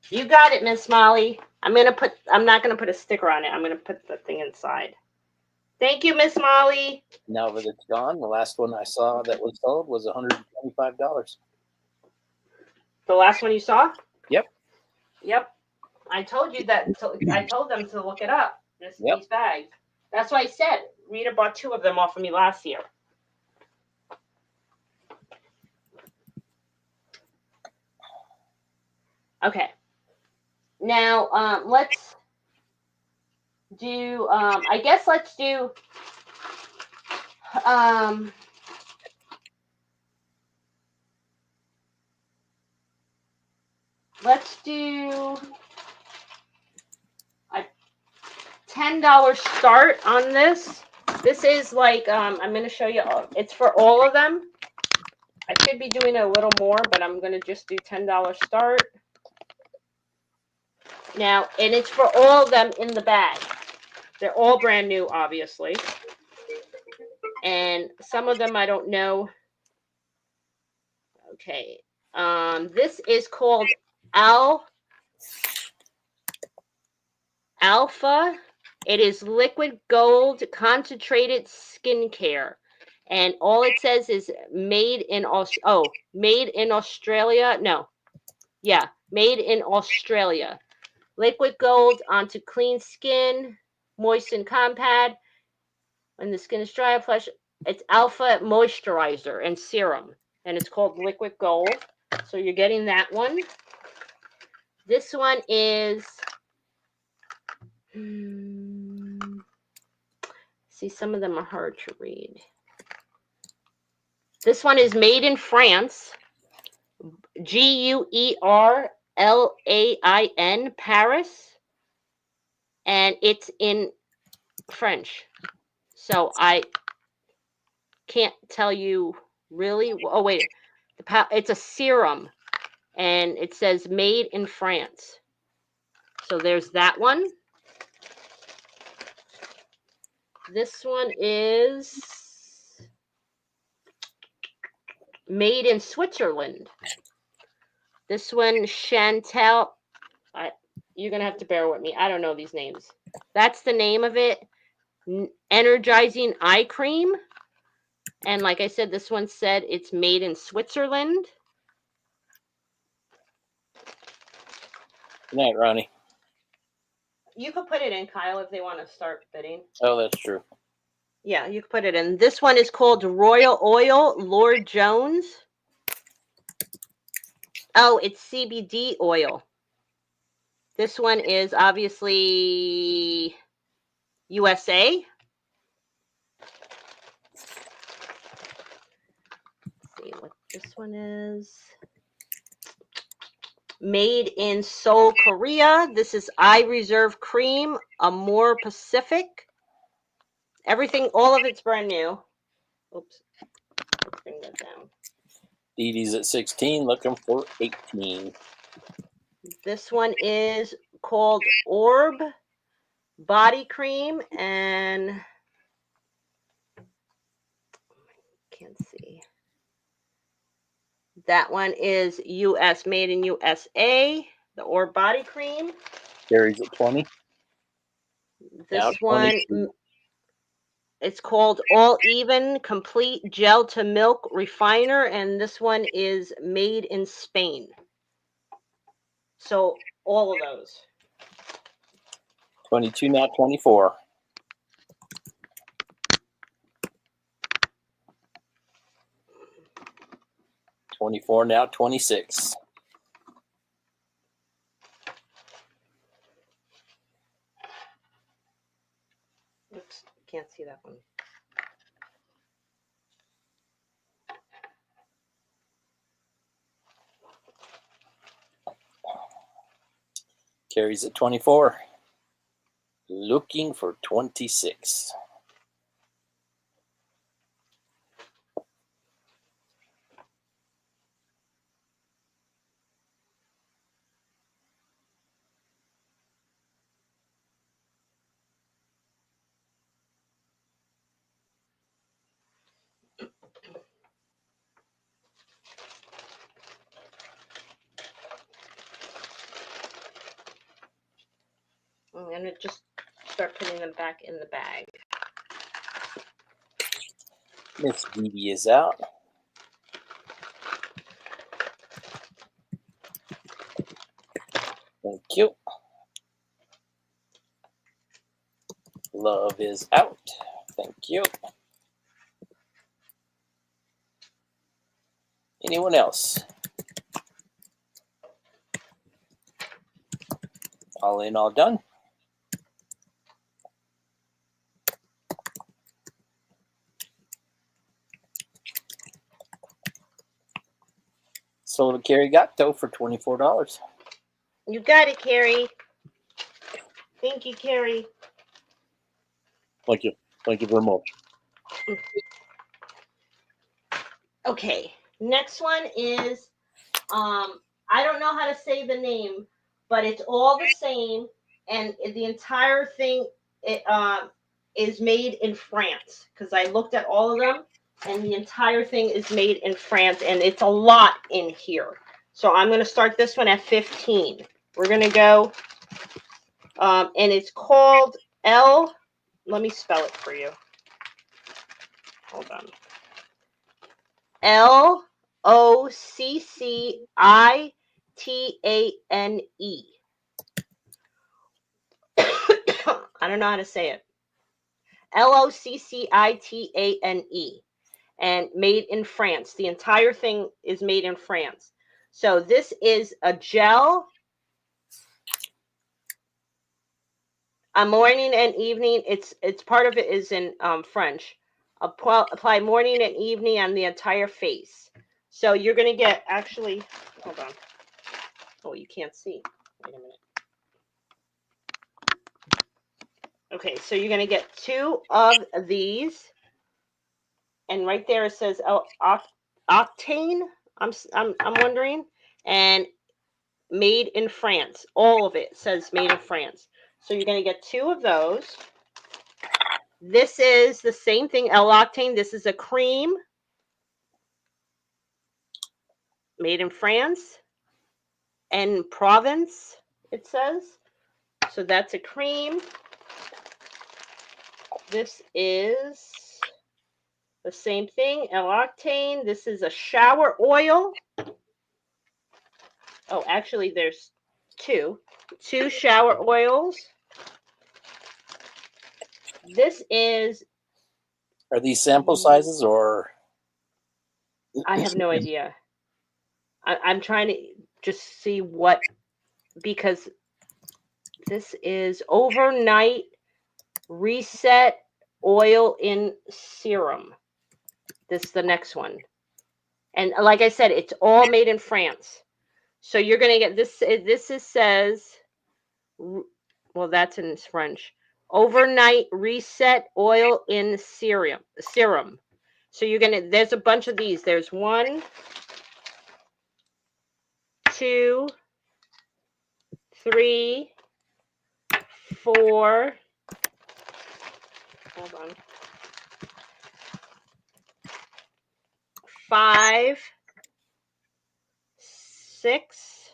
You got it, Miss Molly. I'm not gonna put a sticker on it. I'm gonna put the thing inside. Thank you, Miss Molly. Now that it's gone, the last one I saw that was sold was $125. The last one you saw? Yep. Yep. I told you that. I told them to look it up. Yep. These bags. That's why I said Rita bought 2 of them off of me last year. Okay. Now let's do. I guess let's do. Let's do a $10 start on this. This is like I'm going to show you. It's for all of them. I should be doing a little more, but I'm going to just do $10 start. Now, and it's for all of them in the bag. They're all brand new, obviously. And some of them I don't know. Okay. This is called Alpha. It is liquid gold concentrated skincare. And all it says is made in Australia. No. Yeah, made in Australia. Liquid gold onto clean skin, moisten compact. When the skin is dry, flush. It's Alpha moisturizer and serum, and it's called liquid gold. So you're getting that one. This one is. See, some of them are hard to read. This one is made in France. Guerlain, Paris. And it's in French. So I can't tell you really. Oh, wait. It's a serum. And it says made in France. So there's that one. This one is made in Switzerland. This one, Chantel. You're going to have to bear with me. I don't know these names. That's the name of it. Energizing eye cream. And like I said, this one said it's made in Switzerland. Good night, Ronnie. You could put it in, Kyle, if they want to start bidding. Oh, that's true. Yeah, you could put it in. This one is called Royal Oil, Lord Jones. Oh, it's CBD oil. This one is obviously USA. one is made in Seoul, Korea. This is I Reserve Cream, Amore Pacific. Everything, all of it's brand new. Oops. Let's bring that down. Dee Dee's at 16, looking for 18. This one is called Orb Body Cream, and can't see. That one is US, made in USA, the Orb Body Cream. Carrie's at 20. This Now one, 22. it's called All Even Complete Gel to Milk Refiner, and this one is made in Spain. So all of those. 22, now 24. 24, now 26. Oops, can't see that one. Carrie's at 24. Looking for 26. I'm going to just start putting them back in the bag. Miss Dee Dee is out. Thank you. Love is out. Thank you. Anyone else? All in, all done. Sold a Carrie Gatto for $24. You got it, Carrie. Thank you, Carrie. Thank you. Thank you very much. Okay, next one is, I don't know how to say the name, but it's all the same, and the entire thing is made in France, because I looked at all of them, and the entire thing is made in France, and it's a lot in here. So I'm going to start this one at 15. We're going to go, and it's called let me spell it for you. Hold on. Loccitane. I don't know how to say it. Loccitane. And made in France. The entire thing is made in France. So this is a gel. A morning and evening. It's part of it is in French. Apply morning and evening on the entire face. So you're going to get, actually, hold on. Oh, you can't see. Wait a minute. Okay, so you're going to get 2 of these. And right there it says octane, I'm wondering. And made in France. All of it says made in France. So you're going to get 2 of those. This is the same thing, L-octane. This is a cream made in France and Provence, it says. So that's a cream. This is the same thing, L-octane. This is a shower oil. Oh, actually, there's 2 shower oils. This is... Are these sample sizes or? I have no idea. I'm trying to just see what, because this is overnight reset oil in serum. This is the next one. And like I said, it's all made in France. So you're going to get this. Says, well, that's in French. Overnight reset oil in serum. So you're going to, there's a bunch of these. There's 1, 2, 3, 4. Hold on. 5, 6,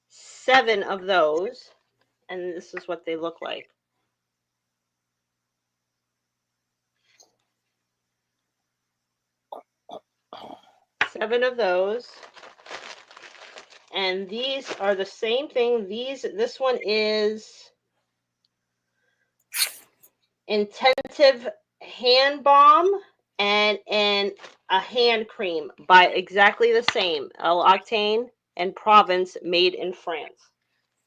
7 of those, and this is what they look like. 7 of those, and these are the same thing. This one is intensive hand balm and a hand cream by exactly the same, L'Occitane and Provence, made in France.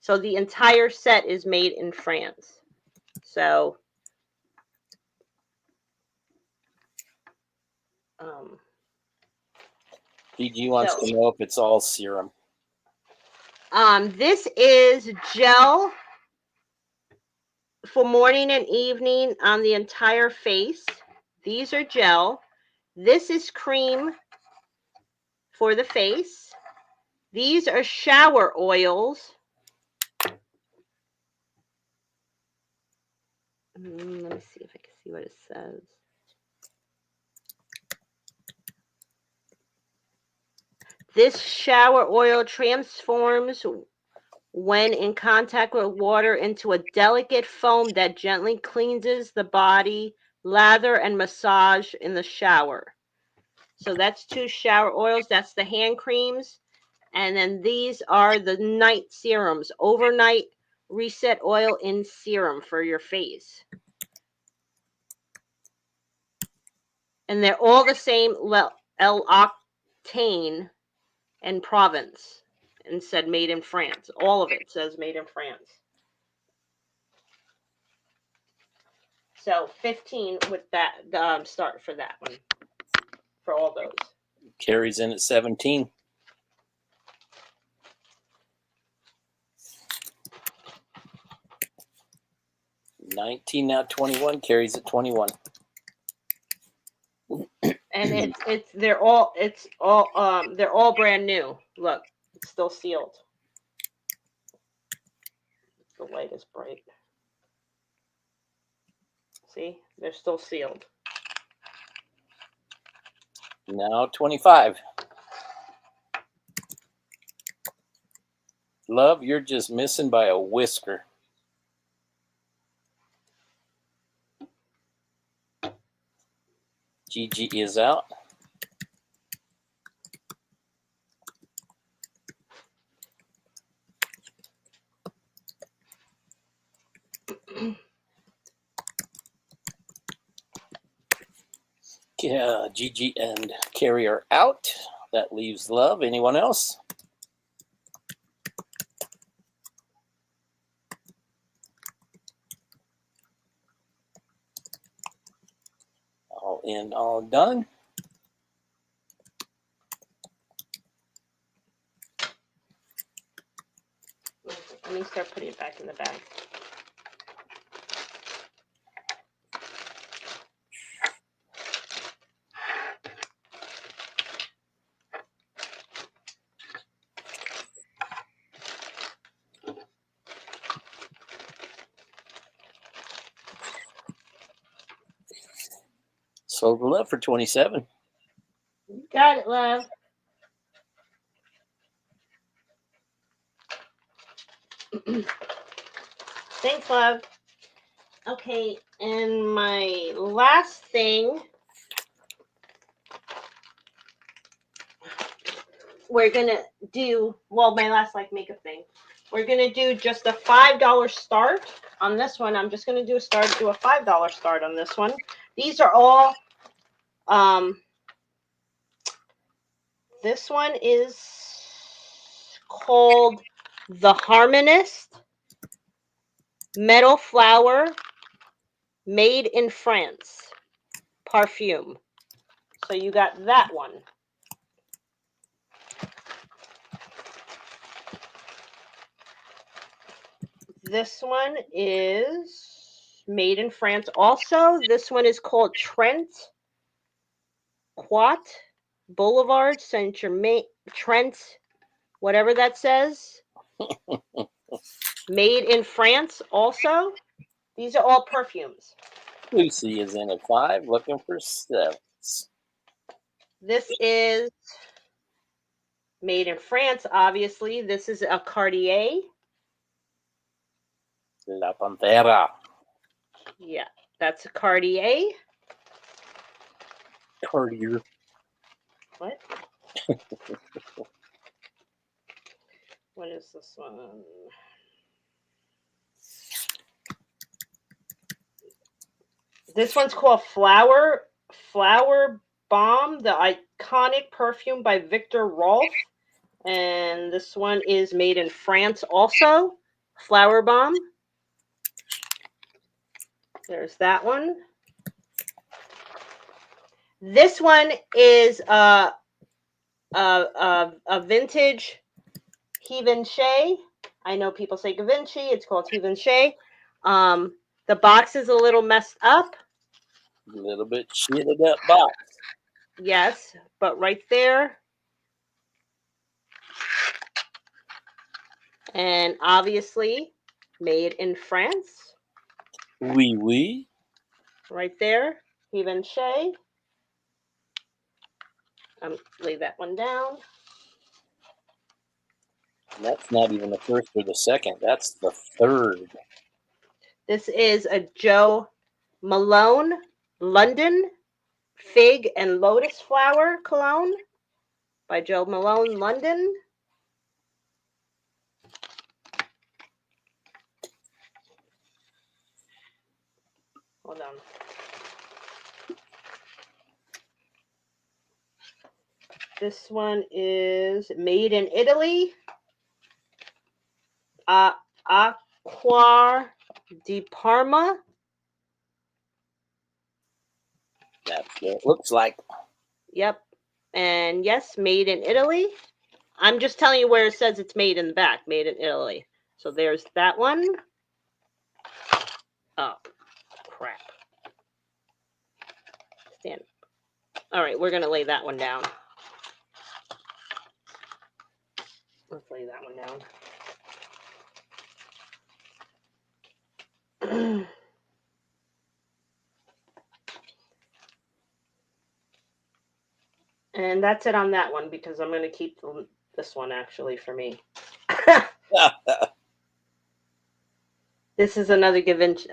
So the entire set is made in France. So Gigi wants to know if it's all serum. This is gel for morning and evening on the entire face. These are gel. This is cream for the face. These are shower oils. Let me see if I can see what it says. This shower oil transforms when in contact with water into a delicate foam that gently cleanses the body, lather, and massage in the shower. So that's 2 shower oils. That's the hand creams. And then these are the night serums, overnight reset oil in serum for your face. And they're all the same L'Occitane and Provence, and said made in France. All of it says made in France. So 15 with that start for that one, for all those. Carrie's in at 17. 19, now 21. Carrie's at 21. And they're all brand new. Look, it's still sealed. The light is bright. See, they're still sealed. Now 25. Love, you're just missing by a whisker. Gigi is out. Yeah, Gigi and Carrie are out. That leaves Love. Anyone else? All in, all done. Let me start putting it back in the bag. Sold Love for 27. You got it, Love. Thanks, Love. Okay, and my last thing, we're gonna do, well, my last makeup thing. We're gonna do just a $5 start on this one. I'm just gonna do a $5 start on this one. These are all, this one is called the Harmonist Metal Flower, made in France perfume. So you got that one. This one is made in France also. This one is called Trent Quat Boulevard Saint Germain, Trent, whatever that says. Made in France also. These are all perfumes. Lucy is in at 5, looking for 7s. This is made in France, obviously. This is a Cartier. La Pantera. Yeah, that's a Cartier. Cartier. What? What is this one? This one's called Flower Bomb, the iconic perfume by Victor Rolf. And this one is made in France also. Flower Bomb. There's that one. This one is a vintage Givenchy. I know people say Givenchy. It's called Givenchy. The box is a little messed up. A little bit shitted up box. Yes, but right there. And obviously made in France. Oui, oui. Right there. Givenchy. Lay that one down. And that's not even the first or the second. That's the third. This is a Joe Malone London Fig and Lotus Flower Cologne by Joe Malone London. Hold on. This one is made in Italy. Acqua di Parma. That's what it looks like. Yep. And yes, made in Italy. I'm just telling you where it says it's made in the back. Made in Italy. So there's that one. Oh, crap. Stand up. All right, we're going to lay that one down. Let's lay that one down. And that's it on that one because I'm going to keep this one actually for me. This is another Givenchy.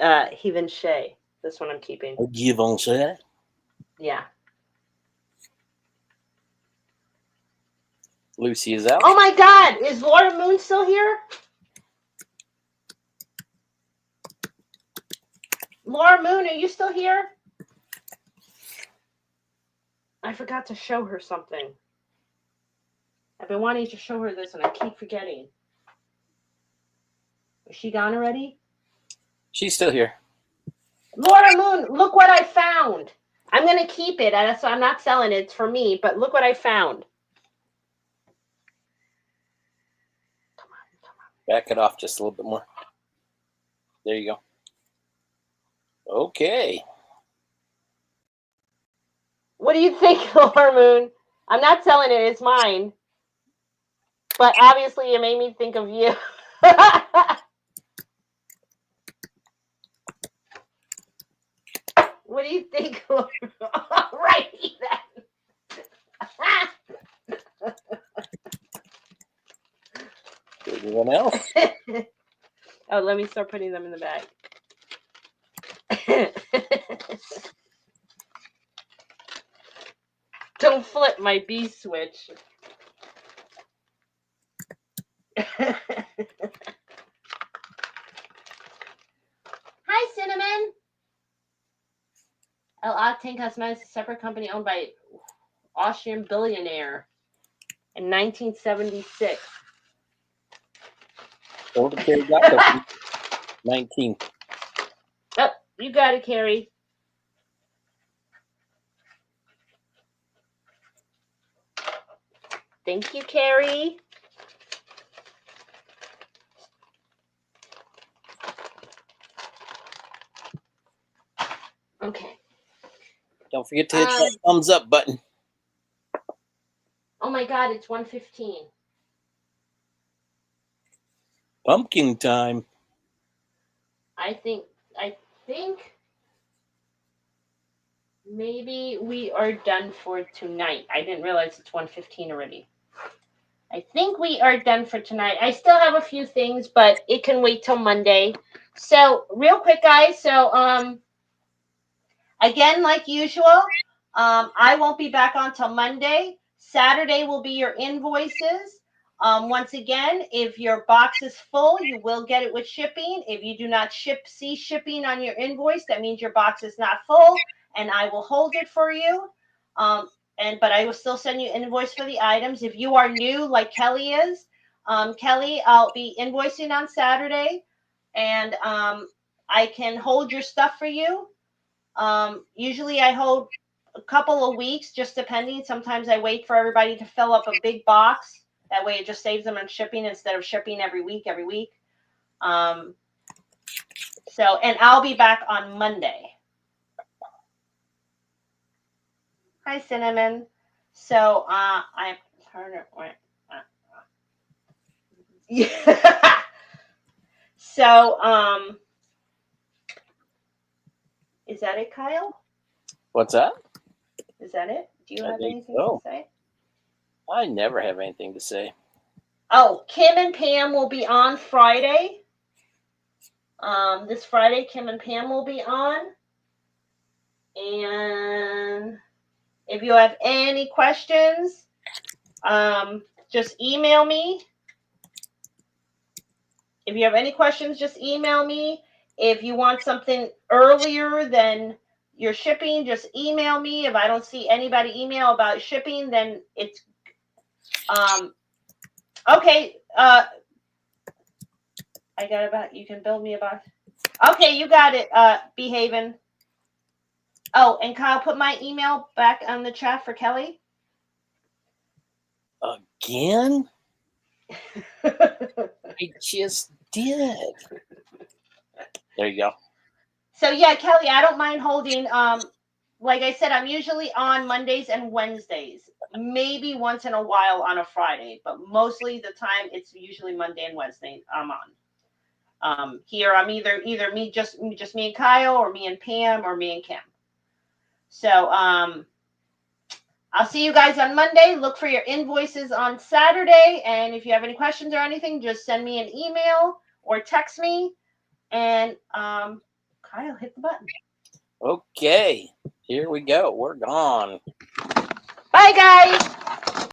This one I'm keeping. A Givenchy? Yeah. Lucy is out. Oh my God! Is Laura Moon still here? Laura Moon, are you still here? I forgot to show her something. I've been wanting to show her this and I keep forgetting. Is she gone already? She's still here. Laura Moon, look what I found. I'm going to keep it. So I'm not selling it. It's for me. But look what I found. Come on. Back it off just a little bit more. There you go. Okay. What do you think, Laura Moon? I'm not selling it. It's mine. But obviously, it made me think of you. What do you think, Laura? Right then. Anyone else? Oh, let me start putting them in the bag. Don't flip my B switch. Hi, Cinnamon. El Octane Cosmetics, a separate company owned by Austrian billionaire in 1976. Okay, got the 19. Oh, you got it, Carrie. Thank you, Carrie. Okay. Don't forget to hit that thumbs up button. Oh my God, it's 1:15. Pumpkin time. I think maybe we are done for tonight. I didn't realize it's 1:15 already. I think we are done for tonight. I still have a few things, but it can wait till Monday. So real quick, guys. So again, like usual, I won't be back on till Monday. Saturday will be your invoices. Once again, if your box is full, you will get it with shipping. If you do not see shipping on your invoice, that means your box is not full, and I will hold it for you. But I will still send you invoice for the items. If you are new, like Kelly is, Kelly, I'll be invoicing on Saturday, and I can hold your stuff for you. Usually I hold a couple of weeks, just depending. Sometimes I wait for everybody to fill up a big box. That way it just saves them on shipping instead of shipping every week. And I'll be back on Monday. Hi, Cinnamon. So I'm turning. Yeah. So is that it, Kyle? What's that? Is that it? Do you I have think anything so. to say? I never have anything to say. Oh, Kim and Pam will be on Friday. This Friday, Kim and Pam will be on. And if you have any questions, just email me. If you have any questions, just email me. If you want something earlier than your shipping, just email me. If I don't see anybody email about shipping, then it's okay. I got about, you can build me a box. Okay, you got it, Behavin'. Oh, and Kyle, put my email back on the chat for Kelly. Again? I just did. There you go. So yeah, Kelly, I don't mind holding. Like I said, I'm usually on Mondays and Wednesdays. Maybe once in a while on a Friday, but mostly the time it's usually Monday and Wednesday I'm on. Here I'm either me just me and Kyle, or me and Pam, or me and Kim. So I'll see you guys on Monday. Look for your invoices on Saturday, and if you have any questions or anything, just send me an email or text me. And Kyle, hit the button. Okay, here we go. We're gone. Bye, guys.